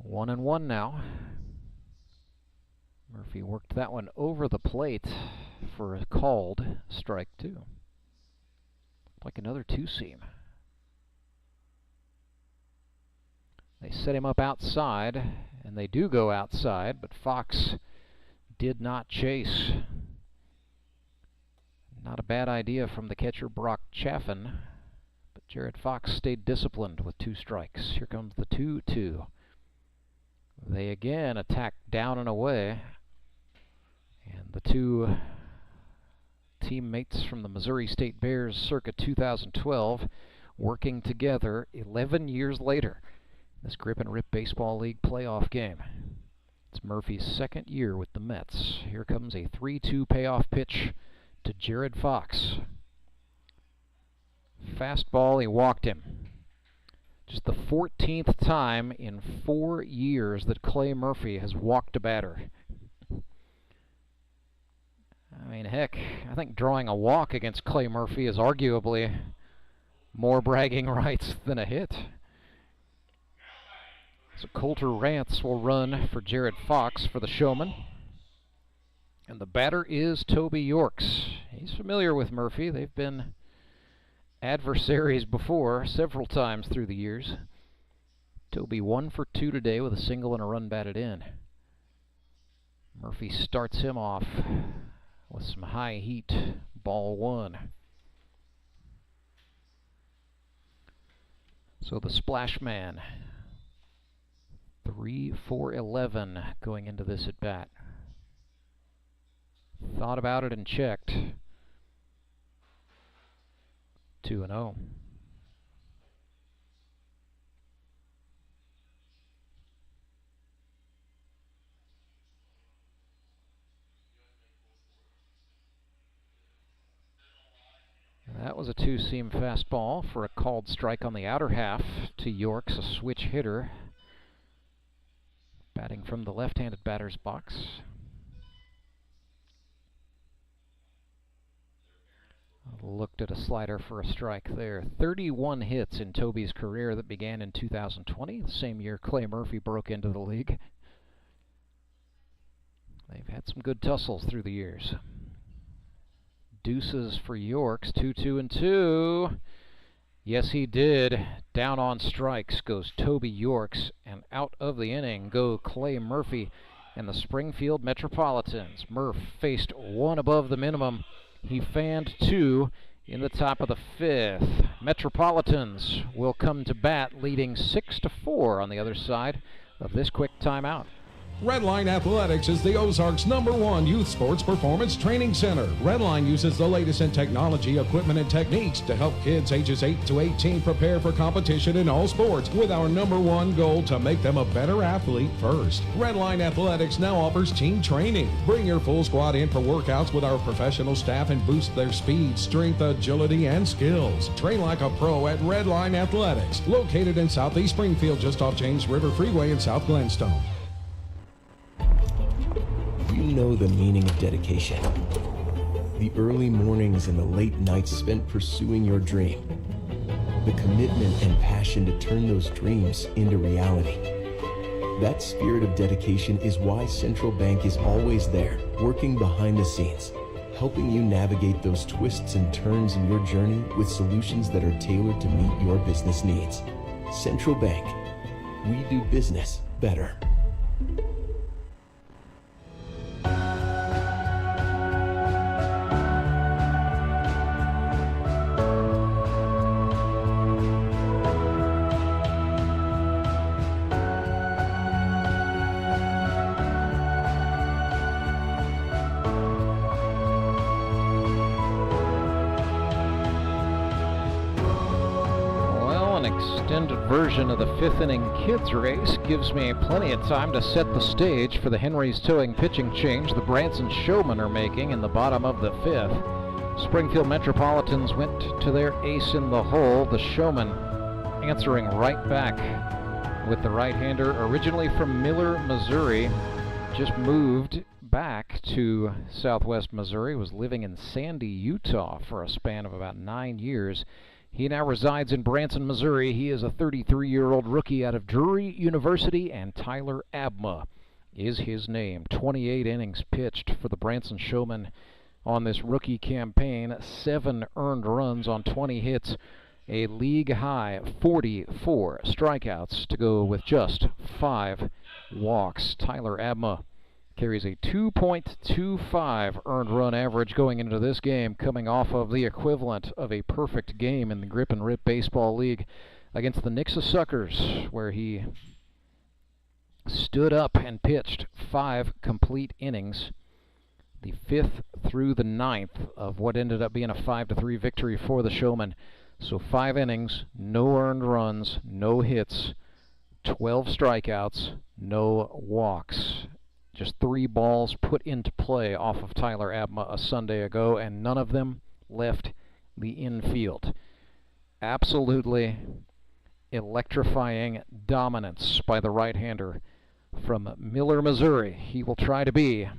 1-1 now. Murphy worked that one over the plate for a called strike 2. Like another two-seam. They set him up outside, and they do go outside, but Fox did not chase. Not a bad idea from the catcher, Brock Chaffin, but Jared Fox stayed disciplined with 2 strikes. Here comes the 2-2. They again attack down and away, and the 2 teammates from the Missouri State Bears circa 2012 working together 11 years later in this Grip and Rip Baseball League playoff game. It's Murphy's 2nd year with the Mets. Here comes a 3-2 payoff pitch to Jared Fox. Fastball, he walked him. Just the 14th time in 4 years that Clay Murphy has walked a batter. I mean, heck, I think drawing a walk against Clay Murphy is arguably more bragging rights than a hit. So Coulter Rance will run for Jared Fox for the Showman. And the batter is Toby Yorks. He's familiar with Murphy. They've been adversaries before several times through the years. Toby 1 for 2 today with a single and a run batted in. Murphy starts him off with some high heat. Ball 1. So the splash man. 3 for 11 going into this at bat. Thought about it and checked. 2-0. That was a two-seam fastball for a called strike on the outer half to Yorks, a switch hitter. Batting from the left-handed batter's box. Looked at a slider for a strike there. 31 hits in Toby's career that began in 2020, the same year Clay Murphy broke into the league. They've had some good tussles through the years. Deuces for Yorks, 2-2-2. Yes, he did. Down on strikes goes Toby Yorks, and out of the inning go Clay Murphy and the Springfield Metropolitans. Murph faced 1 above the minimum. He fanned 2 in the top of the 5th. Metropolitans will come to bat, leading 6-4 on the other side of this quick timeout. Redline Athletics is the Ozark's #1 youth sports performance training center. Redline uses the latest in technology, equipment, and techniques to help kids ages 8 to 18 prepare for competition in all sports, with our #1 goal to make them a better athlete first. Redline Athletics now offers team training. Bring your full squad in for workouts with our professional staff and boost their speed, strength, agility, and skills. Train like a pro at Redline Athletics, located in Southeast Springfield, just off James River Freeway in South Glenstone. You know the meaning of dedication. The early mornings and the late nights spent pursuing your dream. The commitment and passion to turn those dreams into reality. That spirit of dedication is why Central Bank is always there, working behind the scenes, helping you navigate those twists and turns in your journey with solutions that are tailored to meet your business needs. Central Bank. We do business better. Extended version of the 5th inning kids race gives me plenty of time to set the stage for the Henry's Towing pitching change the Branson Showmen are making in the bottom of the 5th. Springfield Metropolitans went to their ace in the hole, the Showman answering right back with the right-hander, originally from Miller, Missouri, just moved back to Southwest Missouri, was living in Sandy, Utah for a span of about 9 years. He now resides in Branson, Missouri. He is a 33-year-old rookie out of Drury University, and Tyler Abma is his name. 28 innings pitched for the Branson Showmen on this rookie campaign. 7 earned runs on 20 hits. A league-high 44 strikeouts to go with just 5 walks. Tyler Abma carries a 2.25 earned run average going into this game, coming off of the equivalent of a perfect game in the Grip and Rip Baseball League against the Nixa Suckers, where he stood up and pitched 5 complete innings, the 5th through the 9th of what ended up being a 5-3 victory for the Showmen. So 5 innings, no earned runs, no hits, 12 strikeouts, no walks. Just 3 balls put into play off of Tyler Abma a Sunday ago, and none of them left the infield. Absolutely electrifying dominance by the right-hander from Miller, Missouri. He will try to be,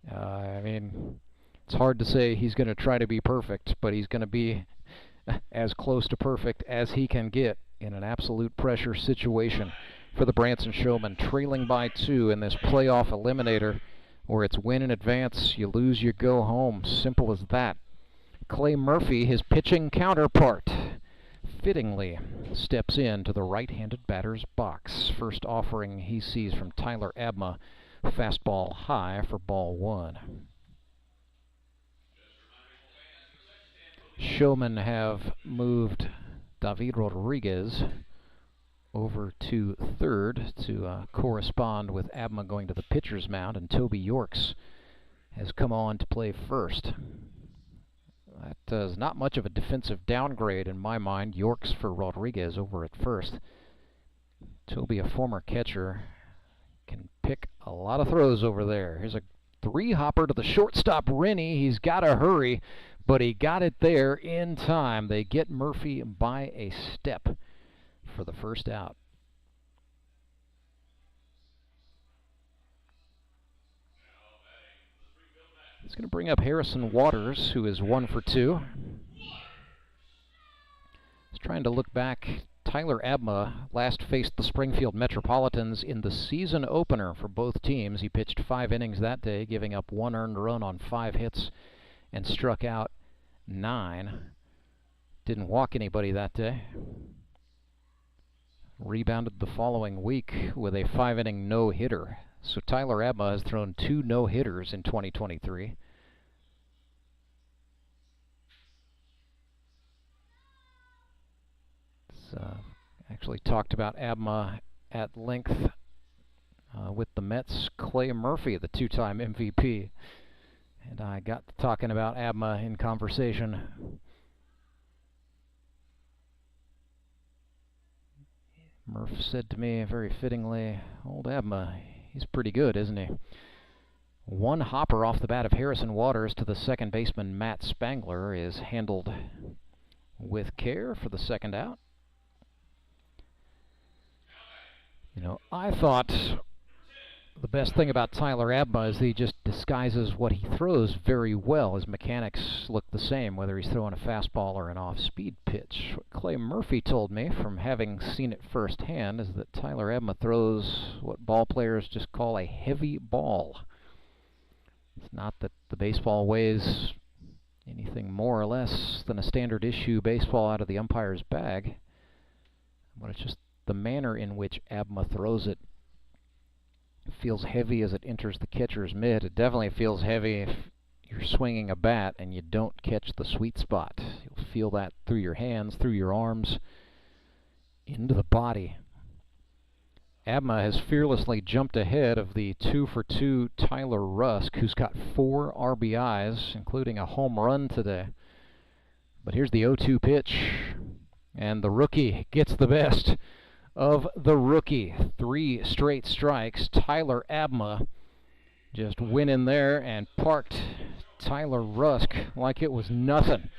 it's hard to say he's going to try to be perfect, but he's going to be as close to perfect as he can get in an absolute pressure situation for the Branson Showmen, trailing by 2 in this playoff eliminator, where it's win in advance, you lose, you go home. Simple as that. Clay Murphy, his pitching counterpart, fittingly steps into the right-handed batter's box. First offering he sees from Tyler Abma, fastball high for ball 1. Showmen have moved David Rodriguez over to third to correspond with Abma going to the pitcher's mound, and Toby Yorks has come on to play first. That is not much of a defensive downgrade in my mind. Yorks for Rodriguez over at first. Toby, a former catcher, can pick a lot of throws over there. Here's a 3-hopper to the shortstop, Rennie. He's got to hurry, but he got it there in time. They get Murphy by a step for the first out. It's going to bring up Harrison Waters, who is 1 for 2. He's trying to look back. Tyler Abma last faced the Springfield Metropolitans in the season opener for both teams. He pitched 5 innings that day, giving up 1 earned run on 5 hits and struck out 9. Didn't walk anybody that day. Rebounded the following week with a 5-inning no-hitter. So Tyler Abma has thrown 2 no-hitters in 2023. Actually talked about Abma at length with the Mets, Clay Murphy, the two-time MVP. And I got to talking about Abma in conversation. Murph said to me very fittingly, "Old Abma, he's pretty good, isn't he?" One hopper off the bat of Harrison Waters to the second baseman Matt Spangler is handled with care for the second out. You know, I thought the best thing about Tyler Abma is he just disguises what he throws very well. His mechanics look the same, whether he's throwing a fastball or an off-speed pitch. What Clay Murphy told me, from having seen it firsthand, is that Tyler Abma throws what ball players just call a heavy ball. It's not that the baseball weighs anything more or less than a standard issue baseball out of the umpire's bag, but it's just the manner in which Abma throws it. It feels heavy as it enters the catcher's mitt. It definitely feels heavy if you're swinging a bat and you don't catch the sweet spot. You'll feel that through your hands, through your arms, into the body. Abma has fearlessly jumped ahead of the 2-for-2 Tyler Rusk, who's got 4 RBIs, including a home run today. But here's the 0-2 pitch, and the rookie gets the best of the rookie. 3 straight strikes. Tyler Abma just went in there and parked Tyler Rusk like it was nothing.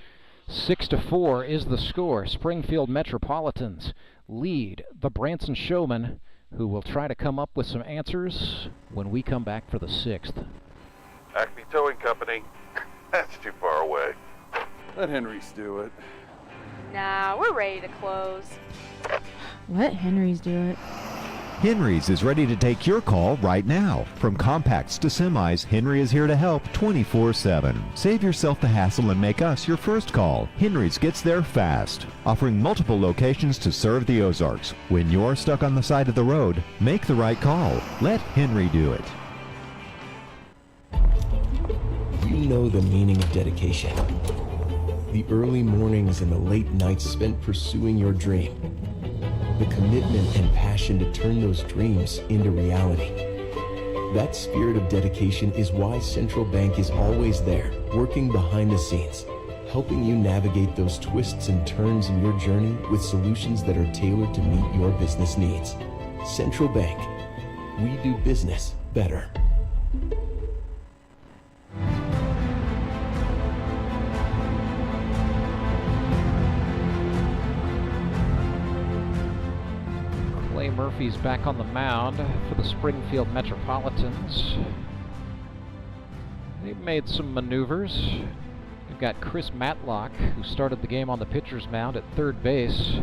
6-4 is the score. Springfield Metropolitans lead the Branson Showmen, who will try to come up with some answers when we come back for the 6th. Acme Towing Company. That's too far away. Let Henry's do it. Nah, we're ready to close. Let Henry's do it. Henry's is ready to take your call right now. From compacts to semis, Henry is here to help 24/7. Save yourself the hassle and make us your first call. Henry's gets there fast, offering multiple locations to serve the Ozarks. When you're stuck on the side of the road, make the right call. Let Henry do it. You know the meaning of dedication. The early mornings and the late nights spent pursuing your dream. The commitment and passion to turn those dreams into reality. That spirit of dedication is why Central Bank is always there, working behind the scenes, helping you navigate those twists and turns in your journey with solutions that are tailored to meet your business needs. Central Bank. We do business better. Clay Murphy's back on the mound for the Springfield Metropolitans. They've made some maneuvers. We've got Chris Matlock, who started the game on the pitcher's mound at third base.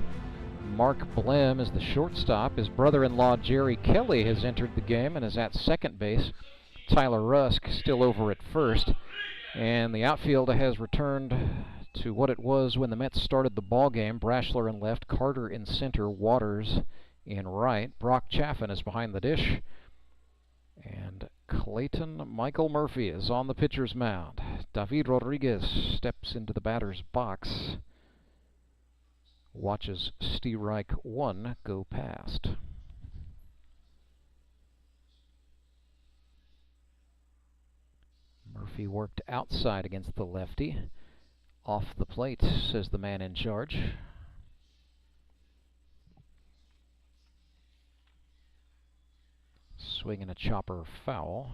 Mark Blem is the shortstop. His brother-in-law, Jerry Kelly, has entered the game and is at second base. Tyler Rusk still over at first. And the outfield has returned to what it was when the Mets started the ball game. Brashler in left, Carter in center, Waters in right. Brock Chaffin is behind the dish. And Clayton Michael Murphy is on the pitcher's mound. David Rodriguez steps into the batter's box. Watches strike 1 go past. Murphy worked outside against the lefty. Off the plate, says the man in charge. Swinging a chopper foul.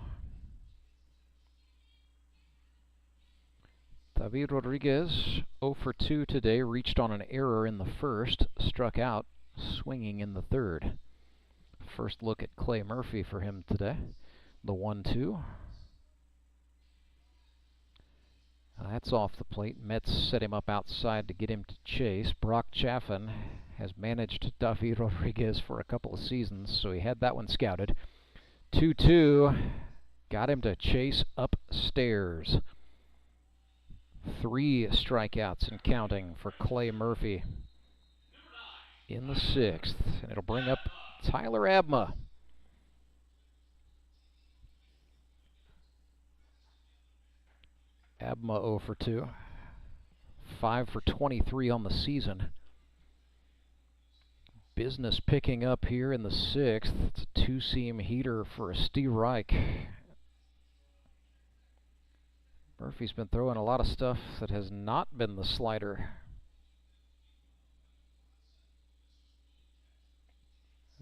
David Rodriguez, 0 for 2 today, reached on an error in the first, struck out, swinging in the third. First look at Clay Murphy for him today. The 1-2. That's off the plate. Mets set him up outside to get him to chase. Brock Chaffin has managed David Rodriguez for a couple of seasons, so he had that one scouted. 2-2, got him to chase upstairs. 3 strikeouts and counting for Clay Murphy in the 6th, and it'll bring up Tyler Abma. Abma 0 for 2, 5 for 23 on the season. business picking up here in the 6th. It's a two-seam heater for Steve Reich. Murphy's been throwing a lot of stuff that has not been the slider.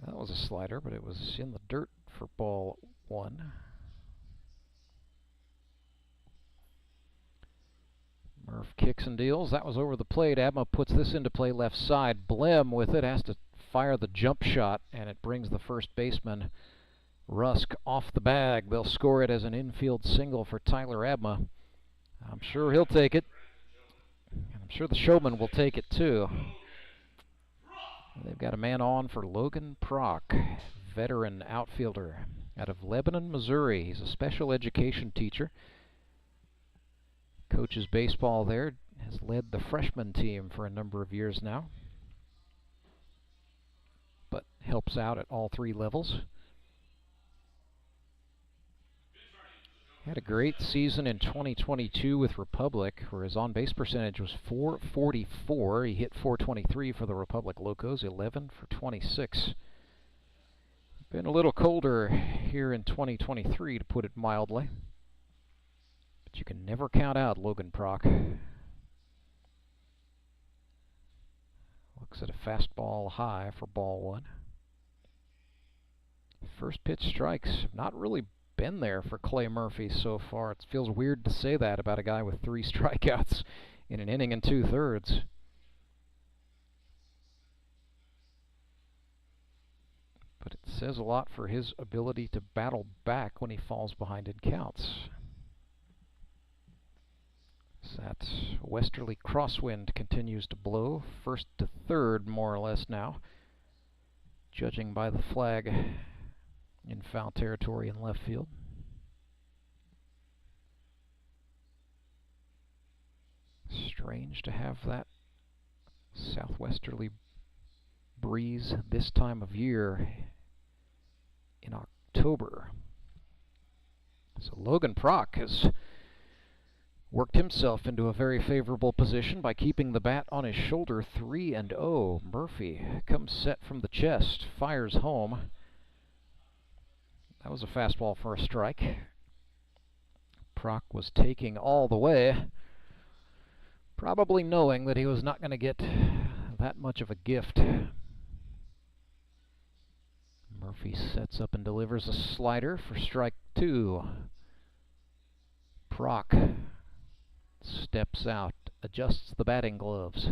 That was a slider, but it was in the dirt for ball 1. Murph kicks and deals. That was over the plate. Abma puts this into play left side. Blem with it has to fire the jump shot, and it brings the first baseman, Rusk, off the bag. They'll score it as an infield single for Tyler Abma. I'm sure he'll take it. And I'm sure the Showman will take it too. They've got a man on for Logan Prock, veteran outfielder out of Lebanon, Missouri. He's a special education teacher. Coaches baseball there, has led the freshman team for a number of years now, but helps out at all 3 levels. Had a great season in 2022 with Republic, where his on-base percentage was .444. He hit .423 for the Republic Locos, 11 for 26. Been a little colder here in 2023, to put it mildly. But you can never count out Logan Prock. Looks at a fastball high for ball 1. First pitch strikes have not really been there for Clay Murphy so far. It feels weird to say that about a guy with 3 strikeouts in an inning and 2/3. But it says a lot for his ability to battle back when he falls behind in counts. So that westerly crosswind continues to blow, 1st to 3rd more or less now, judging by the flag in foul territory in left field. Strange to have that southwesterly breeze this time of year in October. So Logan Prock has worked himself into a very favorable position by keeping the bat on his shoulder. 3-0. Murphy comes set from the chest, fires home. That was a fastball for a strike. Prock was taking all the way, probably knowing that he was not going to get that much of a gift. Murphy sets up and delivers a slider for strike 2. Prock steps out, adjusts the batting gloves,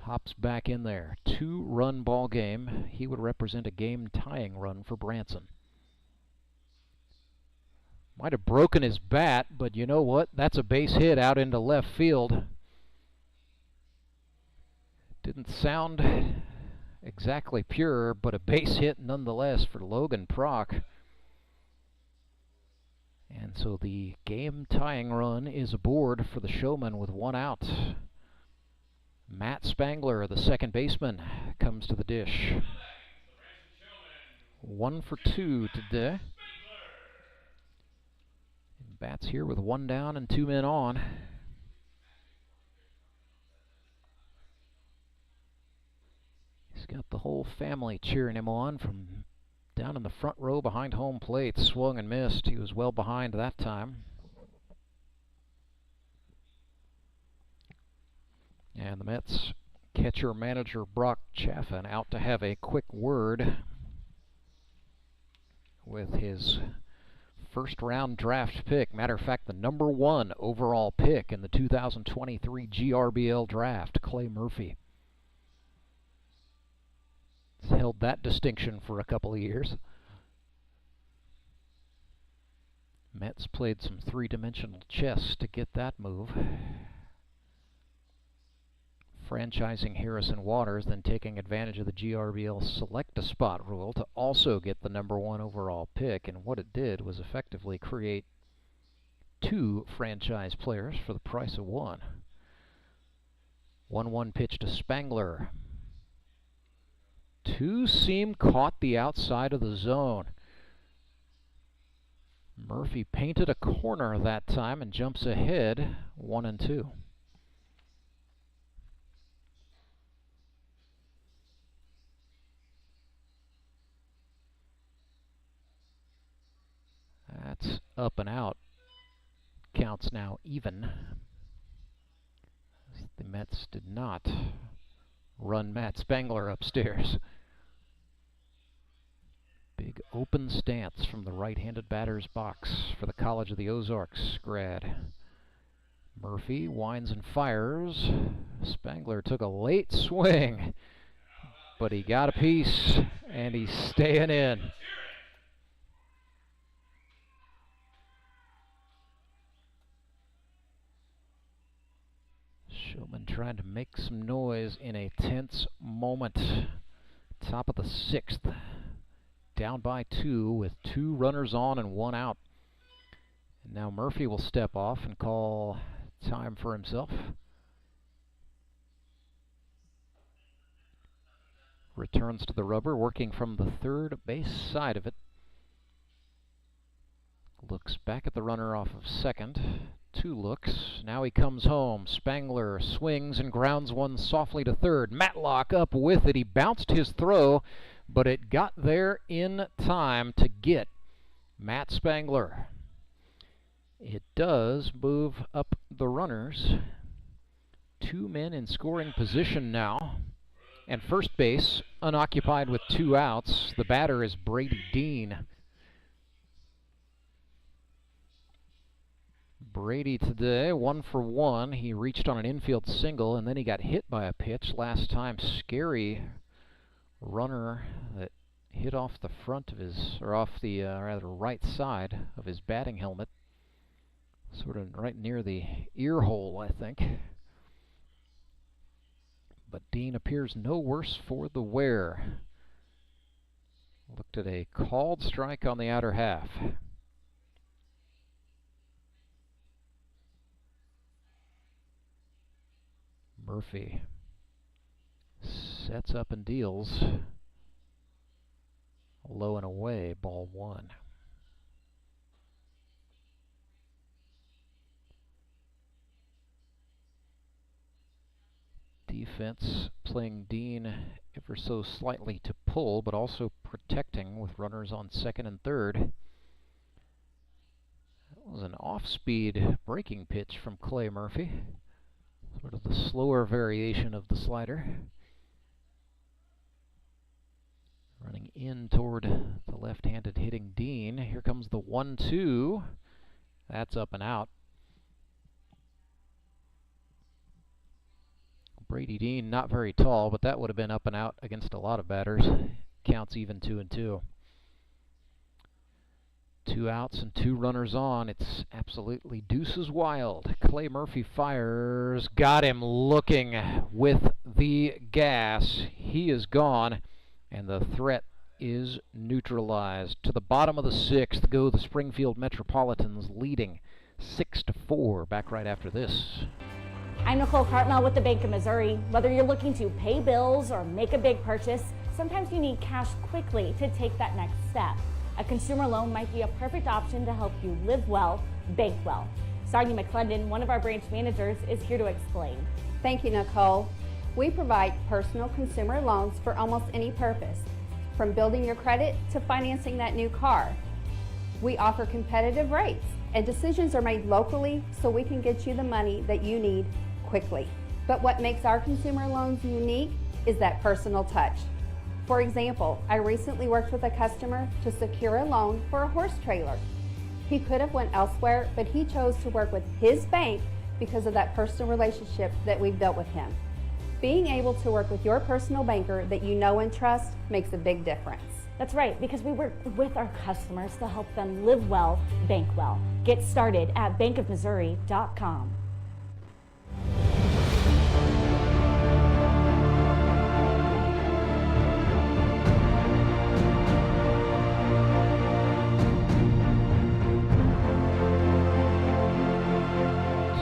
hops back in there. 2-run ball game. He would represent a game-tying run for Branson. Might have broken his bat, but you know what? That's a base hit out into left field. Didn't sound exactly pure, but a base hit nonetheless for Logan Prock. And so the game-tying run is aboard for the Showman with 1 out. Matt Spangler, the second baseman, comes to the dish. 1 for 2 today. Bats here with 1 down and 2 men on. He's got the whole family cheering him on from down in the front row behind home plate. Swung and missed. He was well behind that time. And the Mets catcher-manager Brock Chaffin out to have a quick word with his first-round draft pick. Matter of fact, the number 1 overall pick in the 2023 GRBL draft, Clay Murphy. He's held that distinction for a couple of years. Mets played some 3-dimensional chess to get that move. Franchising Harrison Waters, then taking advantage of the GRBL select-a-spot rule to also get the number 1 overall pick. And what it did was effectively create 2 franchise players for the price of 1. 1-1 pitch to Spangler. 2-seam caught the outside of the zone. Murphy painted a corner that time and jumps ahead 1-2. up and out. Counts now even. The Mets did not run Matt Spangler upstairs. Big open stance from the right-handed batter's box for the College of the Ozarks grad. Murphy winds and fires. Spangler took a late swing, but he got a piece, and he's staying in. Showman trying to make some noise in a tense moment. Top of the 6th. Down by 2 with 2 runners on and 1 out. And now Murphy will step off and call time for himself. Returns to the rubber, working from the third base side of it. Looks back at the runner off of second. 2 looks. Now he comes home. Spangler swings and grounds one softly to third. Matlock up with it. He bounced his throw, but it got there in time to get Matt Spangler. It does move up the runners. 2 men in scoring position now. And first base unoccupied with 2 outs. The batter is Brady Dean. Brady today, 1 for 1. He reached on an infield single, and then he got hit by a pitch last time. Scary runner that hit off the front of his, or off the rather right side of his batting helmet. Sort of right near the ear hole, I think. But Dean appears no worse for the wear. Looked at a called strike on the outer half. Murphy sets up and deals. Low and away, ball 1. Defense playing Dean ever so slightly to pull, but also protecting with runners on second and third. That was an off-speed breaking pitch from Clay Murphy. Sort of the slower variation of the slider. Running in toward the left-handed hitting Dean. Here comes the 1-2. That's up and out. Brady Dean not very tall, but that would have been up and out against a lot of batters. Counts even 2-2. 2 outs and 2 runners on. It's absolutely deuces wild. Clay Murphy fires. Got him looking with the gas. He is gone, and the threat is neutralized. To the bottom of the 6th go the Springfield Metropolitans, leading 6-4. Back right after this. I'm Nicole Cartmel with the Bank of Missouri. Whether you're looking to pay bills or make a big purchase, sometimes you need cash quickly to take that next step. A consumer loan might be a perfect option to help you live well, bank well. Sonia McClendon, one of our branch managers, is here to explain. Thank you, Nicole. We provide personal consumer loans for almost any purpose, from building your credit to financing that new car. We offer competitive rates, and decisions are made locally so we can get you the money that you need quickly. But what makes our consumer loans unique is that personal touch. For example, I recently worked with a customer to secure a loan for a horse trailer. He could have went elsewhere, but he chose to work with his bank because of that personal relationship that we've built with him. Being able to work with your personal banker that you know and trust makes a big difference. That's right, because we work with our customers to help them live well, bank well. Get started at bankofmissouri.com.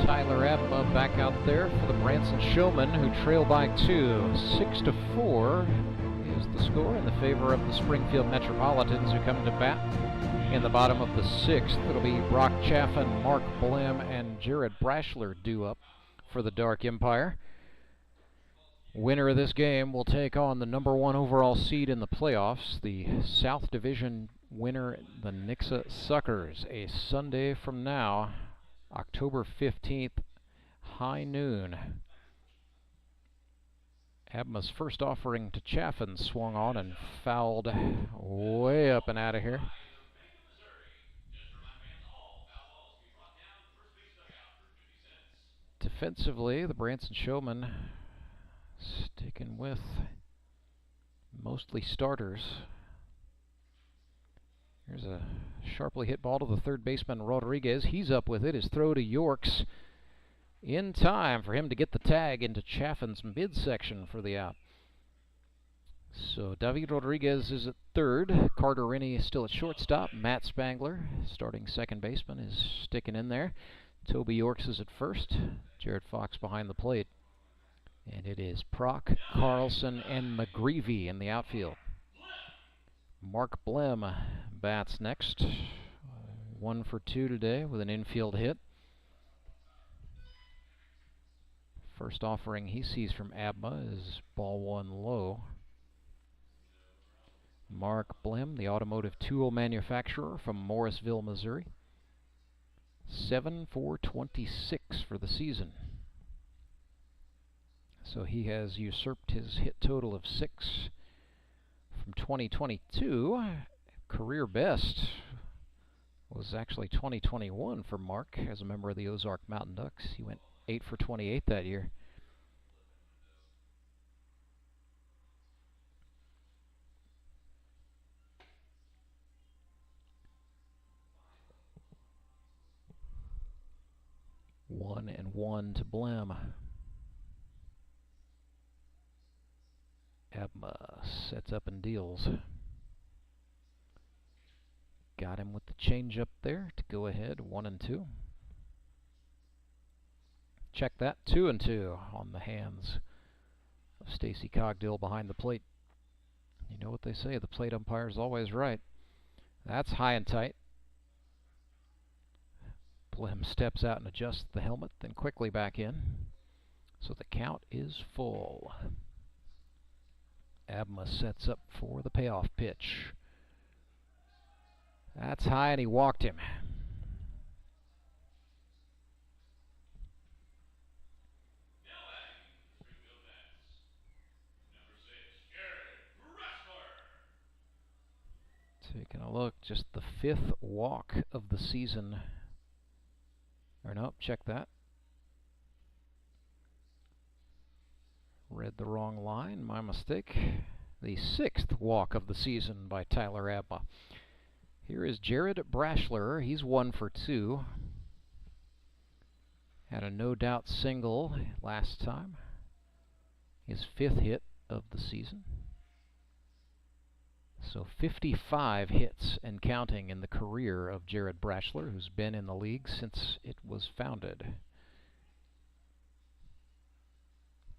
Tyler Abma back out there for the Branson Showmen, who trail by 2. 6-4 is the score in the favor of the Springfield Metropolitans, who come to bat in the bottom of the 6th. It'll be Brock Chaffin, Mark Blim, and Jared Brashler due up for the Dark Empire. Winner of this game will take on the #1 overall seed in the playoffs, the South Division winner, the Nixa Suckers, a Sunday from now, October 15th, high noon. Abma's first offering to Chaffin swung on and fouled way up and out of here. Defensively, the Branson Showmen sticking with mostly starters. Here's a sharply hit ball to the third baseman, Rodriguez. He's up with it. His throw to Yorks in time for him to get the tag into Chaffin's midsection for the out. So David Rodriguez is at third. Carter Rennie is still at shortstop. Matt Spangler, starting second baseman, is sticking in there. Toby Yorks is at first. Jared Fox behind the plate. And it is Prock, Carlson, and McGreevy in the outfield. Mark Blem bats next. 1 for 2 today with an infield hit. First offering he sees from Abma is ball 1 low. Mark Blem, the automotive tool manufacturer from Morrisville, Missouri. 7 for 26 for the season. So he has usurped his hit total of 6 from 2022. Career best was actually 2021 for Mark as a member of the Ozark Mountain Ducks. He went 8 for 28 that year. One and one to Blem. Abma sets up and deals. Got him with the changeup there to go ahead, 1-2. Check that, 2-2 on the hands of Stacy Cogdill behind the plate. You know what they say, the plate umpire's always right. That's high and tight. Blem steps out and adjusts the helmet, then quickly back in. So the count is full. Abma sets up for the payoff pitch. That's high, and he walked him. Taking a look, just the 5th walk of the season. Or nope, check that. Read the wrong line, my mistake. The 6th walk of the season by Tyler Abma. Here is Jared Brashler. He's 1 for 2. Had a no-doubt single last time. His 5th hit of the season. So 55 hits and counting in the career of Jared Brashler, who's been in the league since it was founded.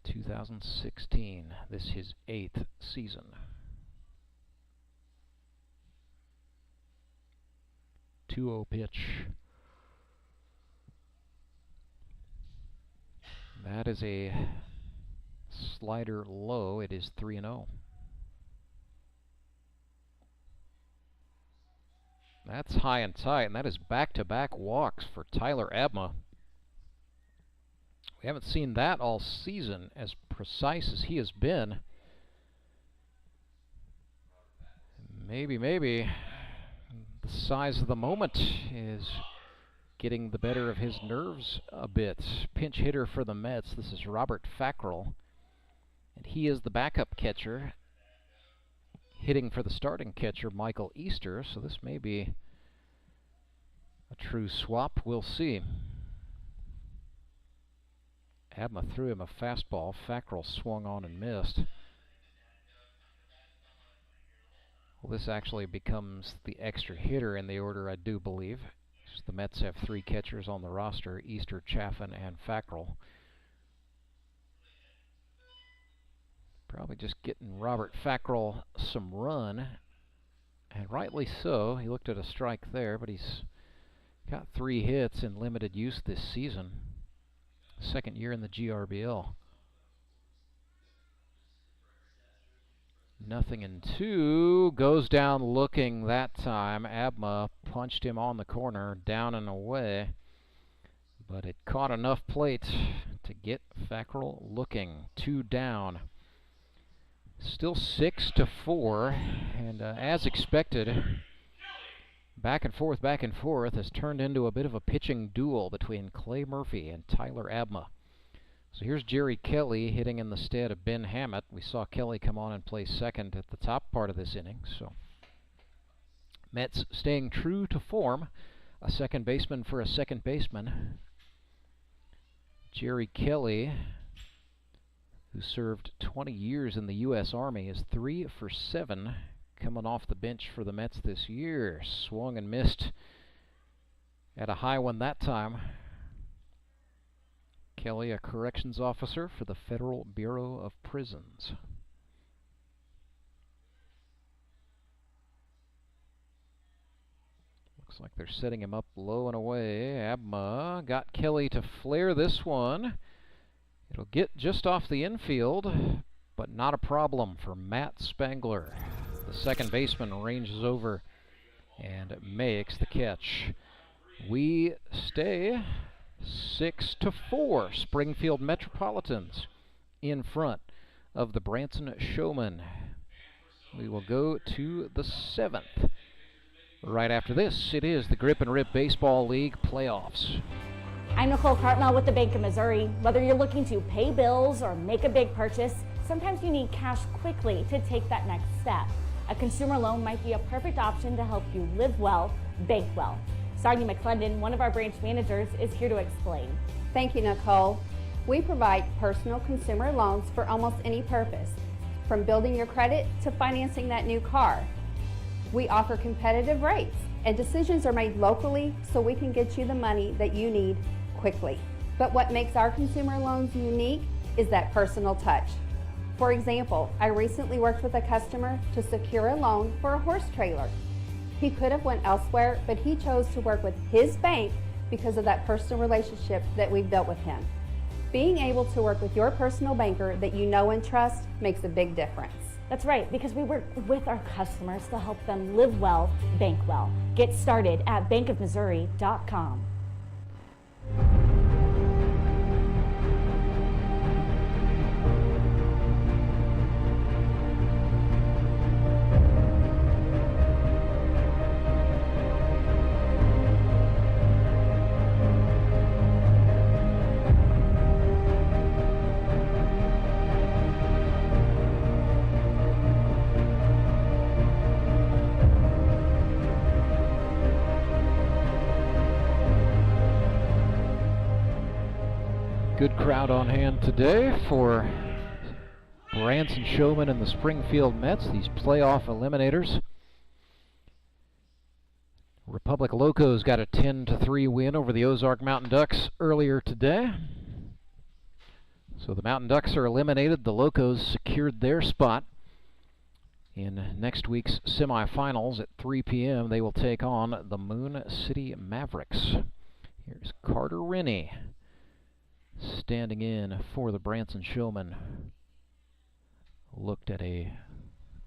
2016. This is his 8th season. 2-0 pitch. That is a slider low. It is 3-0. That's high and tight, and that is back-to-back walks for Tyler Abma. We haven't seen that all season, as precise as he has been. Maybe the size of the moment is getting the better of his nerves a bit. Pinch hitter for the Mets. This is Robert Fackrell, and he is the backup catcher, hitting for the starting catcher, Michael Easter. So this may be a true swap. We'll see. Abma threw him a fastball. Fackrell swung on and missed. Well, this actually becomes the extra hitter in the order, I do believe. The Mets have 3 catchers on the roster: Easter, Chaffin, and Fackrell. Probably just getting Robert Fackrell some run, and rightly so. He looked at a strike there, but he's got 3 hits in limited use this season. 2nd year in the GRBL. 0-2. Goes down looking that time. Abma punched him on the corner, down and away. But it caught enough plate to get Fackrell looking. 2 down. Still 6-4. And as expected, back and forth has turned into a bit of a pitching duel between Clay Murphy and Tyler Abma. So here's Jerry Kelly hitting in the stead of Ben Hammett. We saw Kelly come on and play second at the top part of this inning. So Mets staying true to form. A second baseman for a second baseman. Jerry Kelly, who served 20 years in the U.S. Army, is 3 for 7 coming off the bench for the Mets this year. Swung and missed at a high one that time. Kelly, a corrections officer for the Federal Bureau of Prisons. Looks like they're setting him up low and away. Abma got Kelly to flare this one. It'll get just off the infield, but not a problem for Matt Spangler. The second baseman ranges over and makes the catch. We stay 6-4. Springfield Metropolitans in front of the Branson Showmen. We will go to the 7th. Right after this, it is the Grip and Rip Baseball League playoffs. I'm Nicole Cartmel with the Bank of Missouri. Whether you're looking to pay bills or make a big purchase, sometimes you need cash quickly to take that next step. A consumer loan might be a perfect option to help you live well, bank well. Sonia McClendon, one of our branch managers, is here to explain. Thank you, Nicole. We provide personal consumer loans for almost any purpose, from building your credit to financing that new car. We offer competitive rates, and decisions are made locally so we can get you the money that you need quickly. But what makes our consumer loans unique is that personal touch. For example, I recently worked with a customer to secure a loan for a horse trailer. He could have went elsewhere, but he chose to work with his bank because of that personal relationship that we've built with him. Being able to work with your personal banker that you know and trust makes a big difference. That's right, because we work with our customers to help them live well, bank well. Get started at bankofmissouri.com. Good crowd on hand today for Branson Showman and the Springfield Mets, these playoff eliminators. Republic Locos got a 10-3 win over the Ozark Mountain Ducks earlier today. So the Mountain Ducks are eliminated. The Locos secured their spot in next week's semifinals at 3 p.m. They will take on the Moon City Mavericks. Here's Carter Rennie standing in for the Branson Showman. Looked at a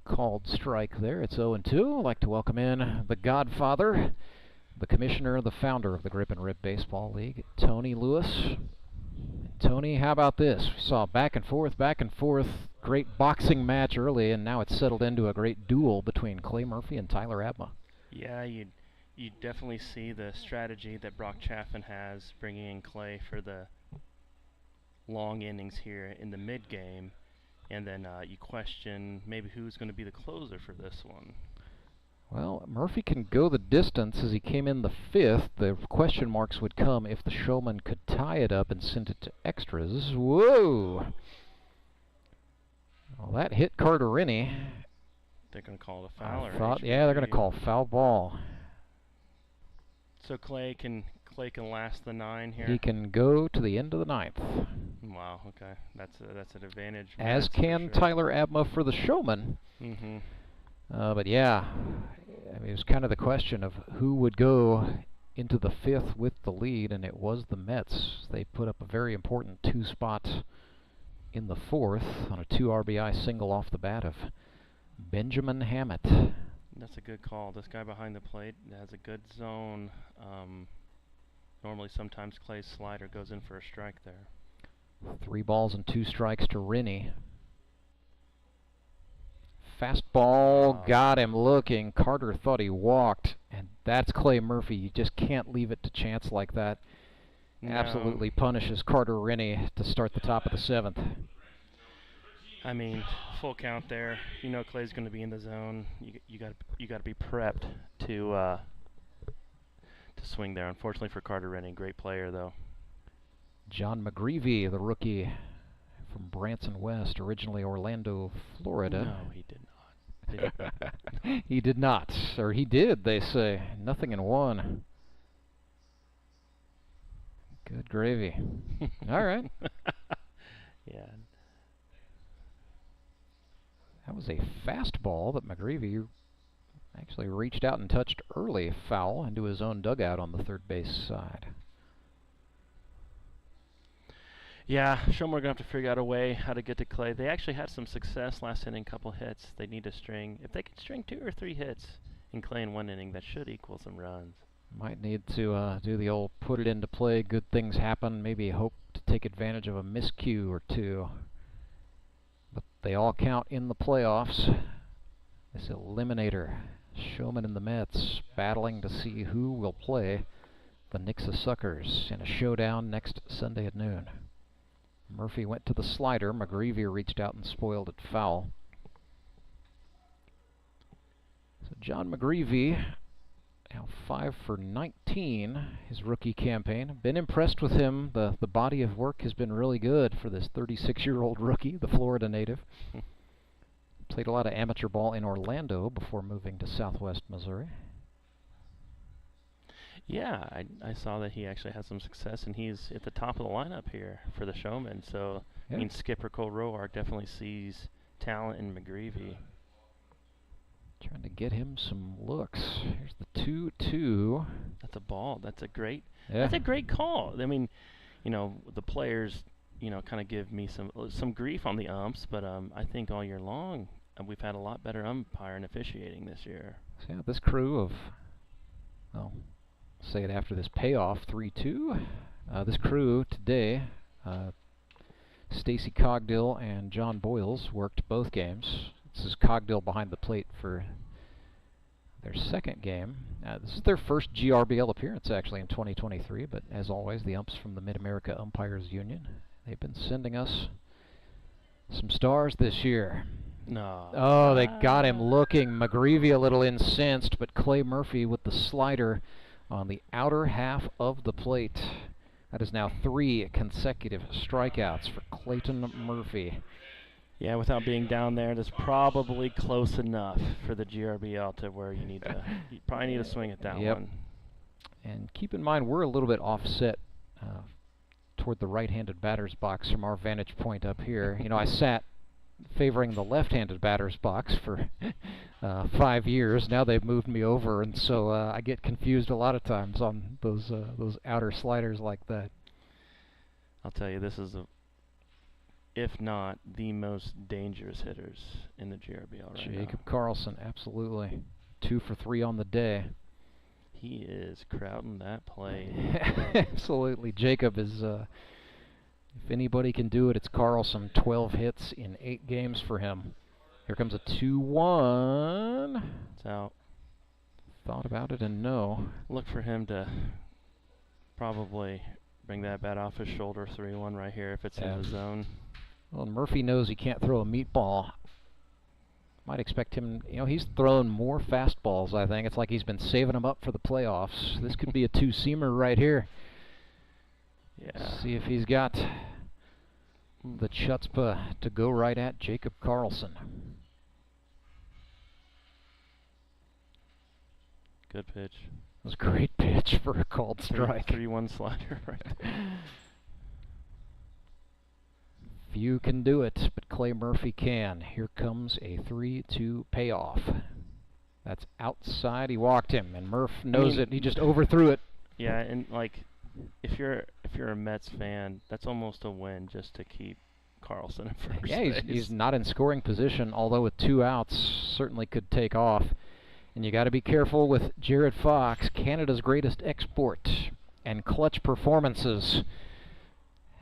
called strike there. It's 0-2. I'd like to welcome in the Godfather, the commissioner, the founder of the Grip and Rip Baseball League, Tony Lewis. Tony, how about this? We saw back and forth, great boxing match early, and now it's settled into a great duel between Clay Murphy and Tyler Abma. Yeah, you definitely see the strategy that Brock Chaffin has, bringing in Clay for the long innings here in the mid-game, and then you question maybe who's going to be the closer for this one. Well, Murphy can go the distance as he came in the 5th. The question marks would come if the Showman could tie it up and send it to extras. Whoa! Well, that hit Carter Rennie. They're going to call it a foul. Yeah, they're going to call foul ball. So Clay can last the 9 here. He can go to the end of the 9th. Wow. Okay, that's an advantage. As can sure. Tyler Abma for the Showman. Mm-hmm. But yeah, I mean, it was kind of the question of who would go into the 5th with the lead, and it was the Mets. They put up a very important 2 spot in the 4th on a 2 RBI single off the bat of Benjamin Hammett. That's a good call. This guy behind the plate has a good zone. Normally, sometimes Clay's slider goes in for a strike there. 3 balls and 2 strikes to Rennie. Fastball got him looking. Carter thought he walked, and that's Clay Murphy. You just can't leave it to chance like that. No. Absolutely punishes Carter Rennie to start the top of the 7th. I mean, full count there. You know Clay's going to be in the zone. You got to be prepped to swing there. Unfortunately for Carter Rennie, great player though. John McGreevy, the rookie from Branson West, originally Orlando, Florida. No, he did not. He did not, or he did, they say. Nothing in 1. Good gravy. All right. Yeah. That was a fastball that McGreevy actually reached out and touched early, foul into his own dugout on the third base side. Yeah, Showmen are going to have to figure out a way how to get to Clay. They actually had some success last inning, couple hits. They need to string. If they can string 2 or 3 hits in Clay in 1 inning, that should equal some runs. Might need to do the old put it into play, good things happen, maybe hope to take advantage of a miscue or 2. But they all count in the playoffs. This Eliminator, Showman and the Mets, battling to see who will play the Nixa Suckers in a showdown next Sunday at noon. Murphy went to the slider. McGreevy reached out and spoiled it foul. So John McGreevy, now 5 for 19, his rookie campaign. Been impressed with him. The body of work has been really good for this 36-year-old rookie, the Florida native. Played a lot of amateur ball in Orlando before moving to Southwest Missouri. Yeah, I saw that he actually had some success, and he's at the top of the lineup here for the Showmen. So, yeah. I mean, skipper Cole Roark definitely sees talent in McGreevy. Trying to get him some looks. Here's the 2-2. That's a ball. That's a great call. I mean, you know, the players, you know, kind of give me some grief on the umps, but I think all year long we've had a lot better umpire and officiating this year. So yeah, this crew of, well, say it after this payoff, 3-2. This crew today, Stacy Cogdill and John Boyles worked both games. This is Cogdill behind the plate for their second game. This is their first GRBL appearance actually in 2023, but as always, the umps from the Mid-America Umpires Union. They've been sending us some stars this year. No. Oh, they got him looking. McGreevy a little incensed, but Clay Murphy with the slider on the outer half of the plate. That is now 3 consecutive strikeouts for Clayton Murphy. Yeah, without being down there, that's probably close enough for the GRBL to where you probably need to swing at that one. And keep in mind, we're a little bit offset toward the right-handed batter's box from our vantage point up here. You know, I sat favoring the left-handed batter's box for 5 years. Now they've moved me over, and so I get confused a lot of times on those outer sliders like that. I'll tell you, this is if not the most dangerous hitters in the GRBL right now. Jacob Carlson, absolutely. 2 for 3 on the day. He is crowding that plate. Absolutely. Jacob is, if anybody can do it, it's Carlson. 12 hits in 8 games for him. Here comes a 2-1. It's out. Thought about it and no. Look for him to probably bring that bat off his shoulder. 3-1 right here if it's in the zone. Well, Murphy knows he can't throw a meatball. Might expect him, you know, he's thrown more fastballs, I think. It's like he's been saving them up for the playoffs. This could be a 2-seamer right here. Yeah. See if he's got the chutzpah to go right at Jacob Carlson. Good pitch. That was a great pitch for a called strike. 3-1 slider right there. Few can do it, but Clay Murphy can. Here comes a 3-2 payoff. That's outside. He walked him, and Murph knows it. He just overthrew it. Yeah, and like, if you're a Mets fan, that's almost a win just to keep Carlson in first base. He's not in scoring position, although with 2 outs, certainly could take off. And you got to be careful with Jared Fox, Canada's greatest export, and clutch performances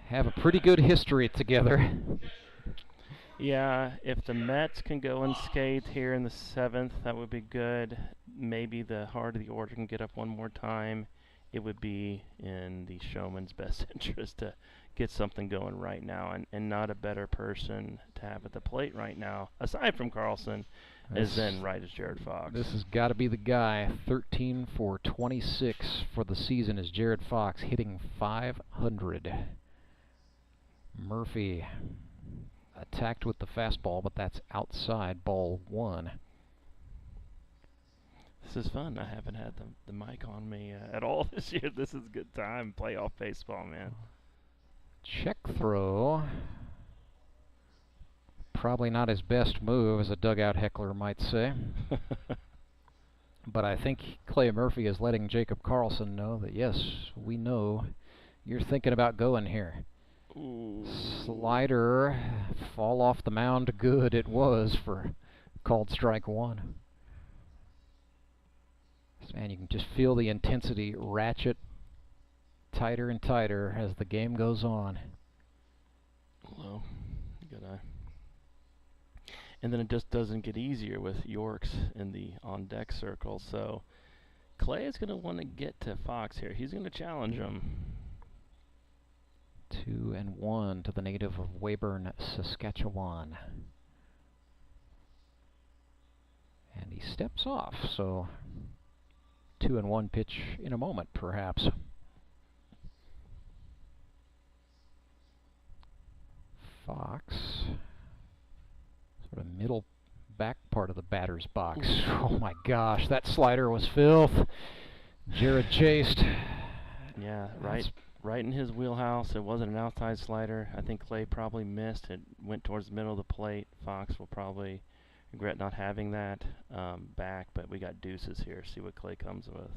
have a pretty good history together. Yeah, if the Mets can go unscathed here in the 7th, that would be good. Maybe the heart of the order can get up one more time. It would be in the Showman's best interest to get something going right now, and not a better person to have at the plate right now, aside from Carlson, is then right as Jared Fox. This has got to be the guy. 13 for 26 for the season is Jared Fox, hitting .500. Murphy attacked with the fastball, but that's outside, ball 1. This is fun. I haven't had the mic on me at all this year. This is a good time. Playoff baseball, man. Check throw. Probably not his best move, as a dugout heckler might say. But I think Clay Murphy is letting Jacob Carlson know that, yes, we know you're thinking about going here. Ooh. Slider, fall off the mound, good it was for called strike 1. Man, you can just feel the intensity ratchet tighter and tighter as the game goes on. Hello, good eye. And then it just doesn't get easier with Yorks in the on-deck circle. So Clay is going to want to get to Fox here. He's going to challenge him. 2-1 to the native of Weyburn, Saskatchewan. And he steps off, so 2-1 pitch in a moment, perhaps. Fox, sort of middle back part of the batter's box. Oh my gosh, that slider was filth. Jared chased. Yeah, right in his wheelhouse. It wasn't an outside slider. I think Clay probably missed. It went towards the middle of the plate. Fox will probably regret not having that back, but we got deuces here. See what Clay comes with.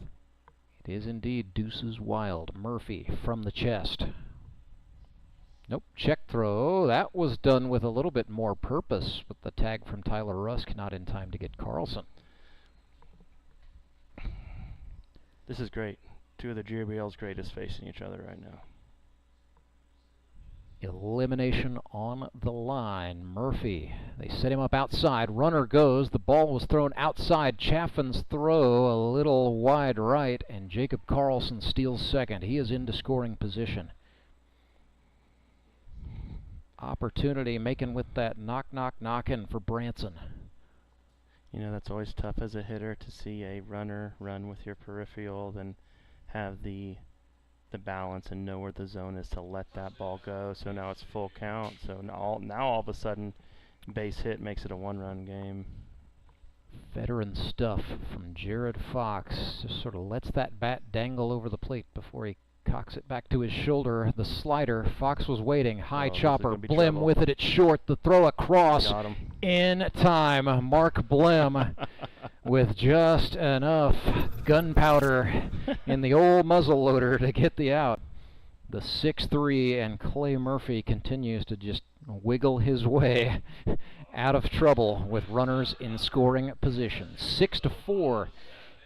It is indeed deuces wild. Murphy from the chest. Nope, check throw. That was done with a little bit more purpose, with the tag from Tyler Rusk not in time to get Carlson. This is great. Two of the GRBL's greatest facing each other right now. Elimination on the line. Murphy, they set him up outside. Runner goes. The ball was thrown outside. Chaffin's throw a little wide right, and Jacob Carlson steals second. He is into scoring position. Opportunity making with that knockin' for Branson. You know, that's always tough as a hitter to see a runner run with your peripheral, then have the balance and know where the zone is to let that ball go. So now it's full count. So now all of a sudden, base hit makes it a one-run game. Veteran stuff from Jared Fox. Just sort of lets that bat dangle over the plate before he cocks it back to his shoulder. The slider, Fox was waiting. High chopper, Blim trouble. With it at short. The throw across in time. Mark Blim with just enough gunpowder in the old muzzle loader to get the out. The 6-3, and Clay Murphy continues to just wiggle his way out of trouble with runners in scoring position. 6-4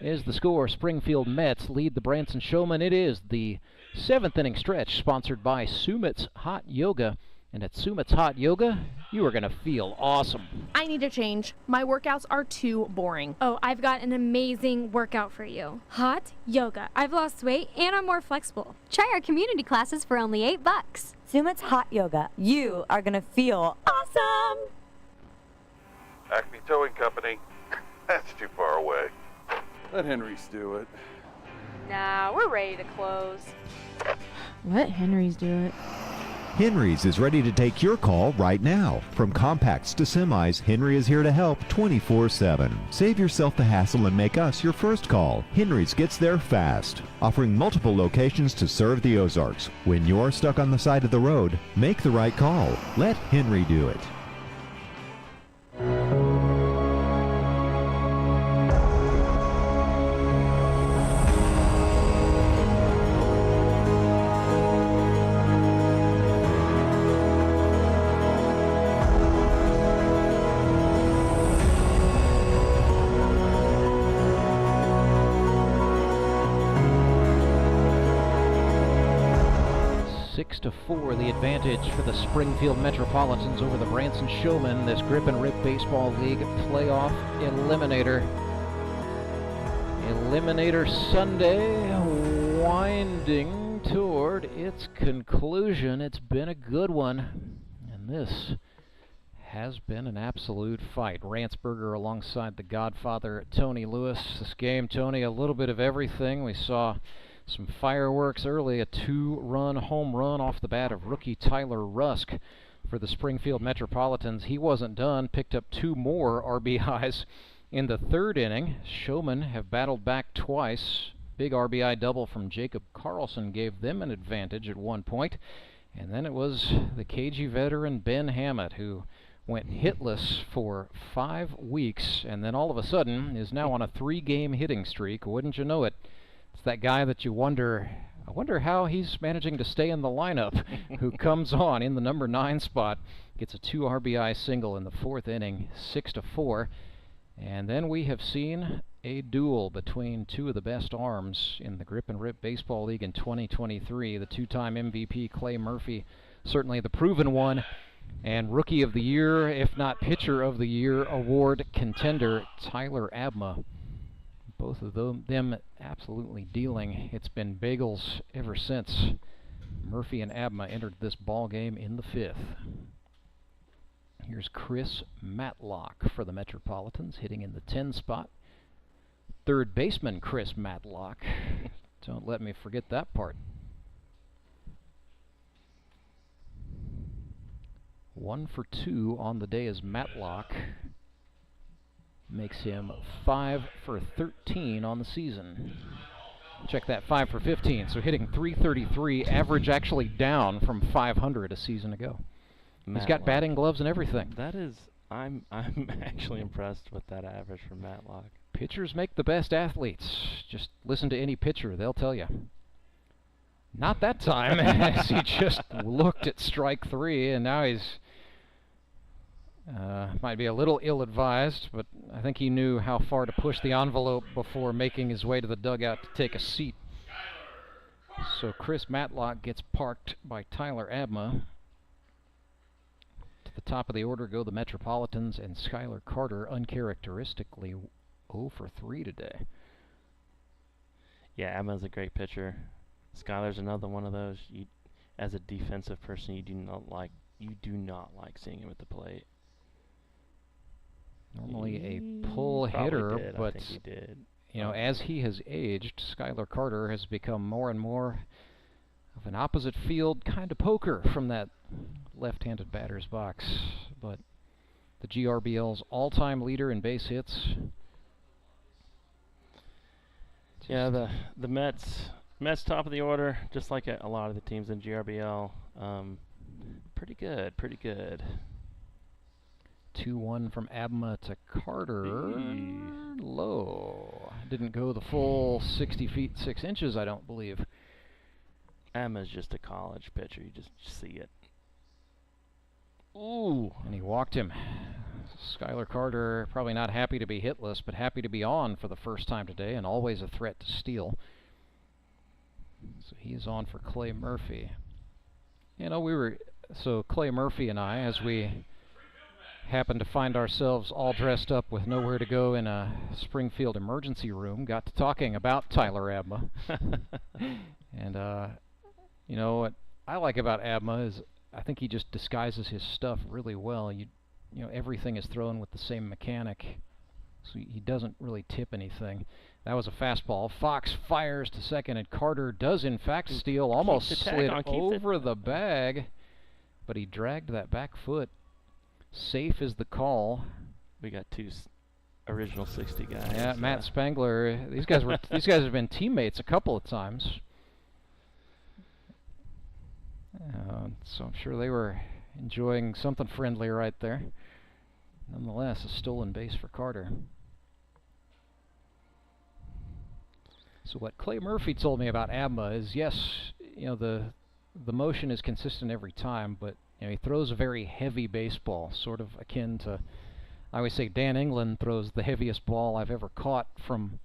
is the score. Springfield Mets lead the Branson Showmen. It is the 7th inning stretch, sponsored by Sumit's Hot Yoga. And at Sumit's Hot Yoga, you are going to feel awesome. I need a change. My workouts are too boring. Oh, I've got an amazing workout for you. Hot Yoga. I've lost weight and I'm more flexible. Try our community classes for only $8. Sumit's Hot Yoga. You are going to feel awesome. Acme Towing Company. That's too far away. Let Henry's do it. Nah, we're ready to close. Let Henry's do it. Henry's is ready to take your call right now. From compacts to semis, Henry is here to help 24/7. Save yourself the hassle and make us your first call. Henry's gets there fast, offering multiple locations to serve the Ozarks. When you're stuck on the side of the road, make the right call. Let Henry do it. 6-4, the advantage for the Springfield Metropolitans over the Branson Showmen, this Grip and Rip Baseball League playoff eliminator. Eliminator Sunday winding toward its conclusion. It's been a good one, and this has been an absolute fight. Rance alongside the Godfather Tony Lewis. This game, Tony, a little bit of everything. We saw some fireworks early, a 2-run home run off the bat of rookie Tyler Rusk for the Springfield Metropolitans. He wasn't done, picked up 2 more RBIs in the 3rd inning. Showmen have battled back twice. Big RBI double from Jacob Carlson gave them an advantage at one point. And then it was the cagey veteran Ben Hammett who went hitless for 5 weeks and then all of a sudden is now on a 3-game hitting streak. Wouldn't you know it? It's that guy that you wonder, I wonder how he's managing to stay in the lineup, who comes on in the number 9 spot, gets a 2 RBI single in the 4th inning, 6-4. And then we have seen a duel between 2 of the best arms in the Grip and Rip Baseball League in 2023. The 2-time MVP Clay Murphy, certainly the proven one, and Rookie of the Year, if not Pitcher of the Year award contender Tyler Abma. Both of them absolutely dealing. It's been bagels ever since Murphy and Abma entered this ball game in the 5th. Here's Chris Matlock for the Metropolitans, hitting in the 10 spot. 3rd baseman Chris Matlock. Don't let me forget that part. 1 for 2 on the day as Matlock makes him 5 for 13 on the season. Check that, 5 for 15, so hitting .333, average actually down from .500 a season ago. He's got batting gloves and everything. That is, I'm actually impressed with that average from Matlock. Pitchers make the best athletes. Just listen to any pitcher, they'll tell you. Not that time, as he just looked at strike 3, and now he's might be a little ill-advised, but I think he knew how far to push the envelope before making his way to the dugout to take a seat. So Chris Matlock gets parked by Tyler Abma. To the top of the order go the Metropolitans and Skylar Carter, uncharacteristically 0 for 3 today. Yeah, Abma's a great pitcher. Skylar's another one of those. As a defensive person, you do not like seeing him at the plate. Normally a pull hitter, but I think he did. You know, as he has aged, Skylar Carter has become more and more of an opposite field kind of poker from that left-handed batter's box. But the GRBL's all-time leader in base hits. Yeah, the Mets top of the order, just like a lot of the teams in GRBL. Pretty good. 2-1 from Abma to Carter. Low. Didn't go the full 60 feet 6 inches, I don't believe. Abma's just a college pitcher. You just see it. Ooh. And he walked him. Skylar Carter probably not happy to be hitless, but happy to be on for the first time today, and always a threat to steal. So he's on for Clay Murphy. You know, so Clay Murphy and I, as we happened to find ourselves all dressed up with nowhere to go in a Springfield emergency room, got to talking about Tyler Abma. And, you know, what I like about Abma is I think he just disguises his stuff really well. You know, everything is thrown with the same mechanic, so he doesn't really tip anything. That was a fastball. Fox fires to second, and Carter does in fact steal, almost slid over the bag, but he dragged that back foot. Safe is the call. We got 2 original 60 guys. Yeah, Matt Spangler. These guys have been teammates a couple of times. So I'm sure they were enjoying something friendly right there. Nonetheless, a stolen base for Carter. So what Clay Murphy told me about Abma is, yes, you know, the motion is consistent every time, but you know, he throws a very heavy baseball, sort of akin to, I always say Dan England throws the heaviest ball I've ever caught from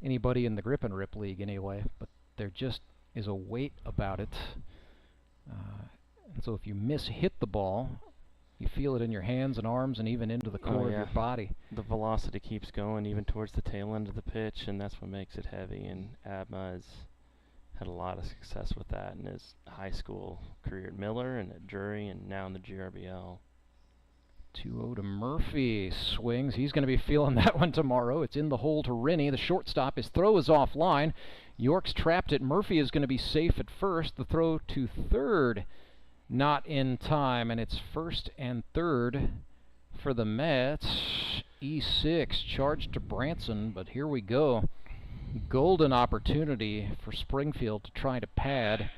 anybody in the Grip and Rip League anyway, but there just is a weight about it. And so if you hit the ball, you feel it in your hands and arms and even into the core of your body. The velocity keeps going even towards the tail end of the pitch, and that's what makes it heavy. And Abma has had a lot of success with that in his high school career at Miller and at Drury and now in the GRBL. 2-0 to Murphy. Swings. He's going to be feeling that one tomorrow. It's in the hole to Rennie. The shortstop. His throw is offline. York's trapped it. Murphy is going to be safe at first. The throw to third not in time, and it's first and third for the Mets. E6 charged to Branson, but here we go. Golden opportunity for Springfield to try to pad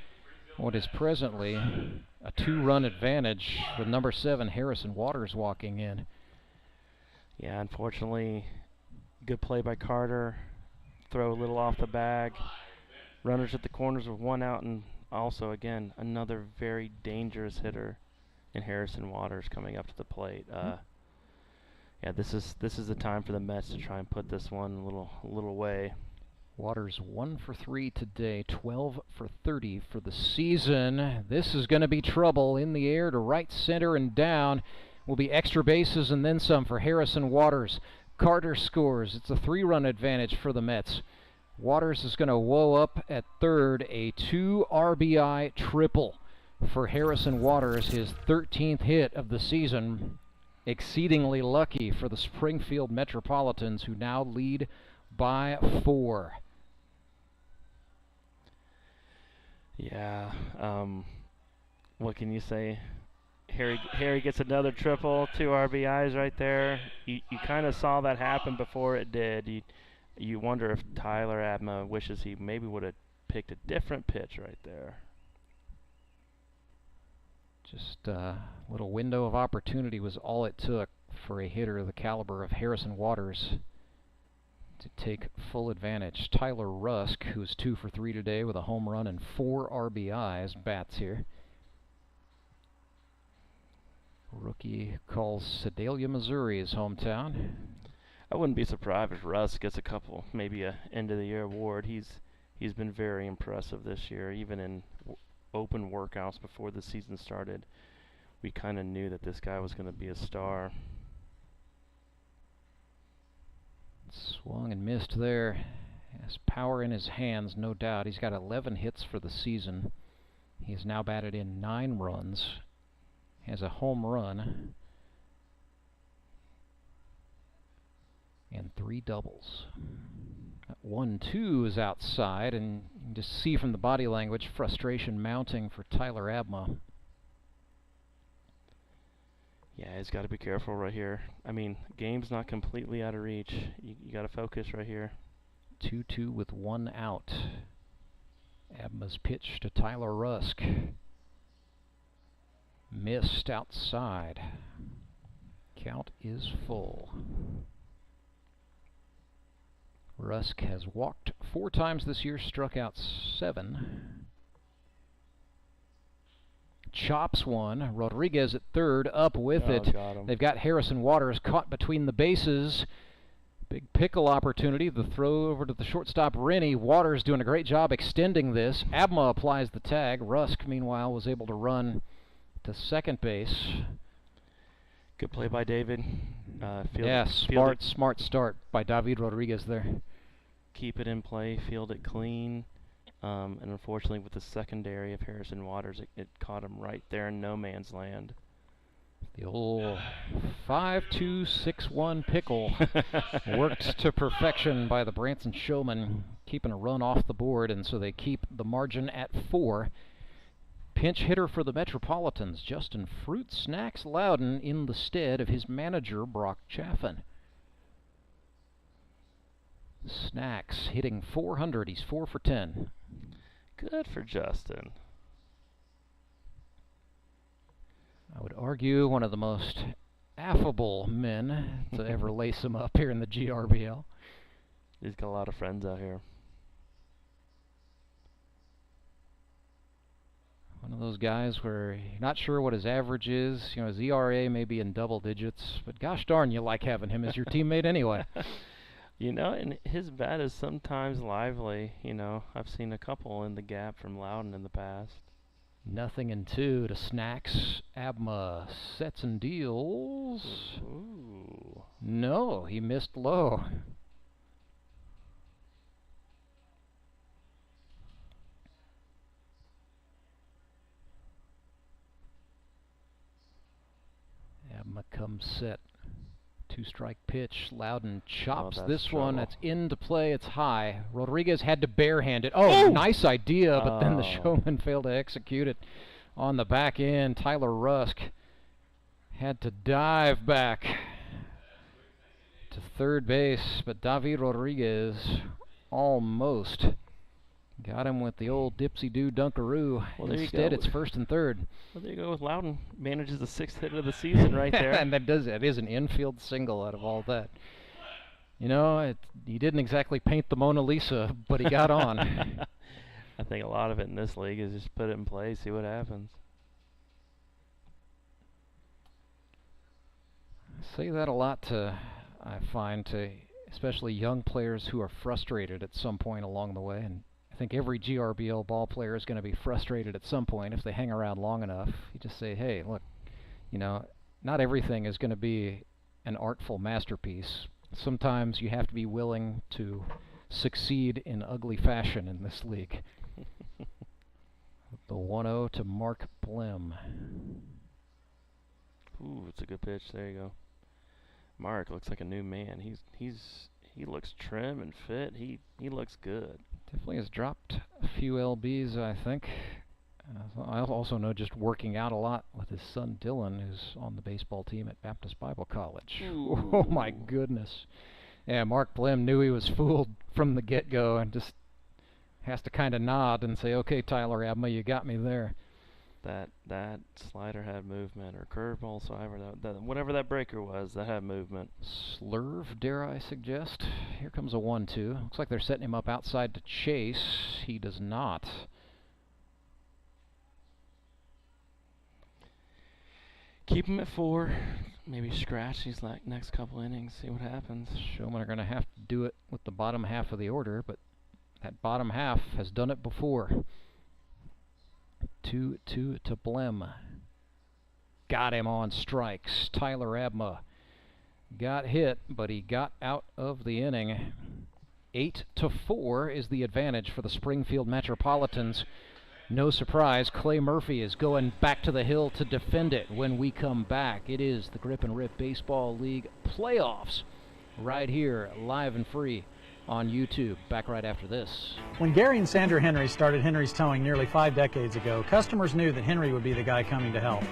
what is presently a 2-run advantage with number 7 Harrison Waters walking in. Yeah, unfortunately, good play by Carter. Throw a little off the bag. Runners at the corners with 1 out, and also, again, another very dangerous hitter in Harrison Waters coming up to the plate. Yeah, this is the time for the Mets to try and put this one a little away. Waters 1 for 3 today, 12 for 30 for the season. This is going to be trouble. In the air to right center and down will be extra bases and then some for Harrison Waters. Carter scores. It's a 3-run advantage for the Mets. Waters is going to woe up at third, a 2 RBI triple for Harrison Waters, his 13th hit of the season. Exceedingly lucky for the Springfield Metropolitans, who now lead by 4. Yeah, what can you say? Harry gets another triple, 2 RBIs right there. You kind of saw that happen before it did. You wonder if Tyler Abma wishes he maybe would have picked a different pitch right there. Just a little window of opportunity was all it took for a hitter of the caliber of Harrison Waters to take full advantage. Tyler Rusk, who's 2 for 3 today with a home run and 4 RBIs, bats here. Rookie calls Sedalia, Missouri, his hometown. I wouldn't be surprised if Russ gets a couple, maybe a end-of-the-year award. He's been very impressive this year, even in open workouts before the season started. We kind of knew that this guy was going to be a star. Swung and missed there. Has power in his hands, no doubt. He's got 11 hits for the season. He's now batted in 9 runs. Has a home run and 3 doubles. That 1-2 is outside, and you can just see from the body language frustration mounting for Tyler Abma. Yeah, he's got to be careful right here. I mean, game's not completely out of reach. You got to focus right here. 2-2 with 1 out. Abma's pitch to Tyler Rusk. Missed outside. Count is full. Rusk has walked 4 times this year, struck out 7. Chops one. Rodriguez at third, up with it. They've got Harrison Waters caught between the bases. Big pickle opportunity. The throw over to the shortstop, Rennie. Waters doing a great job extending this. Abma applies the tag. Rusk, meanwhile, was able to run to second base. Good play by David. Smart start by David Rodriguez there. Keep it in play, field it clean. And unfortunately, with the secondary of Harrison Waters, it caught him right there in no man's land. The old 5-2-6-1 pickle worked to perfection by the Branson Showmen, keeping a run off the board, and so they keep the margin at 4. Pinch hitter for the Metropolitans, Justin Fruit Snacks Loudon in the stead of his manager, Brock Chaffin. Snacks hitting .400. He's 4 for 10. Good for Justin. I would argue one of the most affable men to ever lace him up here in the GRBL. He's got a lot of friends out here. One of those guys where you're not sure what his average is. You know, his ERA may be in double digits, but gosh darn, you like having him as your teammate anyway. You know, and his bat is sometimes lively. You know, I've seen a couple in the gap from Loudon in the past. Nothing in 2 to Snacks. Abma sets and deals. Ooh. No, he missed low. Abma comes set. 2-strike pitch. Loudon chops this one. It's into play. It's high. Rodriguez had to barehand it. Oh, nice idea, but then the Showman failed to execute it on the back end. Tyler Rusk had to dive back to third base, but David Rodriguez almost got him with the old dipsy-do dunkaroo. Well, instead, it's first and third. Well, there you go with Loudon. Manages the 6th hit of the season right there. And that is an infield single out of all that. You know, he didn't exactly paint the Mona Lisa, but he got on. I think a lot of it in this league is just put it in play, see what happens. I say that a lot I find to especially young players who are frustrated at some point along the way, and I think every GRBL ball player is going to be frustrated at some point if they hang around long enough. You just say, hey, look, you know, not everything is going to be an artful masterpiece. Sometimes you have to be willing to succeed in ugly fashion in this league. The 1-0 to Mark Blim. Ooh, it's a good pitch. There you go. Mark looks like a new man. He looks trim and fit. He looks good. Definitely has dropped a few lbs, I think. I also know just working out a lot with his son Dylan, who's on the baseball team at Baptist Bible College. Ooh. Oh my goodness. Yeah, Mark Blim knew he was fooled from the get-go and just has to kind of nod and say, okay, Tyler Abma, you got me there. That slider had movement, or curveball, so whatever that breaker was, that had movement. Slurve, dare I suggest. Here comes a 1-2. Looks like they're setting him up outside to chase. He does not. Keep him at 4. Maybe scratch these next couple innings, see what happens. Showmen are going to have to do it with the bottom half of the order, but that bottom half has done it before. 2-2 to Blim. Got him on strikes. Tyler Abma got hit, but he got out of the inning. 8-4 is the advantage for the Springfield Metropolitans. No surprise, Clay Murphy is going back to the hill to defend it when we come back. It is the Grip and Rip Baseball League playoffs right here, live and free on YouTube. Back right after this. When Gary and Sandra Henry started Henry's Towing nearly 5 decades ago, customers knew that Henry would be the guy coming to help.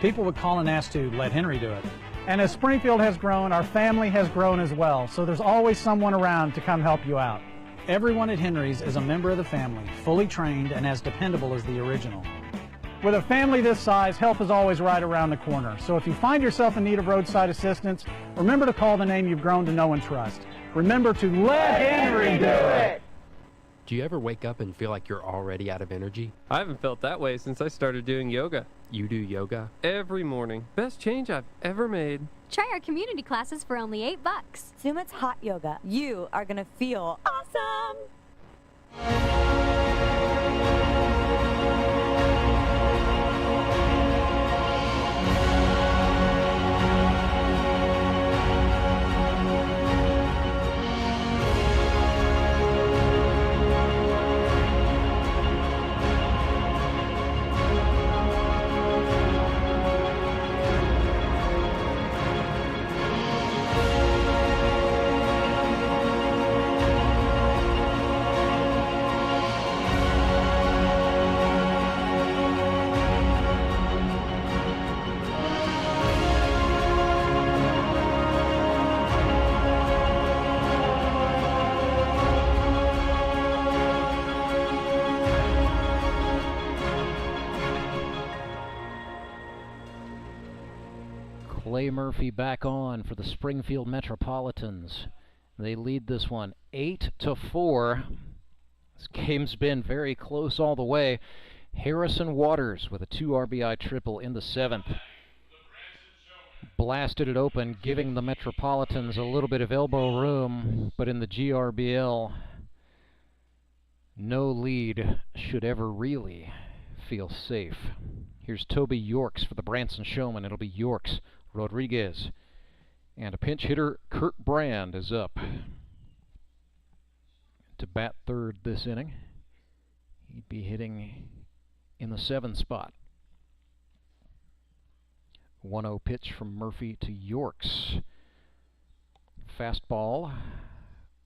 People would call and ask to let Henry do it. And as Springfield has grown, our family has grown as well, so there's always someone around to come help you out. Everyone at Henry's is a member of the family, fully trained and as dependable as the original. With a family this size, help is always right around the corner. So if you find yourself in need of roadside assistance, remember to call the name you've grown to know and trust. Remember to let Henry do it! Do you ever wake up and feel like you're already out of energy? I haven't felt that way since I started doing yoga. You do yoga every morning. Best change I've ever made. Try our community classes for only $8. Sumit's hot yoga. You are gonna feel awesome! Clay Murphy back on for the Springfield Metropolitans. They lead this one 8-4. This game's been very close all the way. Harrison Waters with a 2 RBI triple in the 7th. Blasted it open, giving the Metropolitans a little bit of elbow room, but in the GRBL, no lead should ever really feel safe. Here's Toby Yorks for the Branson Showman. It'll be Yorks, Rodriguez, and a pinch hitter, Kurt Brand, is up to bat third this inning. He'd be hitting in the 7 spot. 1-0 pitch from Murphy to Yorks. Fastball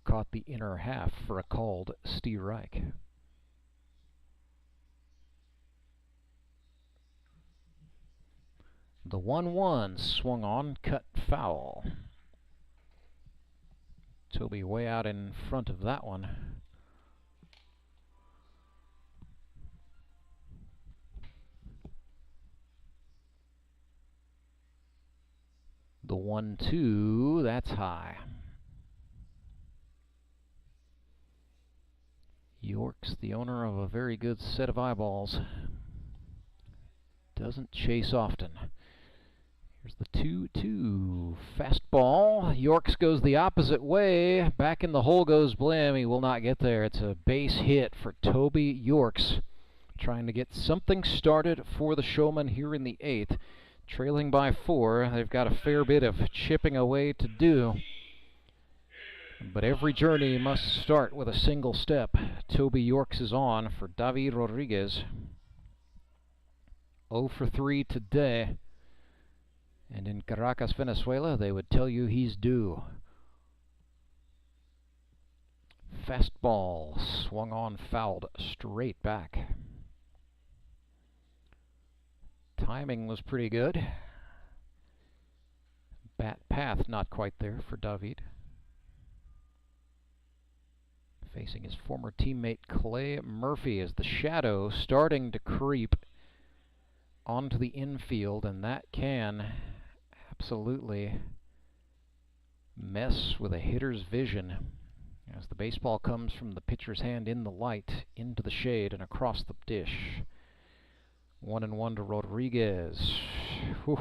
caught the inner half for a called strike. The 1-1 swung on, cut foul. Toby way out in front of that one. The 1-2, that's high. York's the owner of a very good set of eyeballs. Doesn't chase often. Here's the 2-2. Fastball. Yorks goes the opposite way. Back in the hole goes Blim. He will not get there. It's a base hit for Toby Yorks. Trying to get something started for the Showman here in the 8th. Trailing by 4. They've got a fair bit of chipping away to do. But every journey must start with a single step. Toby Yorks is on for David Rodriguez. 0 for 3 today. And in Caracas, Venezuela, they would tell you he's due. Fastball swung on, fouled straight back. Timing was pretty good. Bat path not quite there for David. Facing his former teammate Clay Murphy as the shadow starting to creep onto the infield, and that can absolutely mess with a hitter's vision as the baseball comes from the pitcher's hand in the light into the shade and across the dish. 1-1 to Rodriguez. Whew.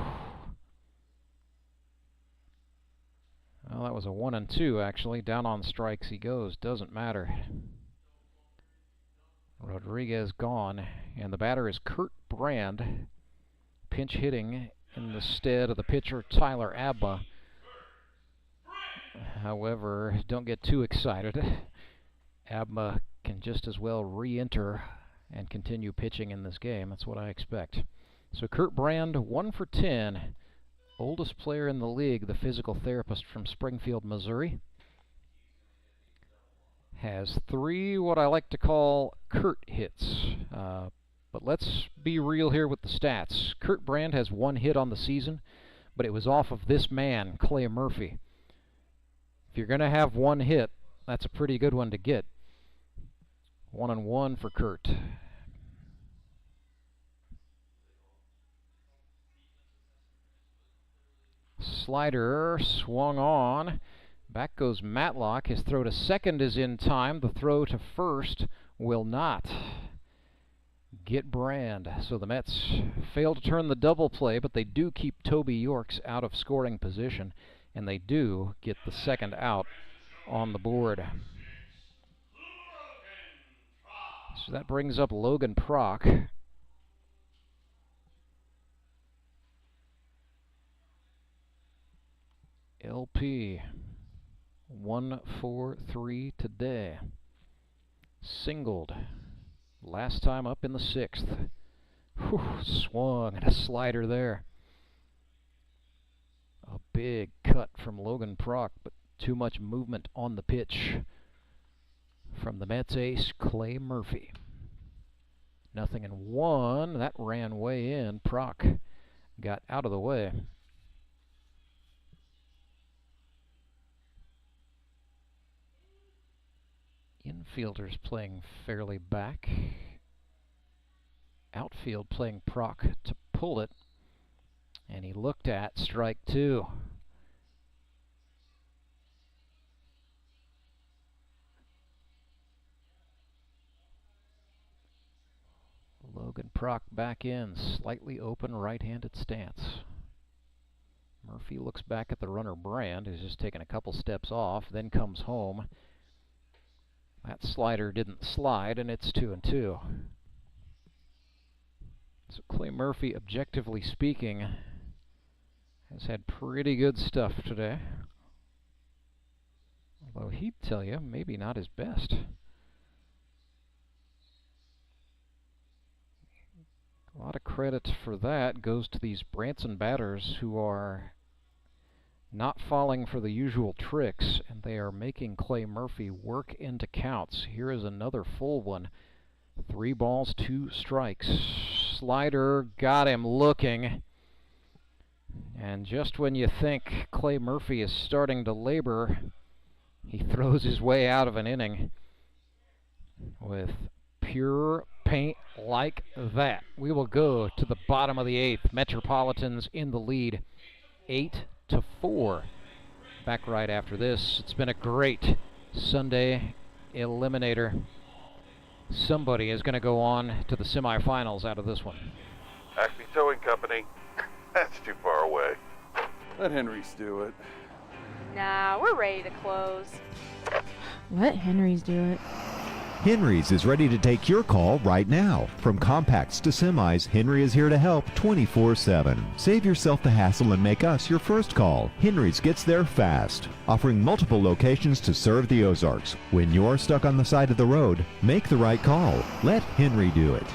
Well, that was a 1-2 actually. Down on strikes he goes. Doesn't matter. Rodriguez gone, and the batter is Kurt Brand, pinch hitting in the stead of the pitcher Tyler Abma. However, don't get too excited. Abma can just as well re-enter and continue pitching in this game. That's what I expect. So Kurt Brand, 1 for 10. Oldest player in the league, the physical therapist from Springfield, Missouri. Has 3 what I like to call Kurt hits. But let's be real here with the stats. Kurt Brand has 1 hit on the season, but it was off of this man, Clay Murphy. If you're going to have 1 hit, that's a pretty good one to get. 1-1 for Kurt. Slider swung on. Back goes Matlock. His throw to second is in time. The throw to first will not get Brand. So the Mets fail to turn the double play, but they do keep Toby Yorks out of scoring position, and they do get the second out on the board. So that brings up Logan Prock. LP 1 for 3 today. Singled. Last time up in the 6th. Whew, swung and a slider there. A big cut from Logan Prock, but too much movement on the pitch from the Mets ace, Clay Murphy. 0-1. That ran way in. Prock got out of the way. Infielders playing fairly back. Outfield playing Prock to pull it. And he looked at strike 2. Logan Prock back in, slightly open right-handed stance. Murphy looks back at the runner Brand, who's just taken a couple steps off, then comes home. That slider didn't slide, and it's 2-2. So Clay Murphy, objectively speaking, has had pretty good stuff today. Although he'd tell you, maybe not his best. A lot of credit for that goes to these Branson batters who are not falling for the usual tricks, and they are making Clay Murphy work into counts. Here is another full one. 3 balls, 2 strikes. Slider got him looking. And just when you think Clay Murphy is starting to labor, he throws his way out of an inning with pure paint like that. We will go to the bottom of the 8th. Metropolitans in the lead, 8-4. Back right after this. It's been a great Sunday Eliminator. Somebody is going to go on to the semifinals out of this one. Acme Towing Company. That's too far away. Let Henry's do it. Nah, we're ready to close. Let Henry's do it. Henry's is ready to take your call right now. From compacts to semis, Henry is here to help 24/7. Save yourself the hassle and make us your first call. Henry's gets there fast, offering multiple locations to serve the Ozarks. When you're stuck on the side of the road, make the right call. Let Henry do it.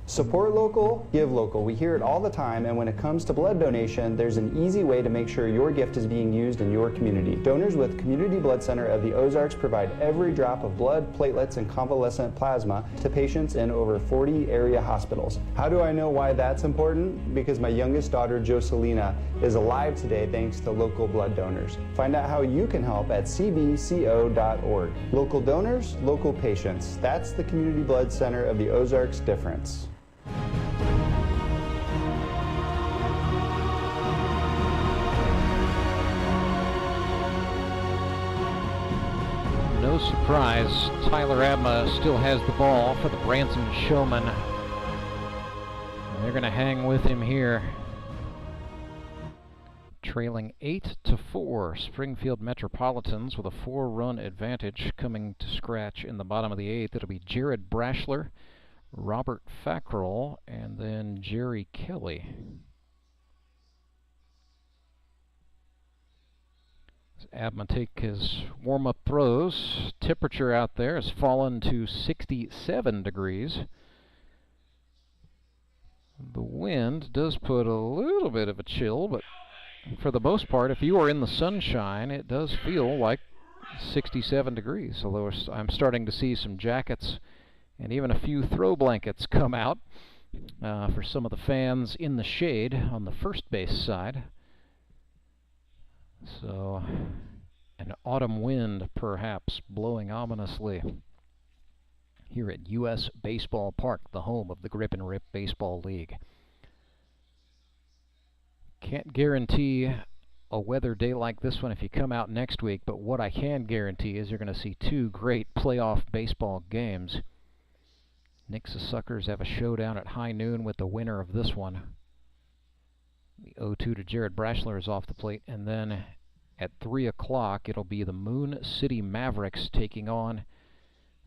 Support local, give local. We hear it all the time, and when it comes to blood donation, there's an easy way to make sure your gift is being used in your community. Donors with Community Blood Center of the Ozarks provide every drop of blood, platelets, and convalescent plasma to patients in over 40 area hospitals. How do I know why that's important? Because my youngest daughter, Jocelina, is alive today thanks to local blood donors. Find out how you can help at cbco.org. Local donors, local patients. That's the Community Blood Center of the Ozarks difference. No surprise, Tyler Abma still has the ball for the Branson Showmen. And they're going to hang with him here. Trailing 8-4, Springfield Metropolitans with a 4-run advantage. Coming to scratch in the bottom of the 8th, it'll be Jared Brashler, Robert Fackrell, and then Jerry Kelly. Abma take his warm-up throws. Temperature out there has fallen to 67 degrees. The wind does put a little bit of a chill, but for the most part, if you are in the sunshine, it does feel like 67 degrees, although I'm starting to see some jackets and even a few throw blankets come out for some of the fans in the shade on the first base side. So, an autumn wind perhaps blowing ominously here at U.S. Baseball Park, the home of the Grip and Rip Baseball League. Can't guarantee a weather day like this one if you come out next week, but what I can guarantee is you're going to see 2 great playoff baseball games. Nixa Suckers have a showdown at high noon with the winner of this one. The 0-2 to Jared Brashler is off the plate, and then at 3 o'clock it'll be the Moon City Mavericks taking on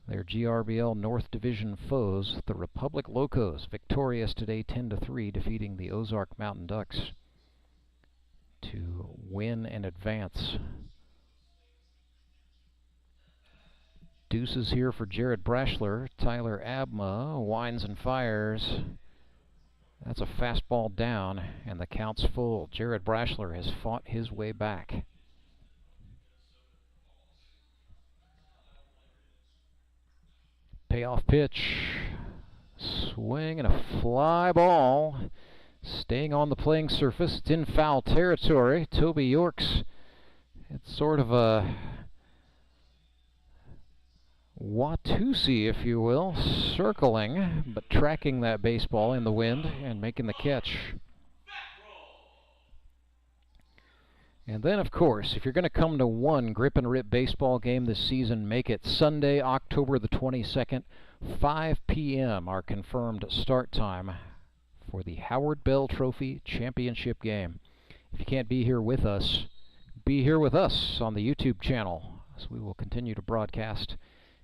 their GRBL North Division foes, the Republic Locos, victorious today 10-3, defeating the Ozark Mountain Ducks to win and advance. Deuces here for Jared Brashler. Tyler Abma winds and fires. That's a fastball down, and the count's full. Jared Brashler has fought his way back. Payoff pitch. Swing and a fly ball. Staying on the playing surface. It's in foul territory. Toby Yorks. It's sort of a Watusi, if you will, circling, but tracking that baseball in the wind and making the catch. And then, of course, if you're going to come to one Grip and Rip baseball game this season, make it Sunday, October the 22nd, 5 p.m., our confirmed start time for the Howard Bell Trophy Championship game. If you can't be here with us, be here with us on the YouTube channel, as we will continue to broadcast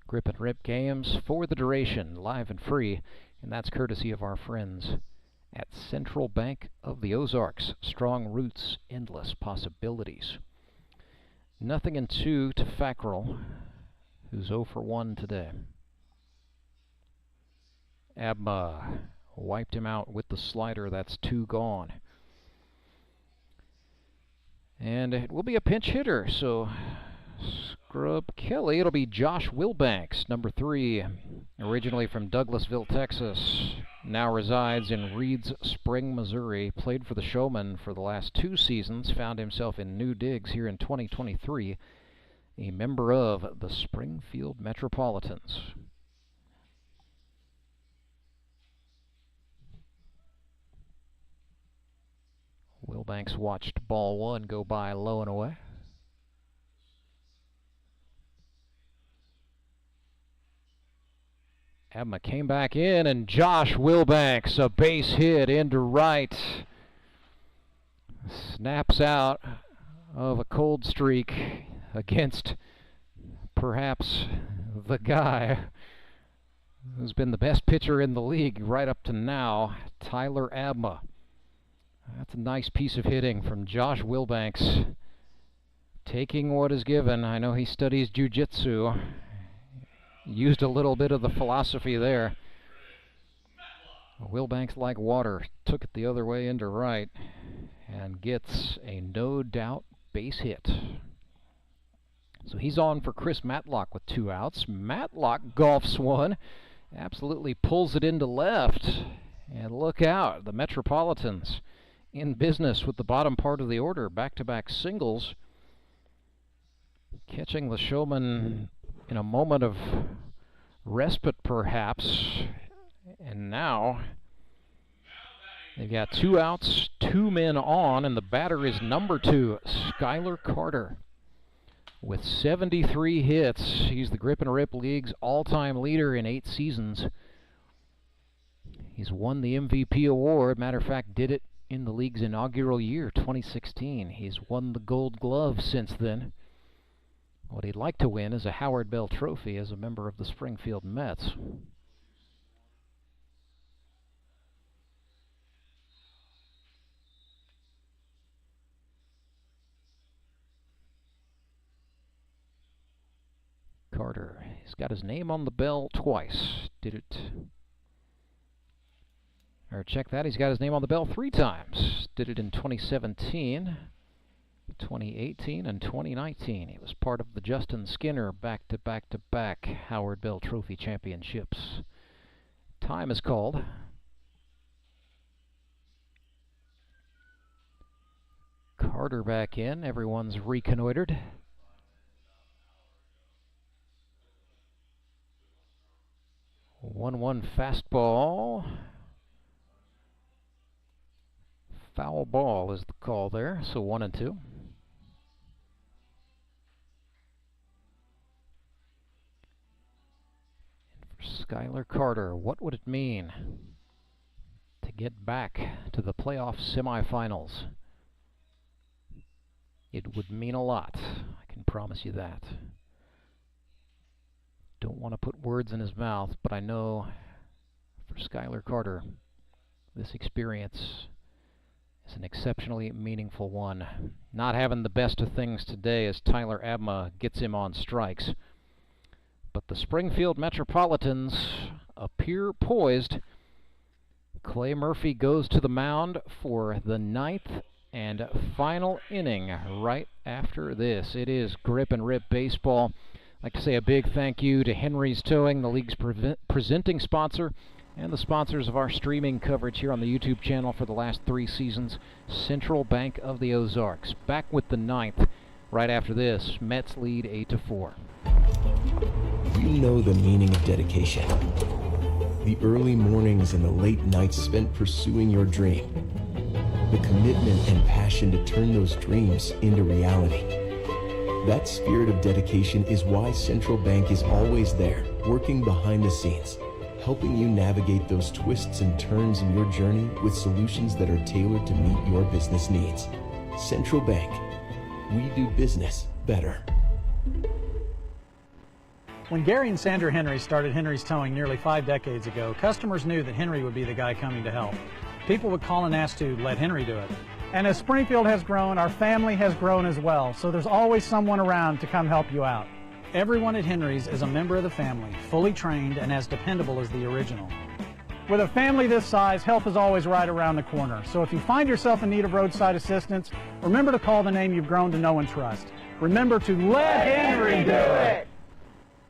Grip and Rip games for the duration, live and free. And that's courtesy of our friends at Central Bank of the Ozarks. Strong roots, endless possibilities. 0-2 to Fackrell, who's 0 for 1 today. Abma wiped him out with the slider. That's 2 gone. And it will be a pinch hitter, so scrub Kelly. It'll be Josh Wilbanks, number 3, originally from Douglasville, Texas. Now resides in Reeds Spring, Missouri. Played for the Showmen for the last 2 seasons. Found himself in new digs here in 2023. A member of the Springfield Metropolitans. Wilbanks watched ball 1 go by low and away. Abma came back in, and Josh Wilbanks, a base hit into right. Snaps out of a cold streak against perhaps the guy who's been the best pitcher in the league right up to now, Tyler Abma. That's a nice piece of hitting from Josh Wilbanks. Taking what is given. I know he studies jiu-jitsu. Used a little bit of the philosophy there. Wilbanks, like water, took it the other way into right and gets a no-doubt base hit. So he's on for Chris Matlock with 2 outs. Matlock golfs one, absolutely pulls it into left. And look out, the Metropolitans in business with the bottom part of the order. Back-to-back singles. Catching the Showman in a moment of respite, perhaps. And now they've got 2 outs, 2 men on, and the batter is number 2, Skylar Carter. With 73 hits, he's the Grip and Rip League's all-time leader in 8 seasons. He's won the MVP award. Matter of fact, did it in the league's inaugural year, 2016. He's won the Gold Glove since then. What he'd like to win is a Howard Bell Trophy as a member of the Springfield Mets. Carter, he's got his name on the bell twice. Did it... Or check that, he's got his name on the bell 3 times. Did it in 2017, 2018, and 2019. He was part of the Justin Skinner back-to-back-to-back Howard Bell Trophy Championships. Time is called. Carter back in, everyone's reconnoitered. One fastball. Foul ball is the call there, so 1-2. For Skylar Carter, what would it mean to get back to the playoff semifinals? It would mean a lot, I can promise you that. Don't want to put words in his mouth, but I know for Skylar Carter, this experience is an exceptionally meaningful one. Not having the best of things today as Tyler Abma gets him on strikes. But the Springfield Metropolitans appear poised. Clay Murphy goes to the mound for the 9th and final inning right after this. It is Grip and Rip Baseball. I'd like to say a big thank you to Henry's Towing, the league's presenting sponsor, and the sponsors of our streaming coverage here on the YouTube channel for the last 3 seasons, Central Bank of the Ozarks. Back with the 9th right after this. Mets lead 8-4. You know the meaning of dedication. The early mornings and the late nights spent pursuing your dream. The commitment and passion to turn those dreams into reality. That spirit of dedication is why Central Bank is always there, working behind the scenes, helping you navigate those twists and turns in your journey with solutions that are tailored to meet your business needs. Central Bank. We do business better. When Gary and Sandra Henry started Henry's Towing nearly 5 decades ago, customers knew that Henry would be the guy coming to help. People would call and ask to let Henry do it. And as Springfield has grown, our family has grown as well, so there's always someone around to come help you out. Everyone at Henry's is a member of the family, fully trained and as dependable as the original. With a family this size, help is always right around the corner. So if you find yourself in need of roadside assistance, remember to call the name you've grown to know and trust. Remember to let Henry do it!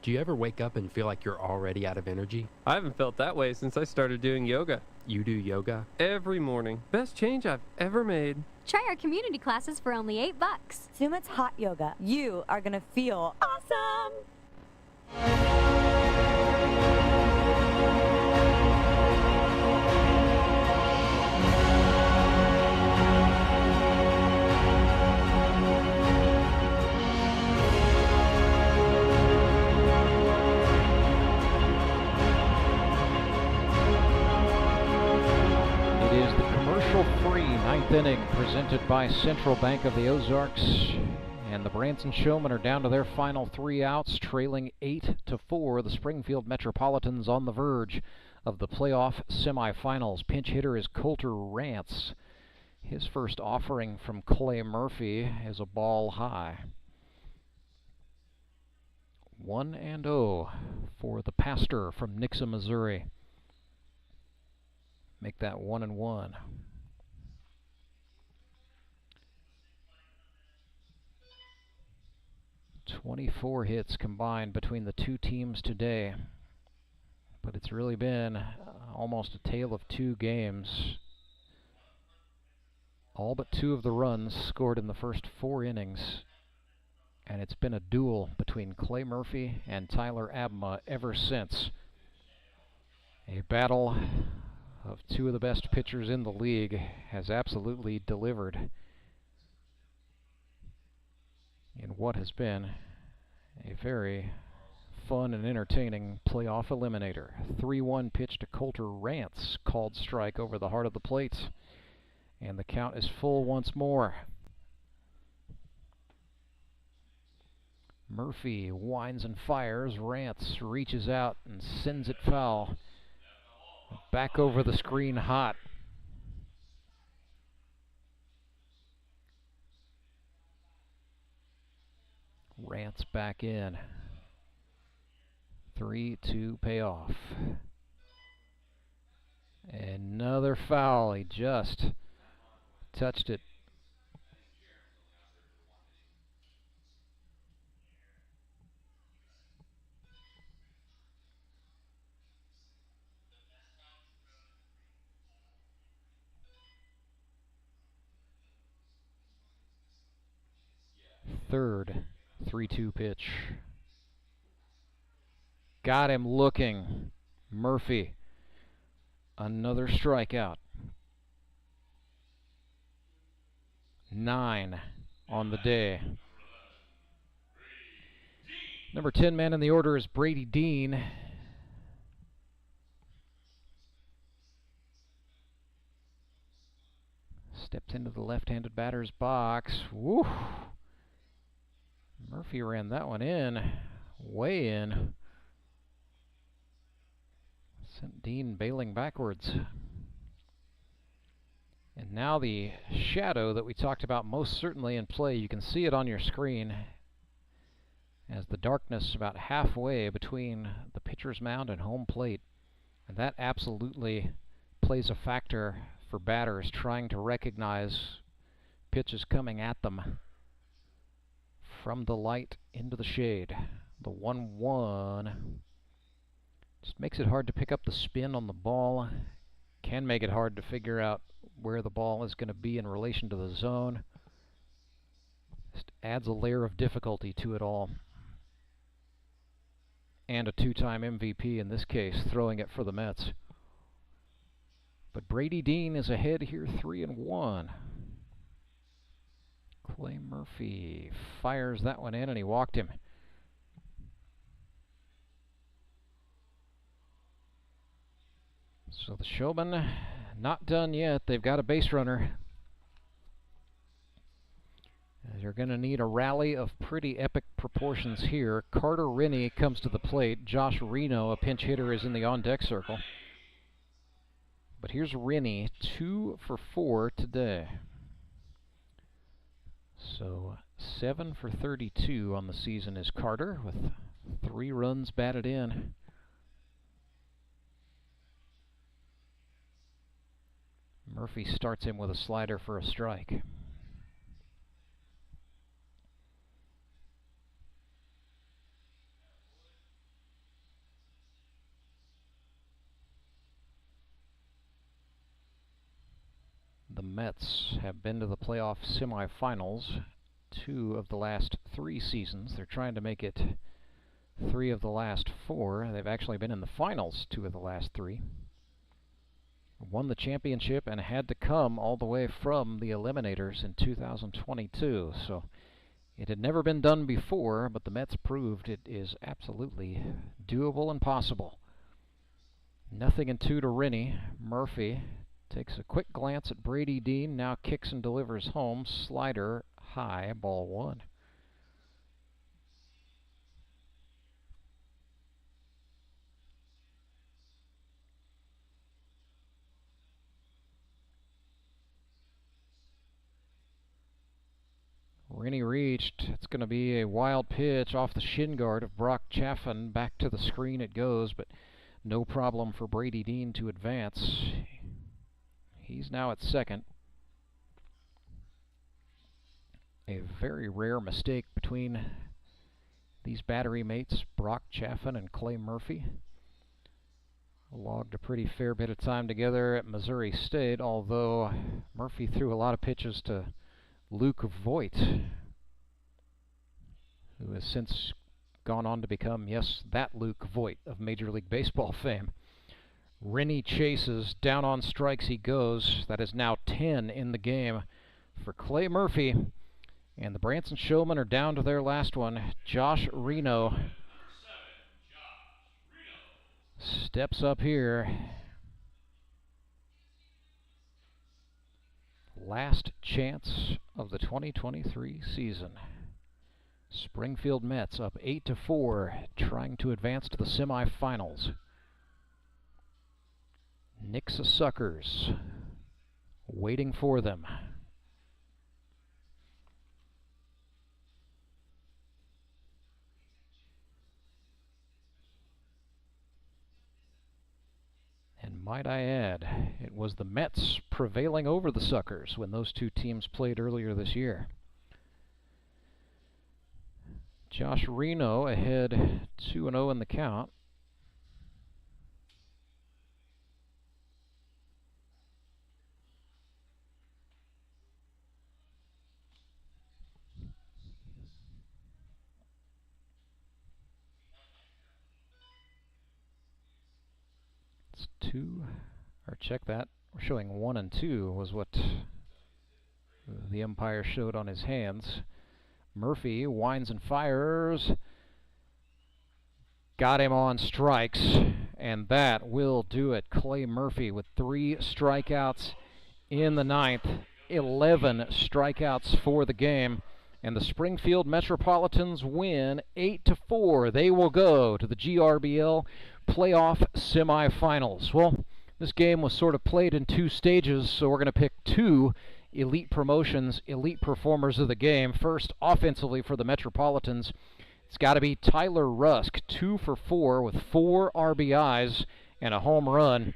Do you ever wake up and feel like you're already out of energy? I haven't felt that way since I started doing yoga. You do yoga every morning. Best change I've ever made. Try our community classes for only $8. Sumit's hot yoga. You are gonna feel awesome! Commercial-free ninth inning presented by Central Bank of the Ozarks, and the Branson Showmen are down to their final 3 outs, trailing 8-4. The Springfield Metropolitans on the verge of the playoff semifinals. Pinch hitter is Colter Rance. His first offering from Clay Murphy is a ball high. 1-0 for the pastor from Nixa, Missouri. Make that 1-1. 24 hits combined between the two teams today, but it's really been almost a tale of 2 games. All but 2 of the runs scored in the first 4 innings, and it's been a duel between Clay Murphy and Tyler Abma ever since. A battle of 2 of the best pitchers in the league has absolutely delivered in what has been a very fun and entertaining playoff eliminator. 3-1 pitch to Colter Rance, called strike over the heart of the plate, and the count is full once more. Murphy winds and fires. Rance reaches out and sends it foul. Back over the screen hot. Rance back in. 3-2 payoff. Another foul. He just touched it. Third 3-2 pitch. Got him looking. Murphy. Another strikeout. 9 on the day. Number 10 man in the order is Brady Dean. Stepped into the left-handed batter's box. Woo! Murphy ran that one in, way in. Sent Dean bailing backwards. And now the shadow that we talked about most certainly in play. You can see it on your screen as the darkness about halfway between the pitcher's mound and home plate. And that absolutely plays a factor for batters trying to recognize pitches coming at them from the light into the shade. The 1-1 just makes it hard to pick up the spin on the ball. Can make it hard to figure out where the ball is going to be in relation to the zone. Just adds a layer of difficulty to it all. And a 2-time MVP in this case, throwing it for the Mets. But Brady Dean is ahead here, 3-1. Clay Murphy fires that one in, and he walked him. So the Showmen not done yet. They've got a base runner. They're going to need a rally of pretty epic proportions here. Carter Rennie comes to the plate. Josh Reno, a pinch hitter, is in the on-deck circle. But here's Rennie, 2 for 4 today. So 7 for 32 on the season is Carter, with 3 runs batted in. Murphy starts him with a slider for a strike. The Mets have been to the playoff semifinals 2 of the last 3 seasons. They're trying to make it 3 of the last 4. They've actually been in the finals 2 of the last 3. Won the championship and had to come all the way from the Eliminators in 2022. So it had never been done before, but the Mets proved it is absolutely doable and possible. 0-2 to Rennie. Murphy takes a quick glance at Brady Dean, now kicks and delivers home. Slider high, ball 1. Rennie reached. It's going to be a wild pitch off the shin guard of Brock Chaffin. Back to the screen it goes, but no problem for Brady Dean to advance. He's now at second. A very rare mistake between these battery mates, Brock Chaffin and Clay Murphy. Logged a pretty fair bit of time together at Missouri State, although Murphy threw a lot of pitches to Luke Voigt, who has since gone on to become, yes, that Luke Voigt of Major League Baseball fame. Rennie chases, down on strikes he goes. That is now 10 in the game for Clay Murphy. And the Branson Showmen are down to their last one. Josh Reno steps up here. Last chance of the 2023 season. Springfield Mets up 8-4, trying to advance to the semifinals. Nixa Suckers waiting for them. And might I add, it was the Mets prevailing over the Suckers when those two teams played earlier this year. Josh Reno ahead 2-0 in the count. It's 2, or check that. We're showing 1 and 2 was what the umpire showed on his hands. Murphy winds and fires. Got him on strikes, and that will do it. Clay Murphy with 3 strikeouts in the 9th. 11 strikeouts for the game. And the Springfield Metropolitans win 8-4. They will go to the GRBL playoff semifinals. Well, this game was sort of played in 2 stages, so we're going to pick 2 elite promotions, elite performers of the game. First, offensively for the Metropolitans, it's got to be Tyler Rusk, 2 for 4 with 4 RBIs and a home run.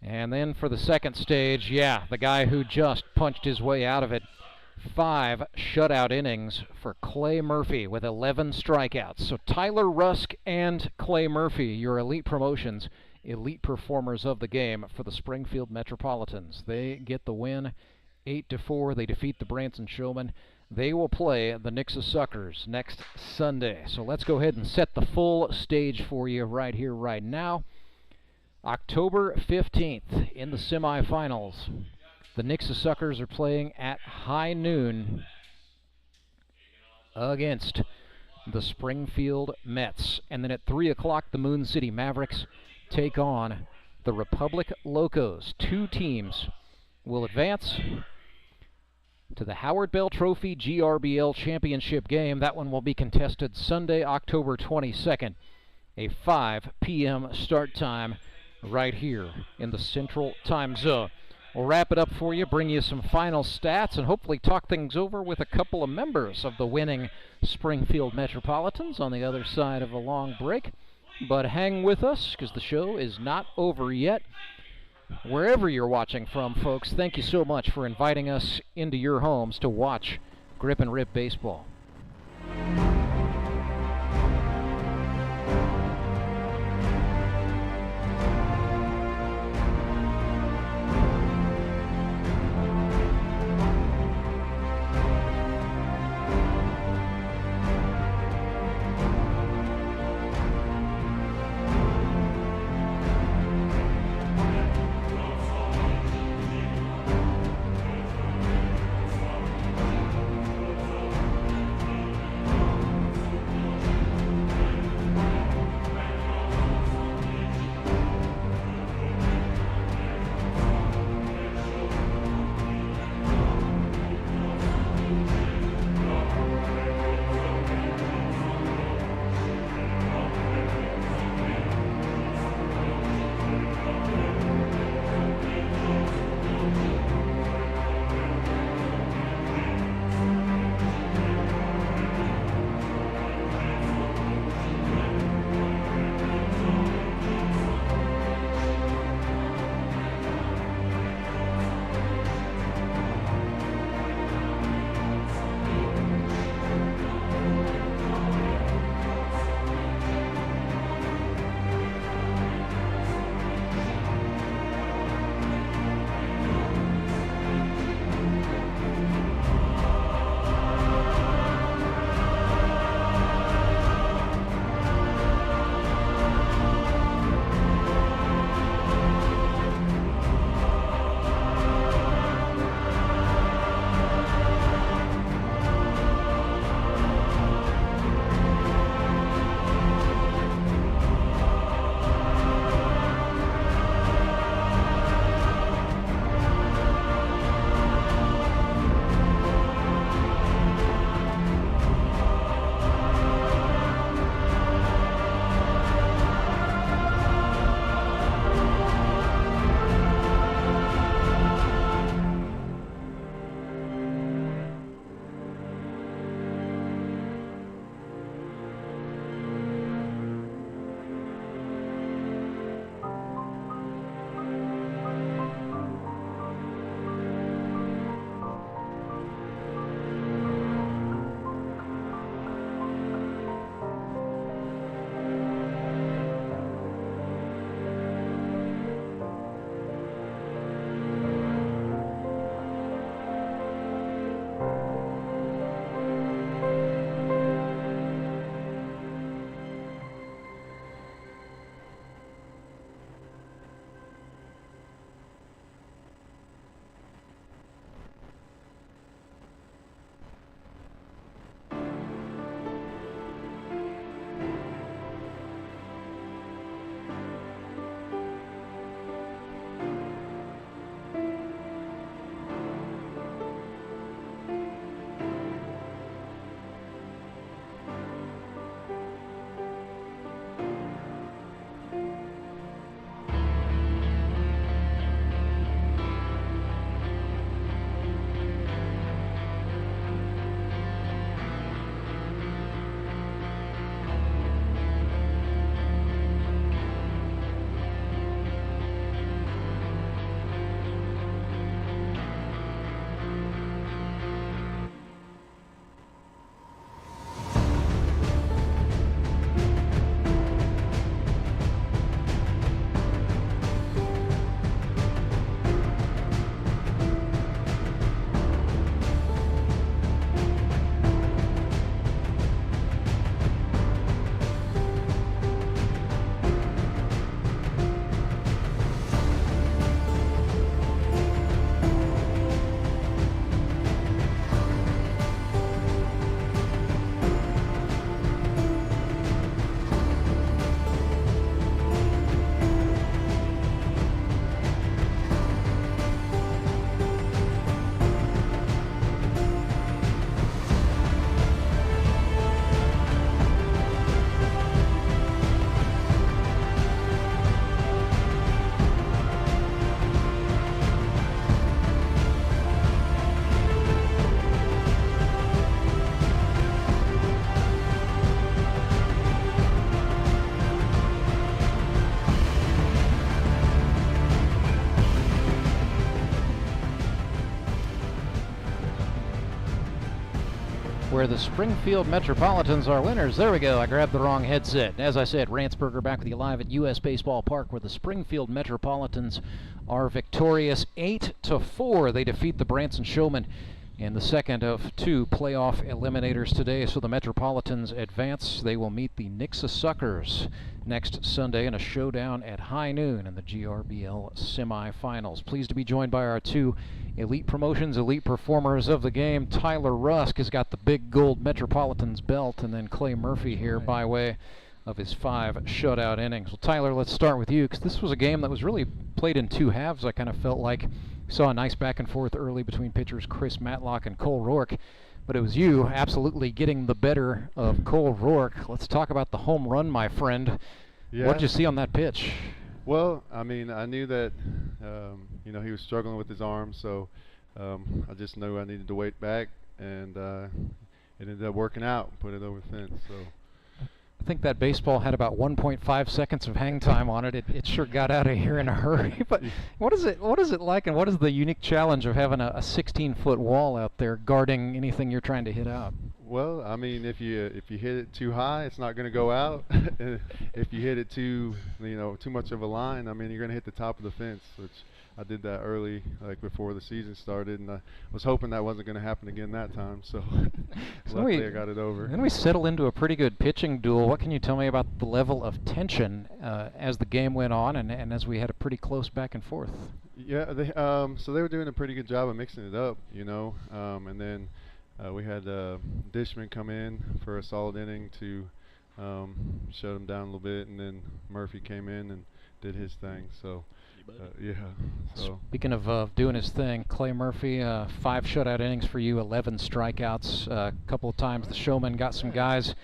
And then for the second stage, yeah, the guy who just punched his way out of it. 5 shutout innings for Clay Murphy with 11 strikeouts. So Tyler Rusk and Clay Murphy, your elite promotions, elite performers of the game for the Springfield Metropolitans. They get the win, 8-4. They defeat the Branson Showmen. They will play the Nixa Suckers next Sunday. So let's go ahead and set the full stage for you right here, right now. October 15th in the semifinals. The Nixa Suckers are playing at high noon against the Springfield Mets. And then at 3 o'clock, the Moon City Mavericks take on the Republic Locos. 2 teams will advance. to the Howard Bell Trophy GRBL Championship game. That one will be contested Sunday, October 22nd, a 5 p.m. start time right here in the Central Time Zone. We'll wrap it up for you, bring you some final stats, and hopefully talk things over with a couple of members of the winning Springfield Metropolitans on the other side of a long break. But hang with us, because the show is not over yet. Wherever you're watching from, folks, thank you so much for inviting us into your homes to watch Grip and Rip Baseball. where the Springfield Metropolitans are winners. There we go. I grabbed the wrong headset. As I said, Rance Burger back with you live at U.S. Baseball Park, where the Springfield Metropolitans are victorious 8-4. They defeat the Branson Showmen in the second of 2 playoff eliminators today. So the Metropolitans advance. They will meet the Nixa Suckers next Sunday in a showdown at high noon in the GRBL semifinals. Pleased to be joined by our 2 elite promotions, elite performers of the game. Tyler Rusk has got the big gold Metropolitans belt, and then Clay Murphy here by way of his 5 shutout innings. Well, Tyler, let's start with you, because this was a game that was really played in 2 halves. I kind of felt like saw a nice back and forth early between pitchers Chris Matlock and Cole Rourke, but it was you absolutely getting the better of Cole Rourke. Let's talk about the home run, my friend. Yeah. What did you see on that pitch? Well, I mean, I knew that you know, he was struggling with his arm, so I just knew I needed to wait back, and it ended up working out, put it over the fence. So I think that baseball had about 1.5 seconds of hang time on it. It sure got out of here in a hurry. But what is it like, and what is the unique challenge of having a 16-foot wall out there guarding anything you're trying to hit out? Well, I mean, if you hit it too high, it's not going to go out. If you hit it too much of a line, I mean, you're going to hit the top of the fence, which I did that early, like before the season started, and I was hoping that wasn't going to happen again that time. So luckily I got it over. Then we settle into a pretty good pitching duel. What can you tell me about the level of tension as the game went on, and as we had a pretty close back and forth? Yeah, so they were doing a pretty good job of mixing it up, you know, and then we had Dishman come in for a solid inning to shut him down a little bit, and then Murphy came in and did his thing. So yeah. So speaking of doing his thing, Clay Murphy, 5 shutout innings for you, 11 strikeouts. A couple of times the Showman got some guys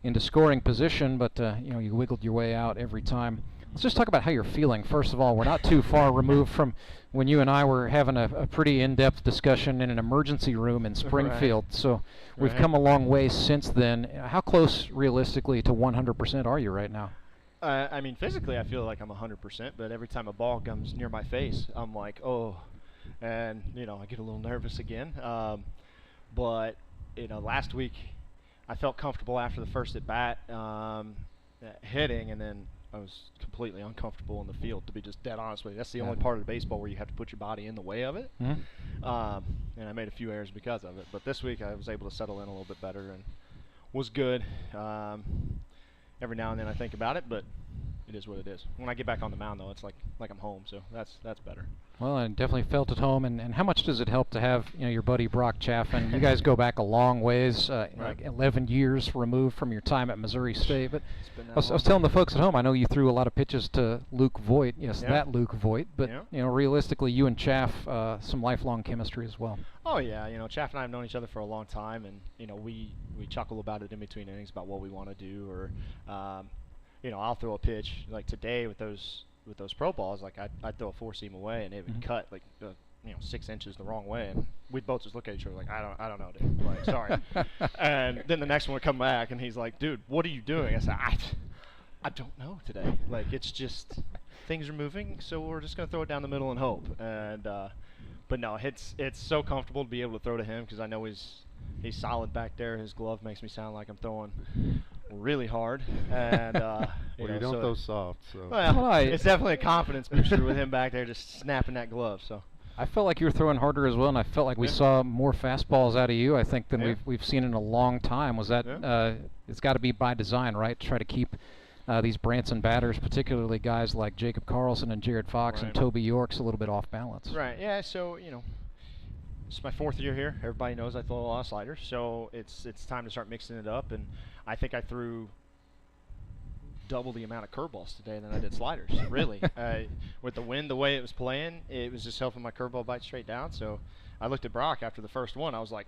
into scoring position, but you know, you wiggled your way out every time. Let's just talk about how you're feeling. First of all, we're not too far removed from when you and I were having a pretty in-depth discussion in an emergency room in Springfield. Right. So we've come a long way since then. How close, realistically, to 100% are you right now? I mean, physically, I feel like I'm 100%, but every time a ball comes near my face, I'm like, oh, and, you know, I get a little nervous again. But, you know, last week I felt comfortable after the first at-bat hitting, and then I was completely uncomfortable in the field, to be just dead honest with you. That's the only part of the baseball where you have to put your body in the way of it. And I made a few errors because of it. But this week I was able to settle in a little bit better and was good. Every now and then I think about it, but it is what it is. When I get back on the mound, though, it's like I'm home, so that's better. Well, I definitely felt at home. And how much does it help to have, you know, your buddy Brock Chaffin? You guys go back a long ways, like 11 years removed from your time at Missouri State. But I was telling the folks at home, I know you threw a lot of pitches to Luke Voigt. Yes, that Luke Voigt. But you know, realistically, you and Chaff, some lifelong chemistry as well. Oh yeah, you know, Chaff and I have known each other for a long time, and you know, we chuckle about it in between innings about what we want to do, or you know, I'll throw a pitch like today with those pro balls, like I'd throw a 4-seam away and it would cut like you know, 6 inches the wrong way, and we'd both just look at each other like, I don't know, dude, like, sorry. And then the next one would come back and he's like, dude, what are you doing? I said, I don't know today. Like, it's just things are moving, so we're just gonna throw it down the middle and hope. And but no, it's so comfortable to be able to throw to him, because I know he's solid back there. His glove makes me sound like I'm throwing really hard, and well, you don't throw soft, so well, it's definitely a confidence booster with him back there just snapping that glove. So I felt like you were throwing harder as well, and I felt like we saw more fastballs out of you, I think, than we've seen in a long time. Was that it's got to be by design, right? Try to keep these Branson batters, particularly guys like Jacob Carlson and Jared Fox and Toby Yorks, a little bit off balance. Right. Yeah. So you know, it's my 4th year here. Everybody knows I throw a lot of sliders, so it's time to start mixing it up. And I think I threw double the amount of curveballs today than I did sliders. Really, with the wind the way it was playing, it was just helping my curveball bite straight down. So I looked at Brock after the first one. I was like,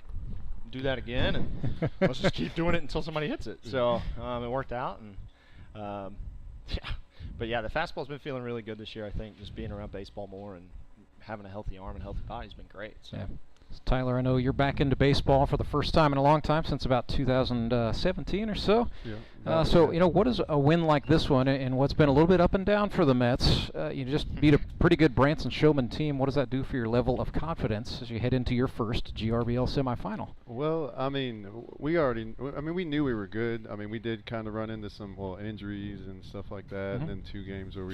do that again, and let's just keep doing it until somebody hits it. So it worked out, and yeah. But yeah, the fastball's been feeling really good this year. I think just being around baseball more and having a healthy arm and healthy body has been great. So. Yeah. Tyler, I know you're back into baseball for the first time in a long time, since about 2017 or so. Yeah. So, what is a win like this one, and what's been a little bit up and down for the Mets? You just beat a pretty good Branson Showman team. What does that do for your level of confidence as you head into your first GRBL semifinal? Well, we knew we were good. I mean, we did kind of run into some injuries and stuff like that, and then 2 games where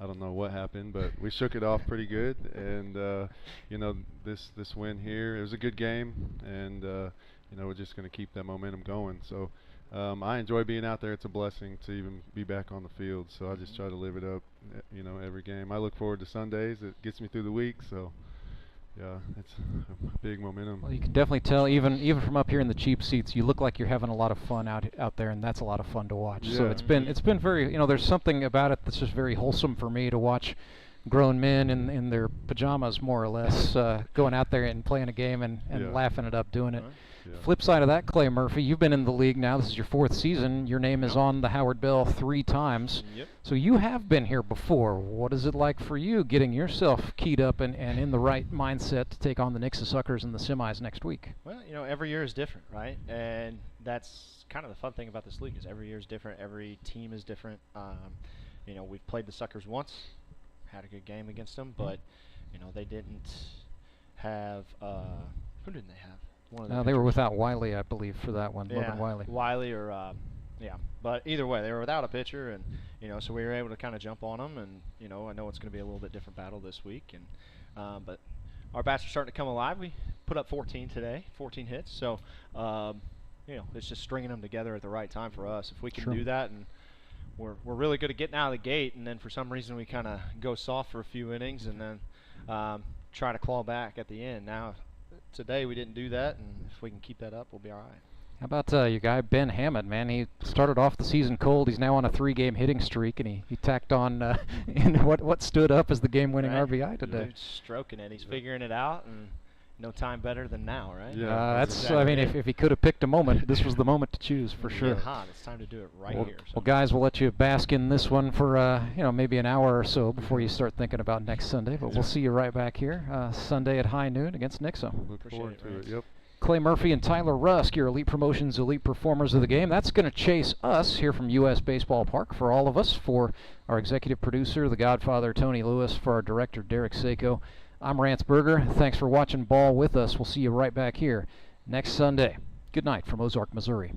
I don't know what happened, but we shook it off pretty good. And this win here, it was a good game, and we're just going to keep that momentum going. So I enjoy being out there. It's a blessing to even be back on the field. So I just try to live it up, every game. I look forward to Sundays. It gets me through the week. So yeah, it's a big momentum. Well, you can definitely tell, even from up here in the cheap seats, you look like you're having a lot of fun out there, and that's a lot of fun to watch. Yeah. So it's been very, there's something about it that's just very wholesome for me to watch grown men in their pajamas, more or less, going out there and playing a game and laughing it up, doing it. Yeah. Flip side of that, Clay Murphy, you've been in the league now. This is your 4th season. Your name is on the Howard Bell 3 times. Yep. So you have been here before. What is it like for you getting yourself keyed up and in the right mindset to take on the Nixa Suckers in the semis next week? Well, every year is different, right? And that's kind of the fun thing about this league is every year is different. Every team is different. We've played the Suckers once, had a good game against them, but they didn't have who didn't they have? They were without Wiley, I believe, for that one. Yeah, Wiley. But either way, they were without a pitcher, and so we were able to kind of jump on them, and I know it's going to be a little bit different battle this week, and but our bats are starting to come alive. We put up 14 today, 14 hits, so it's just stringing them together at the right time for us. If we can do that, and we're really good at getting out of the gate, and then for some reason we kind of go soft for a few innings, and then try to claw back at the end. Now, today we didn't do that, and if we can keep that up, we'll be all right. How about your guy Ben Hammond, man? He started off the season cold. He's now on a 3-game hitting streak, and he tacked on in what stood up as the game-winning RBI today. Dude's stroking it. He's figuring it out, and no time better than now, right? Yeah, that's exactly I mean, if he could have picked a moment, this was the moment to choose for sure. Hot. It's time to do it here. Well, guys, we'll let you bask in this one for maybe an hour or so before you start thinking about next Sunday. But we'll see you right back here Sunday at high noon against Nixa. Look forward to it. Yep. Clay Murphy and Tyler Rusk, your Elite Promotions Elite Performers of the Game. That's going to chase us here from U.S. Baseball Park for all of us, for our executive producer, the Godfather, Tony Lewis, for our director, Derek Saiko. I'm Rance Berger. Thanks for watching ball with us. We'll see you right back here next Sunday. Good night from Ozark, Missouri.